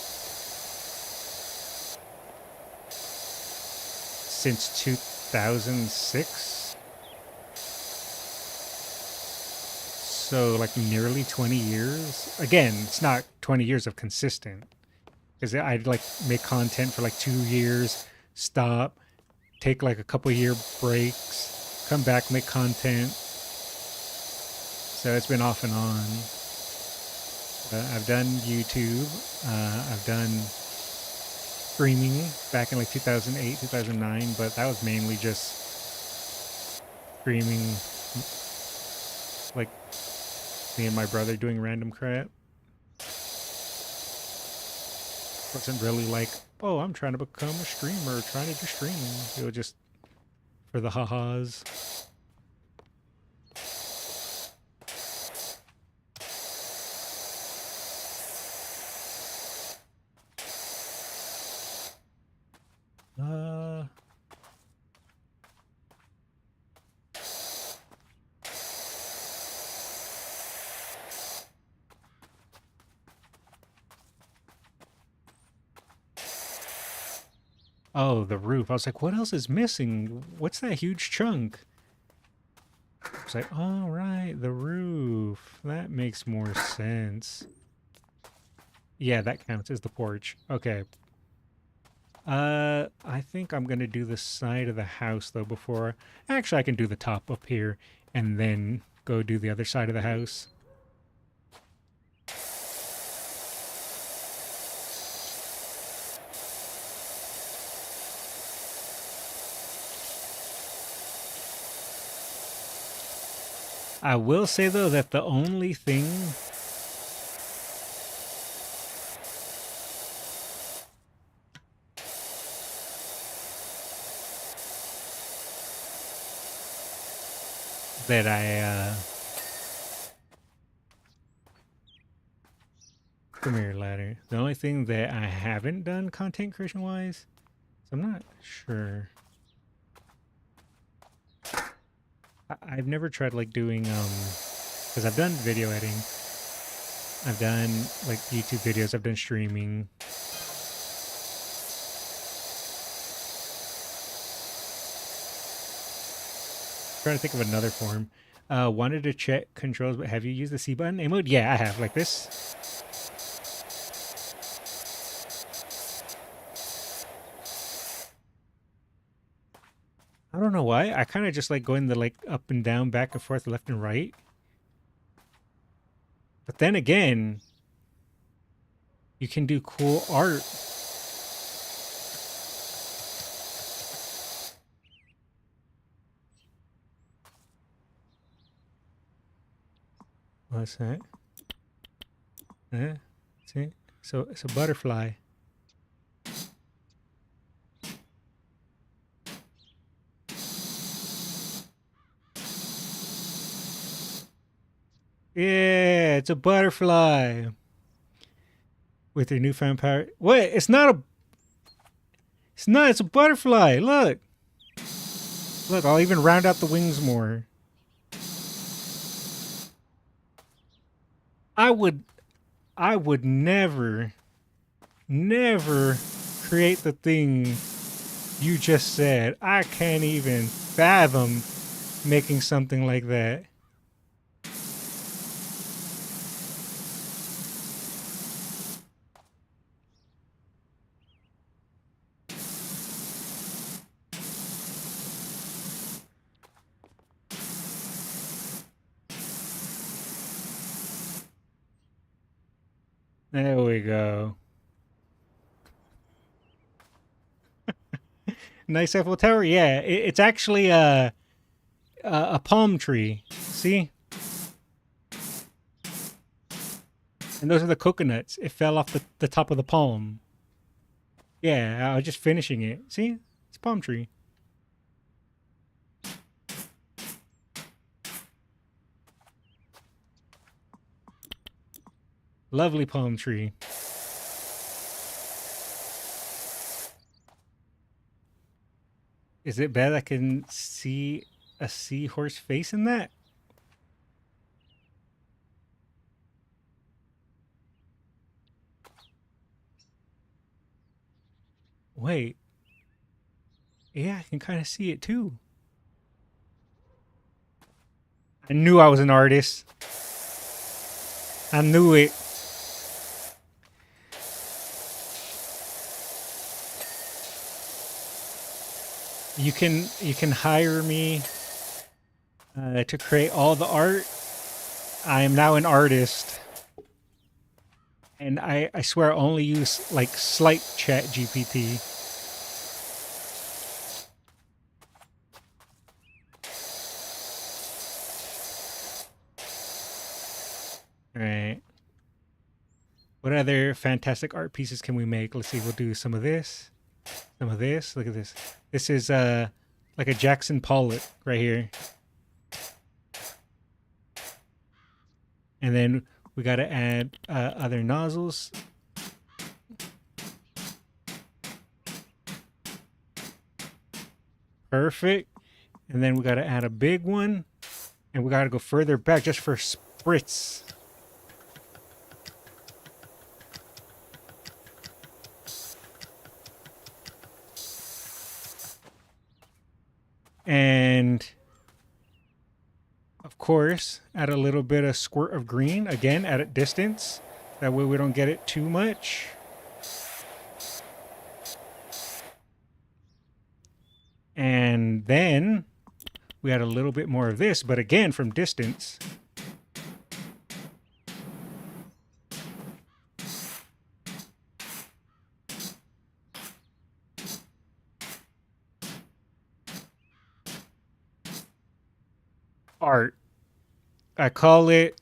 A: Since 2006. So, like, nearly 20 years. Again, it's not 20 years of consistent. Because I'd, like, make content for, like, 2 years, stop, take, like, a couple year breaks, come back, make content. So it's been off and on. I've done YouTube. I've done streaming back in like 2008, 2009, but that was mainly just streaming, like me and my brother doing random crap. Wasn't really like, oh, I'm trying to become a streamer, trying to do streaming. It was just for the ha-has. Oh, the roof. I was like, what else is missing? What's that huge chunk? I was like, oh, right, the roof. That makes more sense. Yeah, that counts as the porch. Okay. I think I'm gonna do the side of the house, though, before... Actually, I can do the top up here, and then go do the other side of the house. I will say, though, that the only thing that come here, ladder. The only thing that I haven't done content creation-wise, so I'm not sure. I've never tried, like, doing, because I've done video editing. I've done, like, YouTube videos. I've done streaming. Trying to think of another form. Wanted to check controls, but have you used the C button emote? Yeah, I have. Like this. I don't know why. I kind of just like going the like up and down, back and forth, left and right. But then again, you can do cool art. What's that? See? So it's a butterfly. Yeah, it's a butterfly. With your newfound power. Wait, it's not a... It's not, it's a butterfly. Look. Look, I'll even round out the wings more. I would never create the thing you just said. I can't even fathom making something like that. There we go. Nice Eiffel Tower. Yeah, it's actually a palm tree. See? And those are the coconuts. It fell off the top of the palm. Yeah, I was just finishing it. See? It's a palm tree. Lovely palm tree. Is it bad I can see a seahorse face in that? Wait. Yeah, I can kind of see it too. I knew I was an artist. I knew it. You can hire me to create all the art. I am now an artist. And I swear I only use like slight chat GPT. Alright. What other fantastic art pieces can we make? Let's see, we'll do some of this. Some of this. Look at this. This is like a Jackson Pollock right here. And then we got to add other nozzles. Perfect. And then we got to add a big one. And we got to go further back just for spritz. And of course, add a little bit of squirt of green, again, at a distance. That way we don't get it too much. And then we add a little bit more of this, but again, from distance. Art. I call it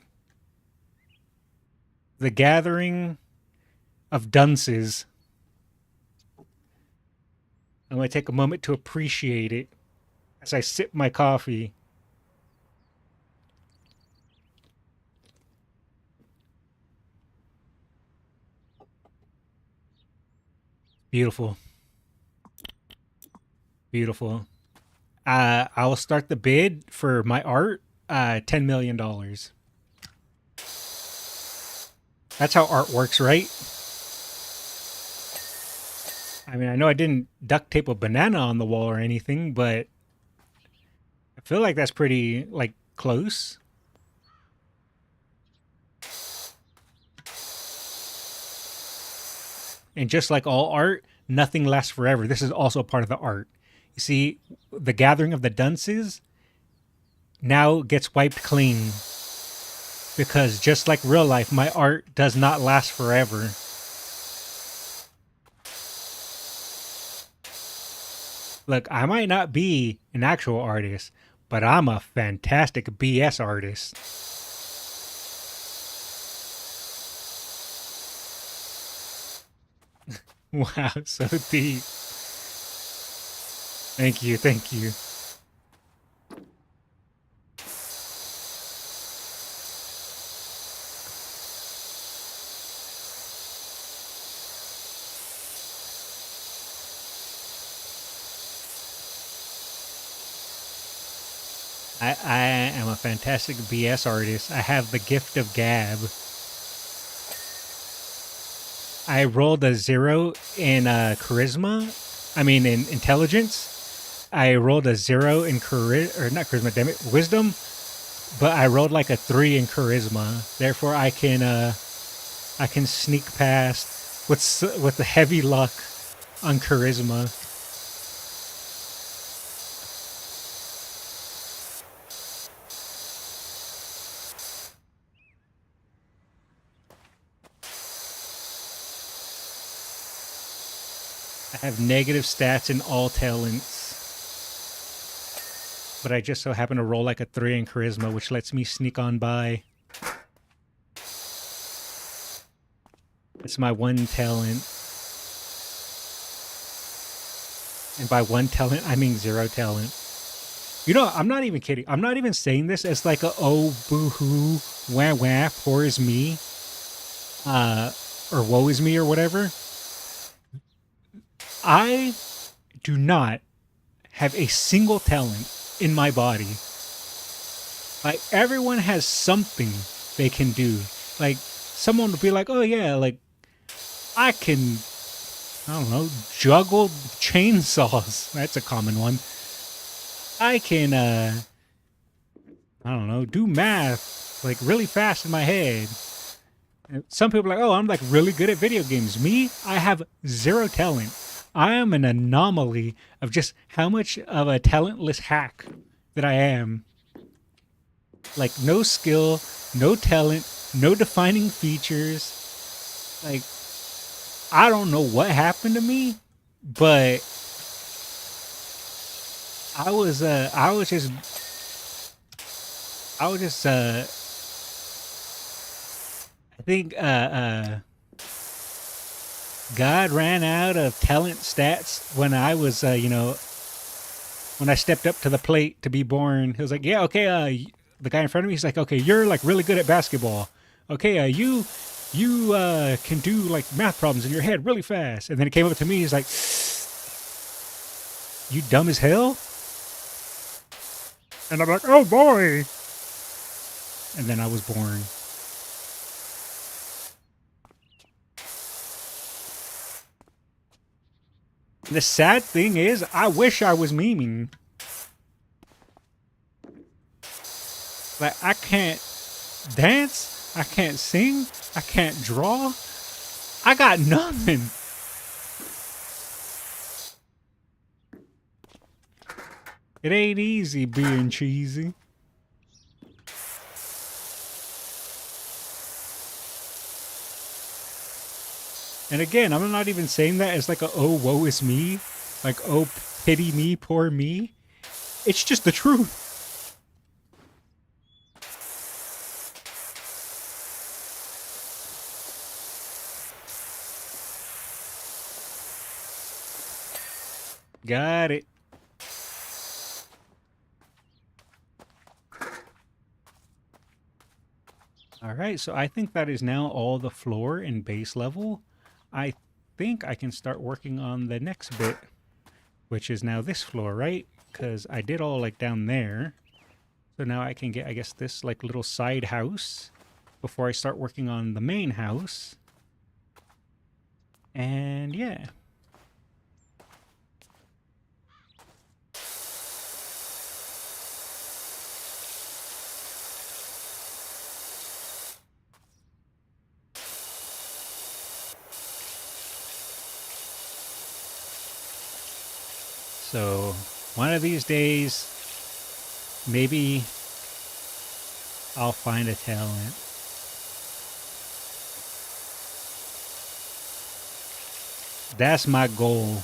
A: the gathering of dunces. I'm going to take a moment to appreciate it as I sip my coffee. Beautiful. Beautiful. I will start the bid for my art, $10 million. That's how art works, right? I mean, I know I didn't duct tape a banana on the wall or anything, but I feel like that's pretty, like, close. And just like all art, nothing lasts forever. This is also part of the art. You see, the gathering of the dunces now gets wiped clean because just like real life, my art does not last forever. Look, I might not be an actual artist, but I'm a fantastic BS artist. Wow, so deep. Thank you, thank you. I am a fantastic BS artist. I have the gift of gab. I rolled a 0 in charisma. I mean, in intelligence. I rolled a 0 in or not charisma, damn it, wisdom. But I rolled like a 3 in charisma. Therefore, I can sneak past with the heavy luck on charisma. I have negative stats in all talents. But I just so happen to roll like a 3 in charisma, which lets me sneak on by. It's my one talent. And by one talent, I mean 0 talent. You know, I'm not even kidding. I'm not even saying this as like a, oh, boo-hoo, wah, wah, poor is me, or woe is me, or whatever. I do not have a single talent in my body. Like, everyone has something they can do. Like, someone would be like, oh yeah, like, I can, I don't know, juggle chainsaws. That's a common one. I can, I don't know, do math, like, really fast in my head. Some people are like, oh, I'm like really good at video games. Me, I have 0 talent. I am an anomaly of just how much of a talentless hack that I am. Like, no skill, no talent, no defining features. Like, I don't know what happened to me, but I was just I think God ran out of talent stats when I was when I stepped up to the plate to be born. He was like, yeah, okay, the guy in front of me, he's like, okay, you're like really good at basketball. Okay, you can do like math problems in your head really fast. And then he came up to me, he's like, you dumb as hell? And I'm like, oh boy. And then I was born. The sad thing is, I wish I was memeing. Like, I can't dance, I can't sing, I can't draw. I got nothing. It ain't easy being cheesy. And again, I'm not even saying that as like a, oh, woe is me. Like, oh, pity me, poor me. It's just the truth. Got it. All right, so I think that is now all the floor and base level. I think I can start working on the next bit, which is now this floor, right? Because I did all like down there. So now I can get, I guess, this like little side house before I start working on the main house. And yeah. So one of these days, maybe I'll find a talent. That's my goal.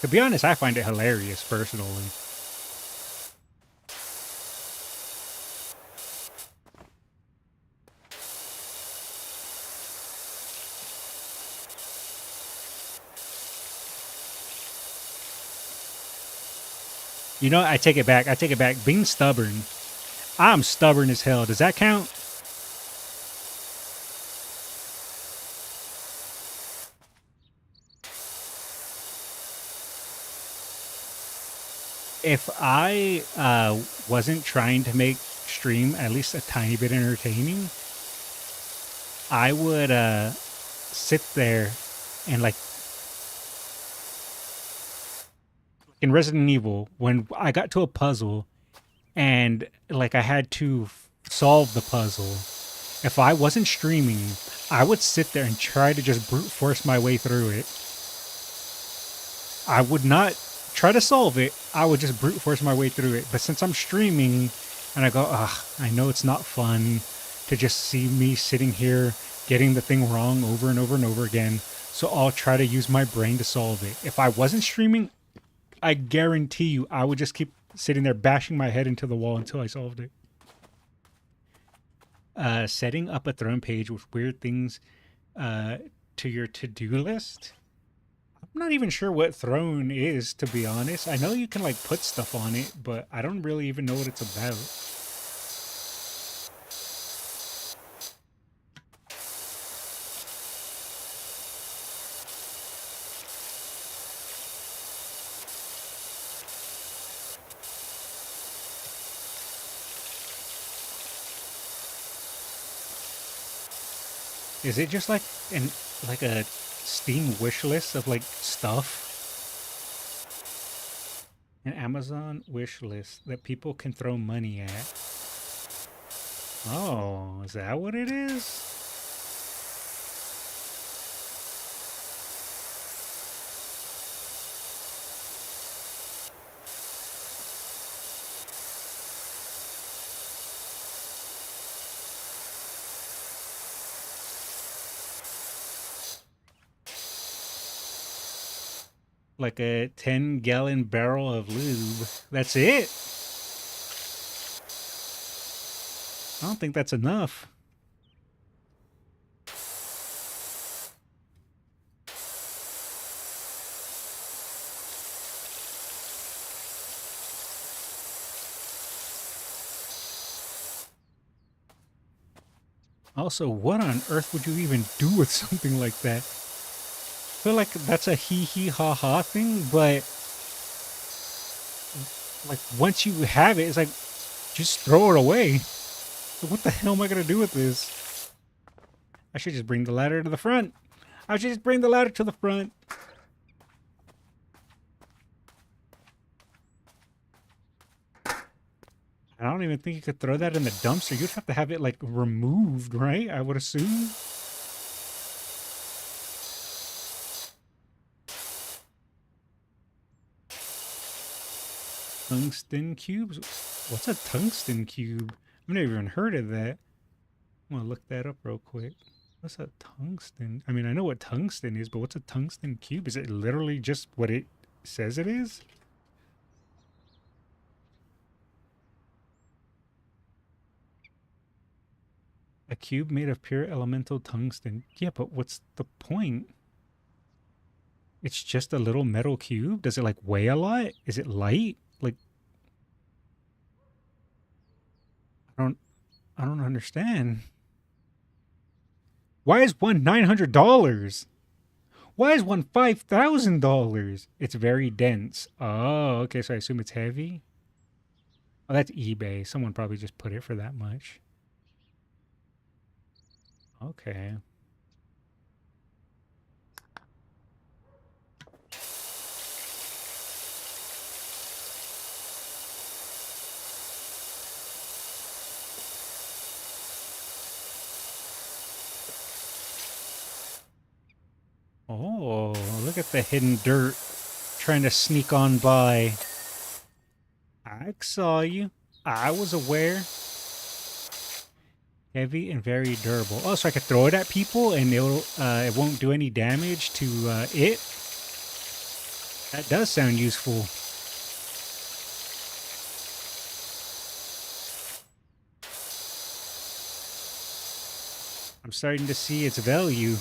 A: To be honest, I find it hilarious personally. You know, I take it back. I take it back. Being stubborn. I'm stubborn as hell. Does that count? If I wasn't trying to make stream at least a tiny bit entertaining, I would sit there and like in Resident Evil when I got to a puzzle and like I had to solve the puzzle. If I wasn't streaming, I would sit there and try to just brute force my way through it. I would not try to solve it. I would just brute force my way through it. But since I'm streaming and I go, I know it's not fun to just see me sitting here getting the thing wrong over and over and over again. So I'll try to use my brain to solve it. If I wasn't streaming, I guarantee you I would just keep sitting there bashing my head into the wall until I solved it. Setting up a throne page with weird things to your to-do list. I'm not even sure what throne is, to be honest. I know you can like put stuff on it, but I don't really even know what it's about. Is it just like a Steam wish list of like stuff? An Amazon wish list that people can throw money at. Oh, is that what it is? Like a 10-gallon barrel of lube. That's it? I don't think that's enough. Also, what on earth would you even do with something like that? I feel like that's a hee ha ha thing, but like once you have it, it's like just throw it away. What the hell am I gonna do with this? I should just bring the ladder to the front. I should just bring the ladder to the front. I don't even think you could throw that in the dumpster. You'd have to have it like removed, right? I would assume. Tungsten cubes? What's a tungsten cube? I've never even heard of that. I'm gonna look that up real quick. What's a tungsten? I mean, I know what tungsten is, but what's a tungsten cube? Is it literally just what it says it is? A cube made of pure elemental tungsten. Yeah, but what's the point? It's just a little metal cube? Does it like weigh a lot? Is it light? Like I don't understand. Why is one $900? Why is one $5,000? It's very dense. Oh, okay, so I assume it's heavy. Oh, that's eBay. Someone probably just put it for that much. Okay. at the hidden dirt trying to sneak on by. I saw you. I was aware. Heavy and very durable. Oh, so I could throw it at people and it won't do any damage to it? That does sound useful. I'm starting to see its value.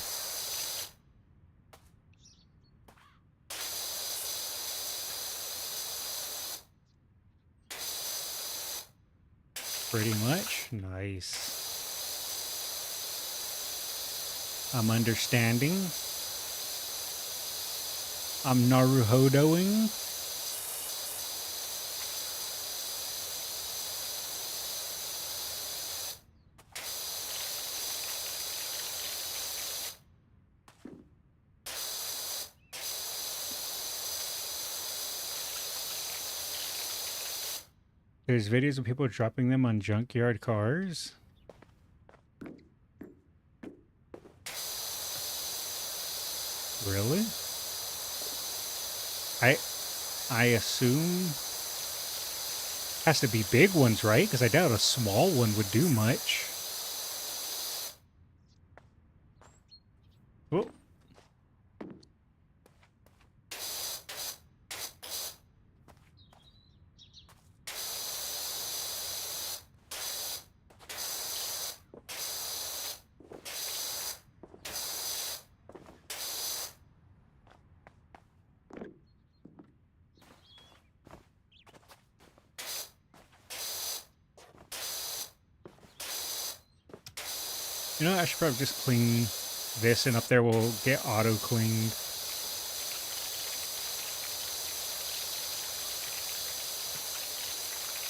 A: Pretty much. Nice. I'm understanding. I'm Naruhodoing. There's videos of people dropping them on junkyard cars. Really? I assume has to be big ones, right? Because I doubt a small one would do much. Oh. You know, I should probably just clean this, and up there will get auto-cleaned.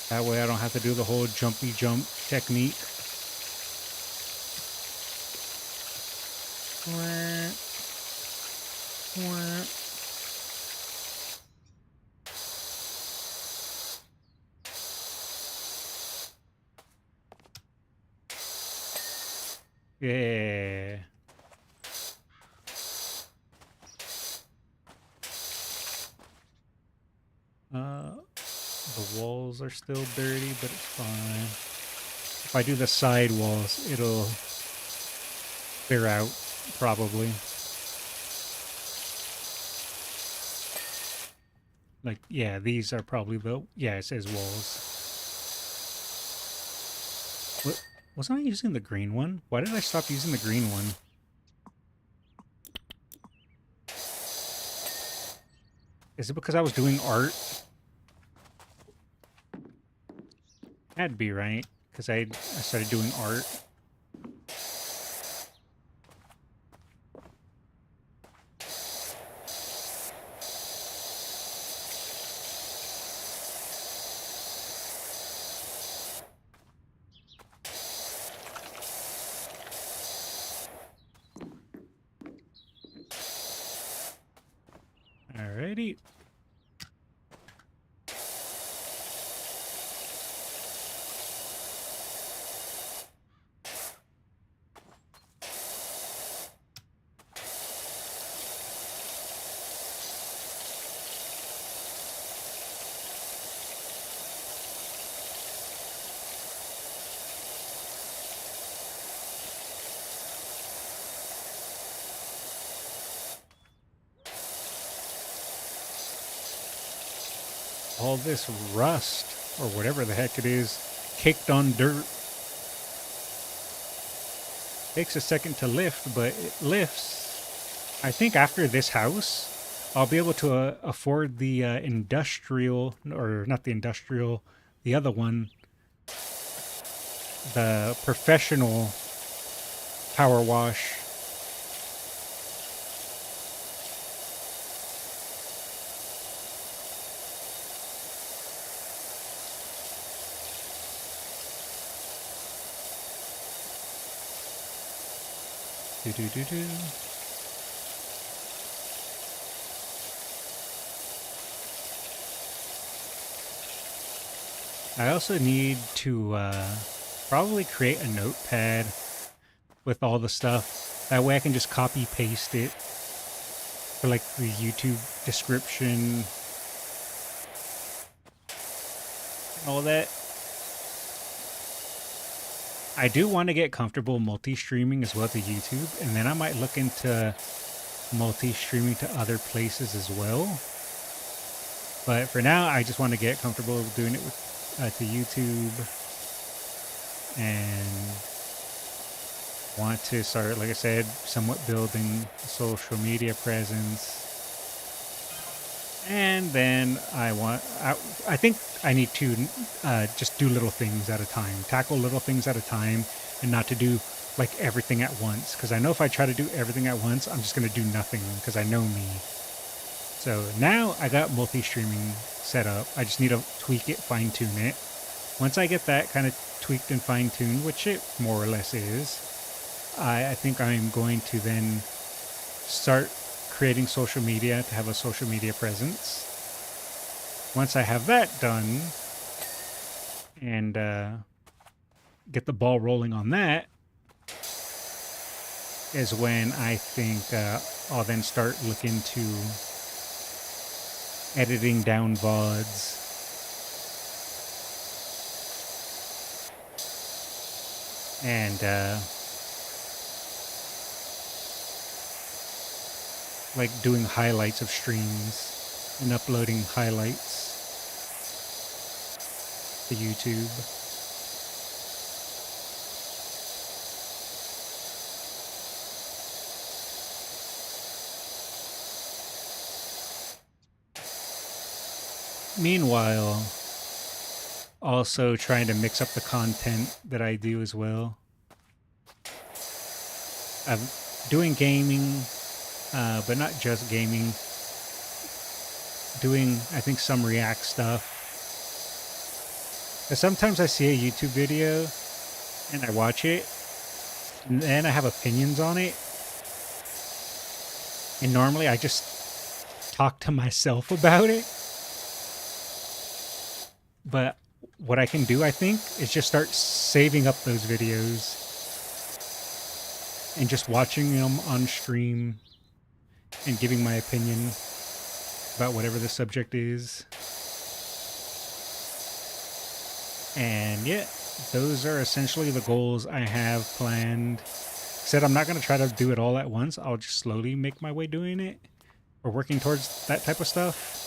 A: That way I don't have to do the whole jumpy jump technique. Yeah. The walls are still dirty, but it's fine. If I do the side walls, it'll clear out, probably. Like, yeah, these are probably the... Yeah, it says walls. What? Wasn't I using the green one? Why did I stop using the green one? Is it because I was doing art? That'd be right, because I started doing art. Alrighty. All this rust, or whatever the heck it is, caked on dirt. Takes a second to lift, but it lifts. I think after this house, I'll be able to afford the industrial, or not the industrial, the other one, the professional power wash. Do-do-do-do. I also need to probably create a notepad with all the stuff. That way I can just copy paste it. for like the YouTube description and all that. I do want to get comfortable multi-streaming as well to YouTube, and then I might look into multi-streaming to other places as well. But for now, I just want to get comfortable doing it with to YouTube, and want to start, like I said, somewhat building a social media presence. And then I think I need to just do little things at a time, tackle little things at a time, and not to do like everything at once. Because I know if I try to do everything at once, I'm just going to do nothing because I know me. So now I got multi-streaming set up. I just need to tweak it, fine-tune it. Once I get that kind of tweaked and fine-tuned, which it more or less is, I think I'm going to then start creating social media to have a social media presence. Once I have that done and get the ball rolling on that, is when I think I'll then start looking to editing down VODs. And like doing highlights of streams and uploading highlights to YouTube. Meanwhile, also trying to mix up the content that I do as well. I'm doing gaming, but not just gaming. Doing, I think, some React stuff. Because sometimes I see a YouTube video and I watch it, and then I have opinions on it. And normally I just talk to myself about it. But what I can do, I think, is just start saving up those videos and just watching them on stream and giving my opinion about whatever the subject is. And yeah, those are essentially the goals I have planned. Said I'm not going to try to do it all at once. I'll just slowly make my way doing it or working towards that type of stuff.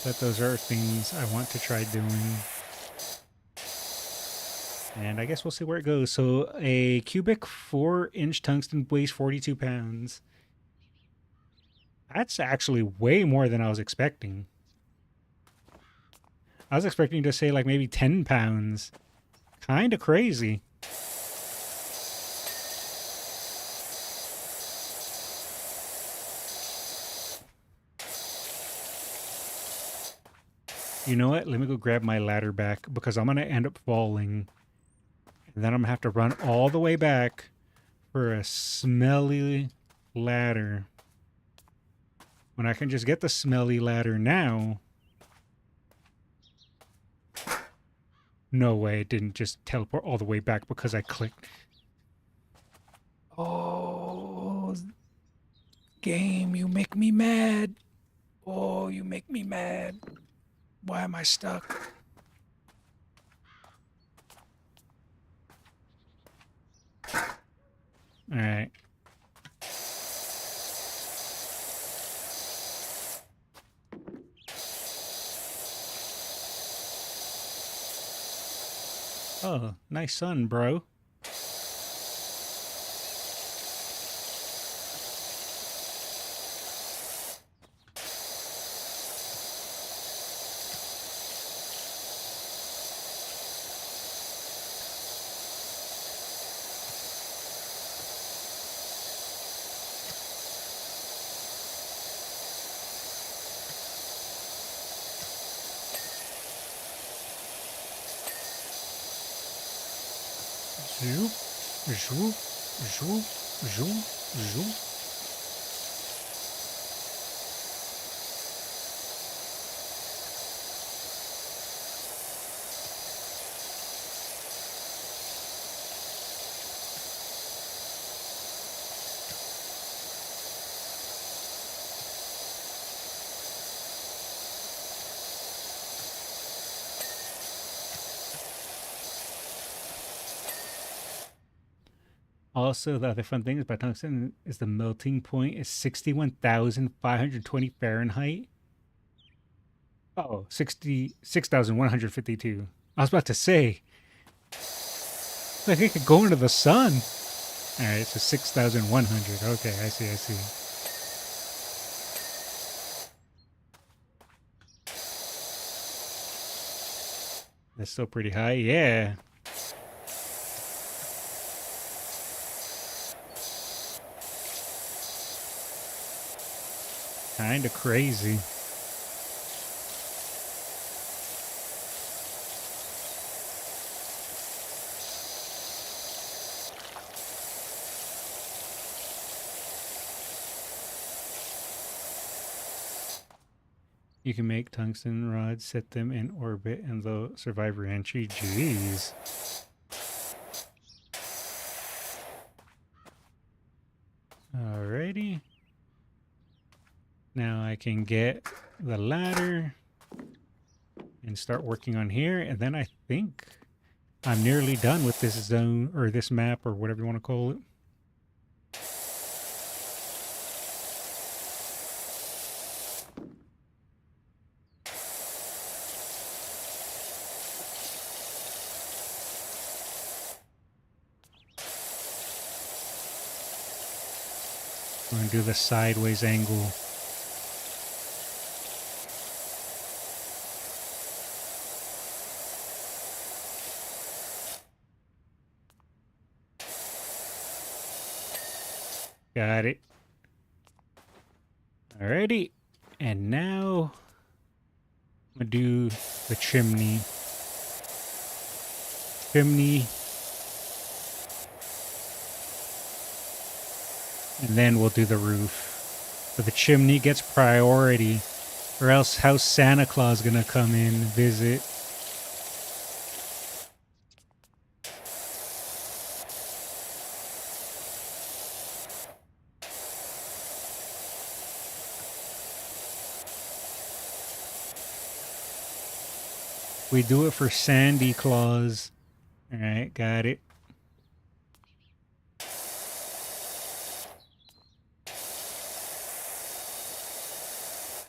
A: But those are things I want to try doing. And I guess we'll see where it goes. So a cubic 4-inch tungsten weighs 42 pounds. That's actually way more than I was expecting. I was expecting to say like maybe 10 pounds. Kind of crazy. You know what? Let me go grab my ladder back because I'm going to end up falling. And then I'm going to have to run all the way back for a smelly ladder. When I can just get the smelly ladder now. No way it didn't just teleport all the way back because I clicked. Oh, game, you make me mad. Oh, you make me mad. Why am I stuck? All right. Oh, nice sun, bro. Zoop, zoop, zoop, zoop, zoop. Also, the other fun thing about tungsten is the melting point is 61,520 Fahrenheit. Oh, 66,152. I was about to say, like it could go into the sun. All right, so 6,100. Okay, I see, I see. That's still pretty high, yeah. Kinda crazy. You can make tungsten rods, set them in orbit, and they'll survive re-entry. Jeez. Alrighty. Now I can get the ladder and start working on here, and then I think I'm nearly done with this zone, or this map, or whatever you want to call it. I'm going to do the sideways angle. Got it. Alrighty. And now I'm going to do the chimney. And then we'll do the roof. But the chimney gets priority, or else how's Santa Claus gonna come in and visit? We do it for Sandy Claus. Alright, got it.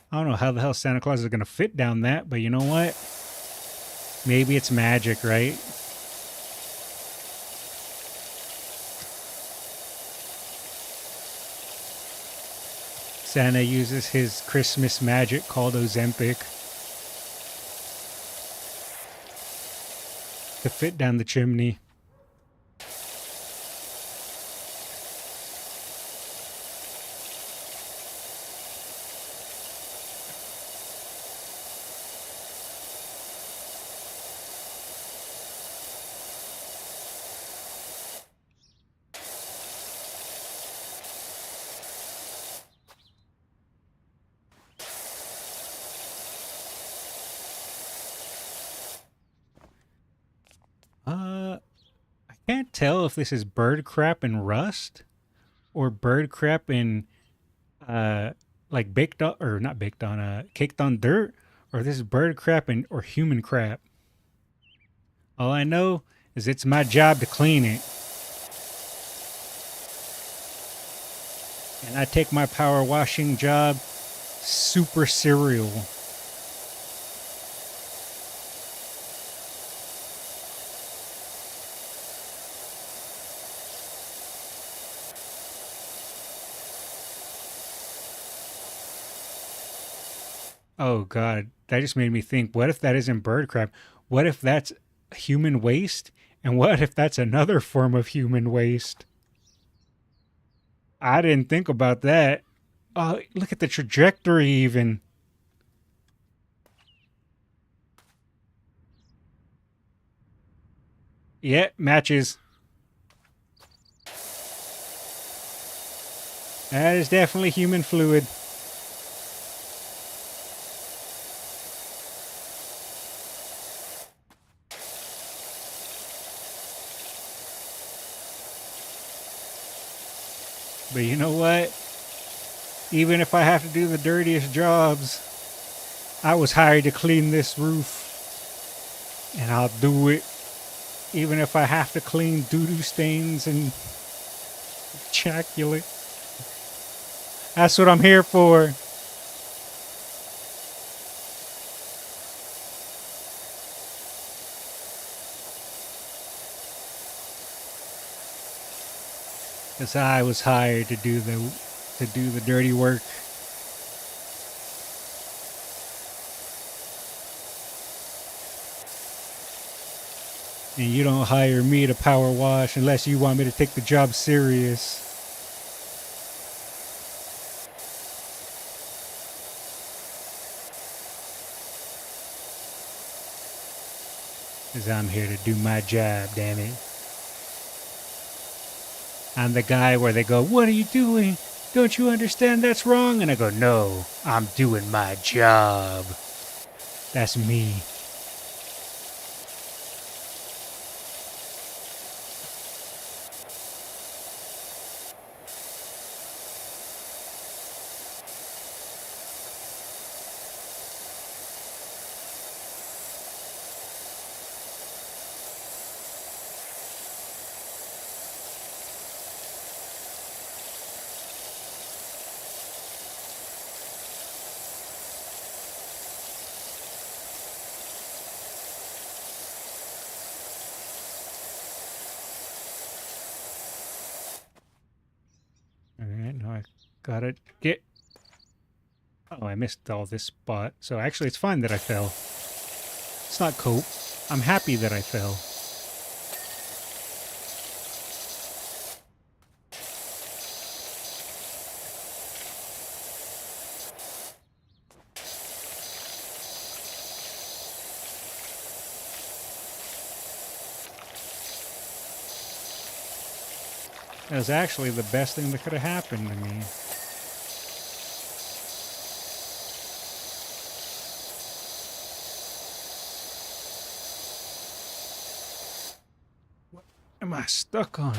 A: I don't know how the hell Santa Claus is going to fit down that, but you know what? Maybe it's magic, right? Santa uses his Christmas magic called Ozempic to fit down the chimney. I can't tell if this is bird crap and rust or bird crap and like baked on, or not baked on, caked on dirt, or this is bird crap and or human crap. All I know is it's my job to clean it. And I take my power washing job super serial. Oh god, that just made me think, what if that isn't bird crap? What if that's human waste? And what if that's another form of human waste? I didn't think about that. Oh, look at the trajectory even. Yeah, matches. That is definitely human fluid. But you know what? Even if I have to do the dirtiest jobs, I was hired to clean this roof. And I'll do it. Even if I have to clean doo-doo stains and Ejaculate. That's what I'm here for. Because I was hired to do the dirty work. And you don't hire me to power wash unless you want me to take the job serious. Because I'm here to do my job, damn it. I'm the guy where they go, "What are you doing? Don't you understand that's wrong?" And I go, "No, I'm doing my job." That's me. All right, now I gotta get. Oh, I missed all this spot. So actually, it's fine that I fell. It's not cope. I'm happy that I fell. That was actually the best thing that could have happened to me. What am I stuck on?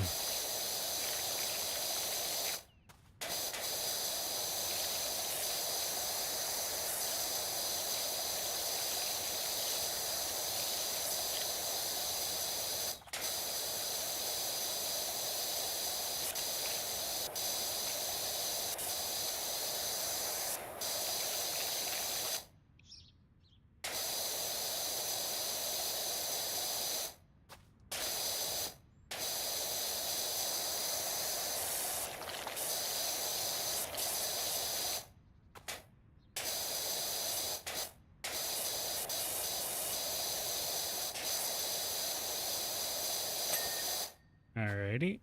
A: Alrighty.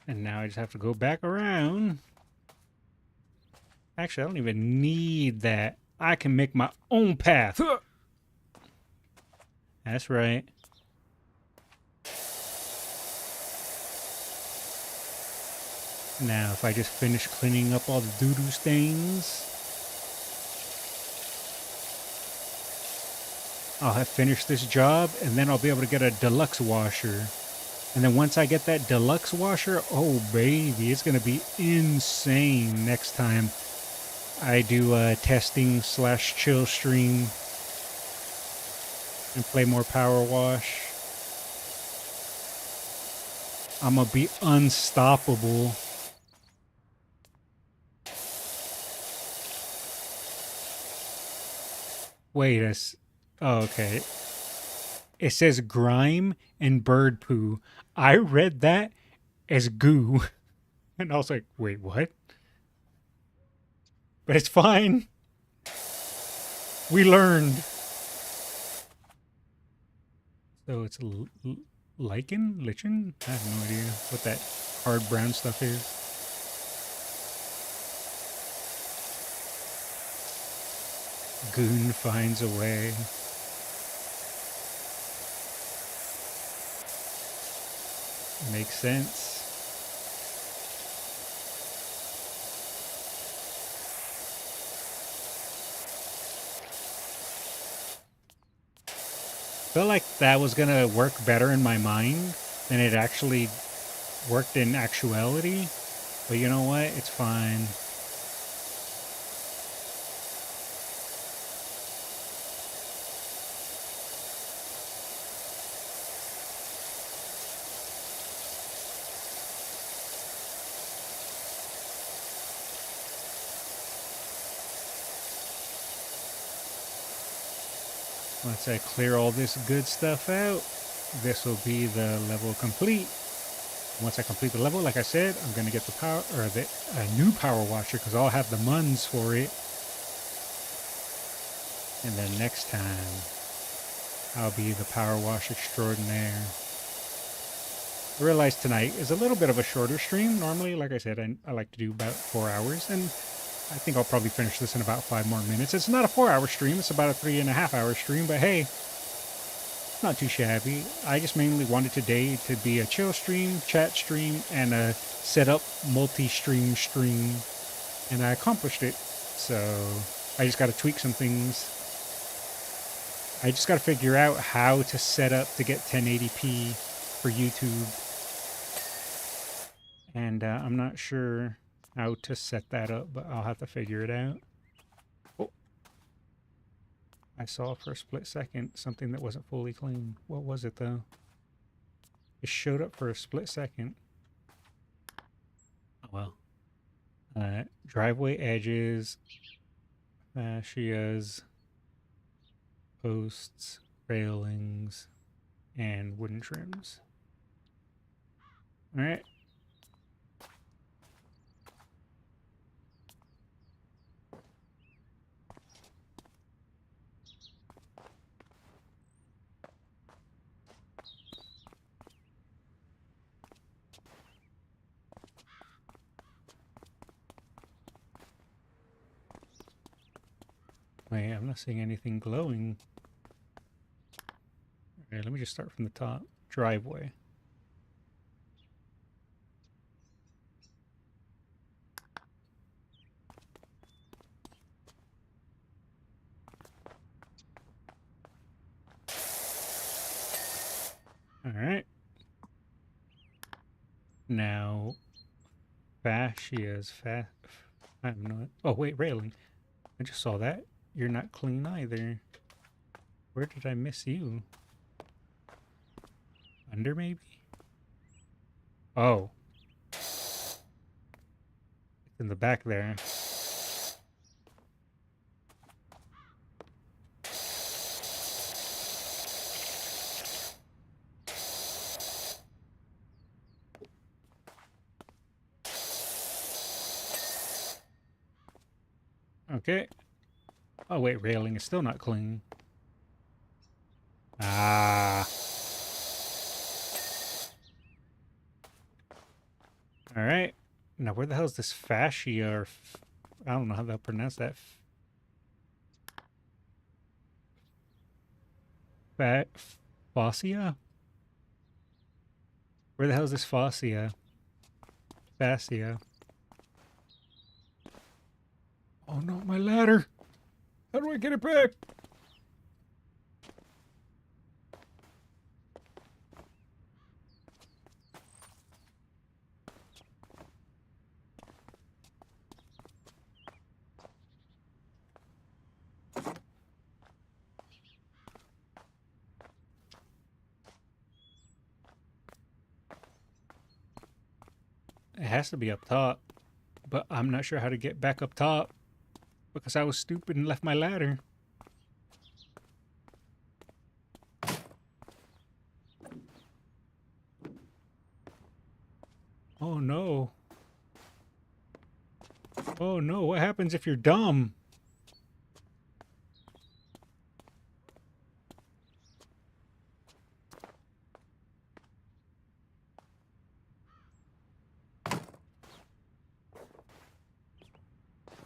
A: And now I just have to go back around. Actually, I don't even need that. I can make my own path. That's right. Now, if I just finish cleaning up all the doo-doo stains, I'll have finished this job, and then I'll be able to get a deluxe washer. And then once I get that deluxe washer, oh baby, it's gonna be insane next time I do testing / chill stream and play more Power Wash. I'm gonna be unstoppable. Wait a oh, okay. It says grime and bird poo. I read that as goo. And I was like, wait, what? But it's fine. We learned. So it's lichen? Lichen? I have no idea what that hard brown stuff is. Goon finds a way. Makes sense. Felt like that was gonna work better in my mind than it actually worked in actuality. But you know what? It's fine. Once I clear all this good stuff out, this will be the level complete. Once I complete the level, like I said, I'm gonna get the power or a new power washer because I'll have the muns for it. And then next time, I'll be the power wash extraordinaire. I realized tonight is a little bit of a shorter stream. Normally, like I said, I like to do about 4 hours, and I think I'll probably finish this in about 5 more minutes. It's not a 4-hour stream; it's about a 3.5-hour stream. But hey, not too shabby. I just mainly wanted today to be a chill stream, chat stream, and a setup multi-stream stream, and I accomplished it. So I just got to tweak some things. I just got to figure out how to set up to get 1080p for YouTube. And I'm not sure how to set that up, but I'll have to figure it out. Oh, I saw for a split second something that wasn't fully clean. What was it though? It showed up for a split second. Oh well. Driveway edges, fascias, posts, railings, and wooden trims. All right. Wait, I'm not seeing anything glowing. Okay, let me just start from the top. Driveway. All right. Now, fascias. I have no. Oh wait, railing. I just saw that. You're not clean either. Where did I miss you? Under maybe? Oh. It's in the back there. Okay. Oh wait, railing is still not clean. Ah. Alright. Now where the hell is this fascia or... I don't know how they'll pronounce that. Fascia? Where the hell is this fascia? Fascia. Oh no, my ladder! How do I get it back? It has to be up top, but I'm not sure how to get back up top because I was stupid and left my ladder. Oh no. Oh no, what happens if you're dumb?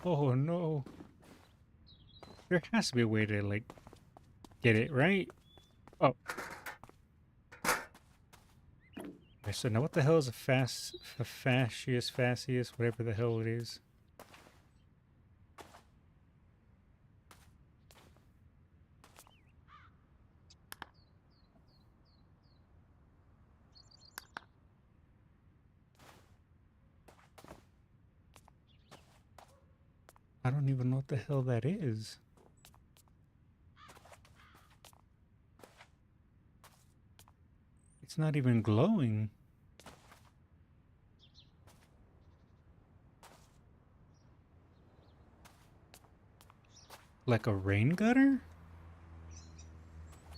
A: Oh no. There has to be a way to, like, get it, right? Oh. Okay, so now what the hell is a fascius, whatever the hell it is? I don't even know what the hell that is. It's not even glowing. Like a rain gutter?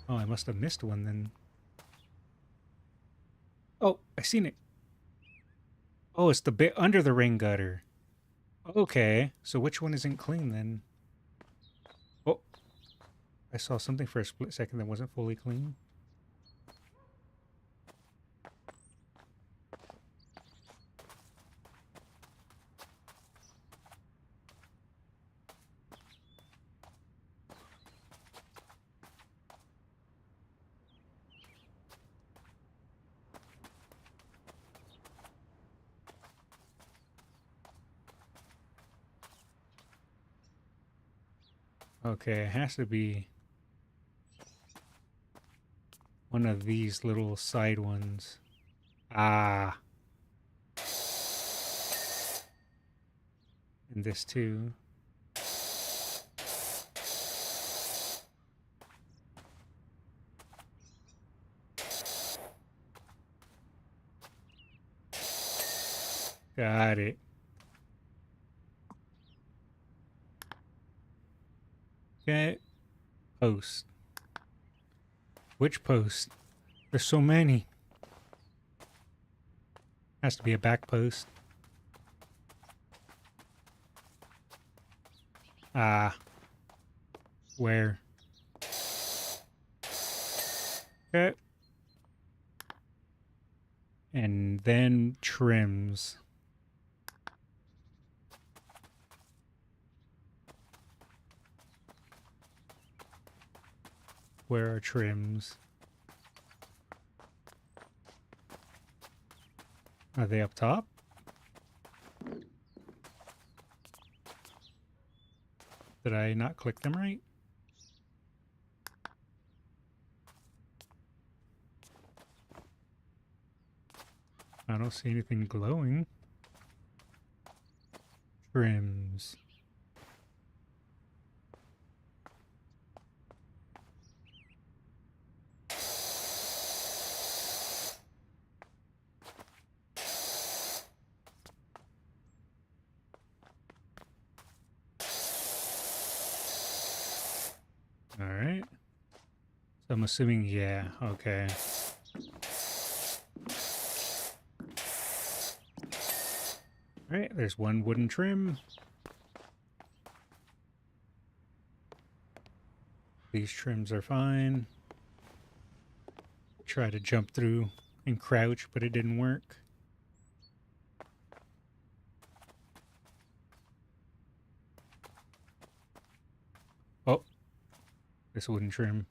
A: Oh, I must have missed one then. Oh, I seen it. Oh, it's the bit under the rain gutter. Okay, so which one isn't clean then? Oh, I saw something for a split second that wasn't fully clean. Okay, it has to be one of these little side ones. Ah, and this too. Got it. Okay, post. Which post? There's so many. Has to be a back post. Ah, where? Okay. And then trims. Where are trims? Are they up top? Did I not click them right? I don't see anything glowing. Trims. All right. So I'm assuming, yeah, okay. All right, there's one wooden trim. These trims are fine. Try to jump through and crouch, but it didn't work. Oh, this wooden trim.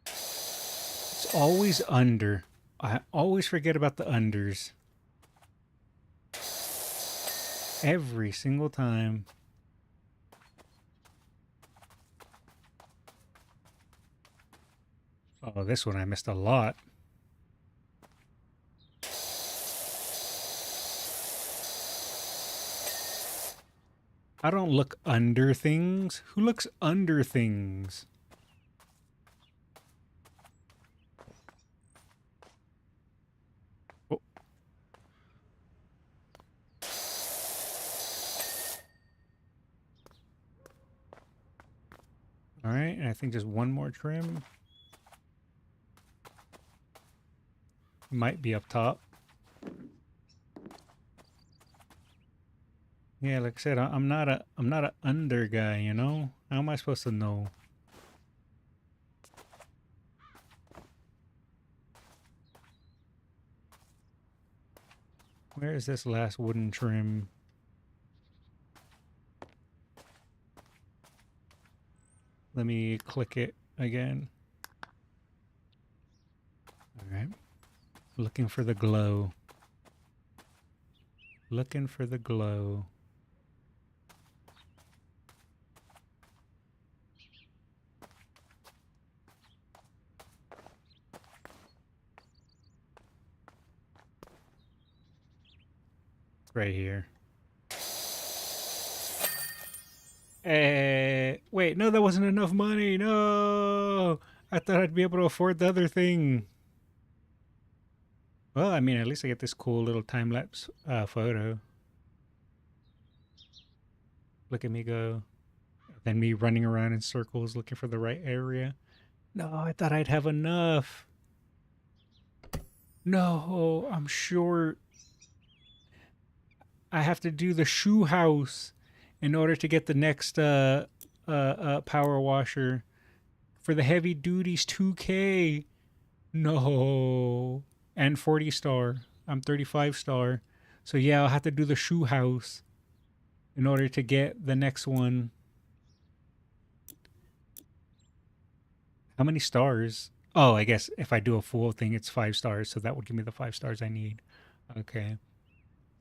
A: It's always under. I always forget about the unders. Every single time. Oh, this one I missed a lot. I don't look under things. Who looks under things? Oh. All right, and I think just one more trim. Might be up top. Yeah, like I said, I'm not a under guy, you know? How am I supposed to know? Where is this last wooden trim? Let me click it again. All right. Looking for the glow. Looking for the glow. Right here. Wait, no, that wasn't enough money. No, I thought I'd be able to afford the other thing. Well, I mean, at least I get this cool little time-lapse photo. Look at me go. than me running around in circles looking for the right area. No, I thought I'd have enough. No, I'm short. I have to do the shoe house in order to get the next power washer for the heavy duties 2K. No. And 40 star. I'm 35 star. So yeah, I'll have to do the shoe house in order to get the next one. How many stars? Oh, I guess if I do a full thing, it's 5 stars. So that would give me the 5 stars I need. Okay.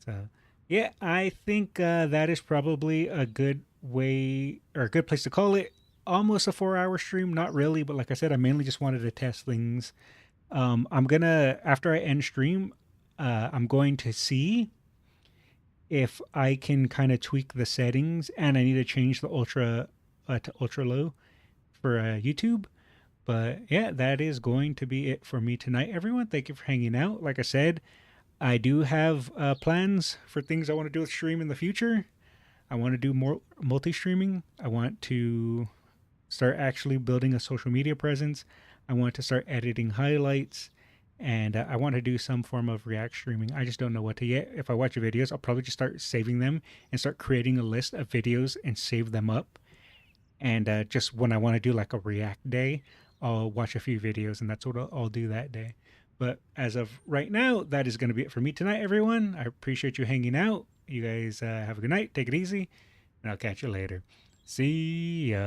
A: So yeah, I think that is probably a good way or a good place to call it. Almost a 4 hour stream. Not really, but like I said, I mainly just wanted to test things. I'm gonna after I end stream, I'm going to see if I can kind of tweak the settings, and I need to change the ultra to ultra low for YouTube. But yeah, that is going to be it for me tonight, everyone. Thank you for hanging out. Like I said, I do have plans for things I want to do with stream in the future. I want to do more multi streaming. I want to start actually building a social media presence. I want to start editing highlights, and I want to do some form of React streaming. I just don't know what to yet. If I watch videos, I'll probably just start saving them and start creating a list of videos and save them up. And just when I want to do like a React day, I'll watch a few videos, and that's what I'll do that day. But as of right now, that is going to be it for me tonight, everyone. I appreciate you hanging out. You guys have a good night. Take it easy, and I'll catch you later. See ya.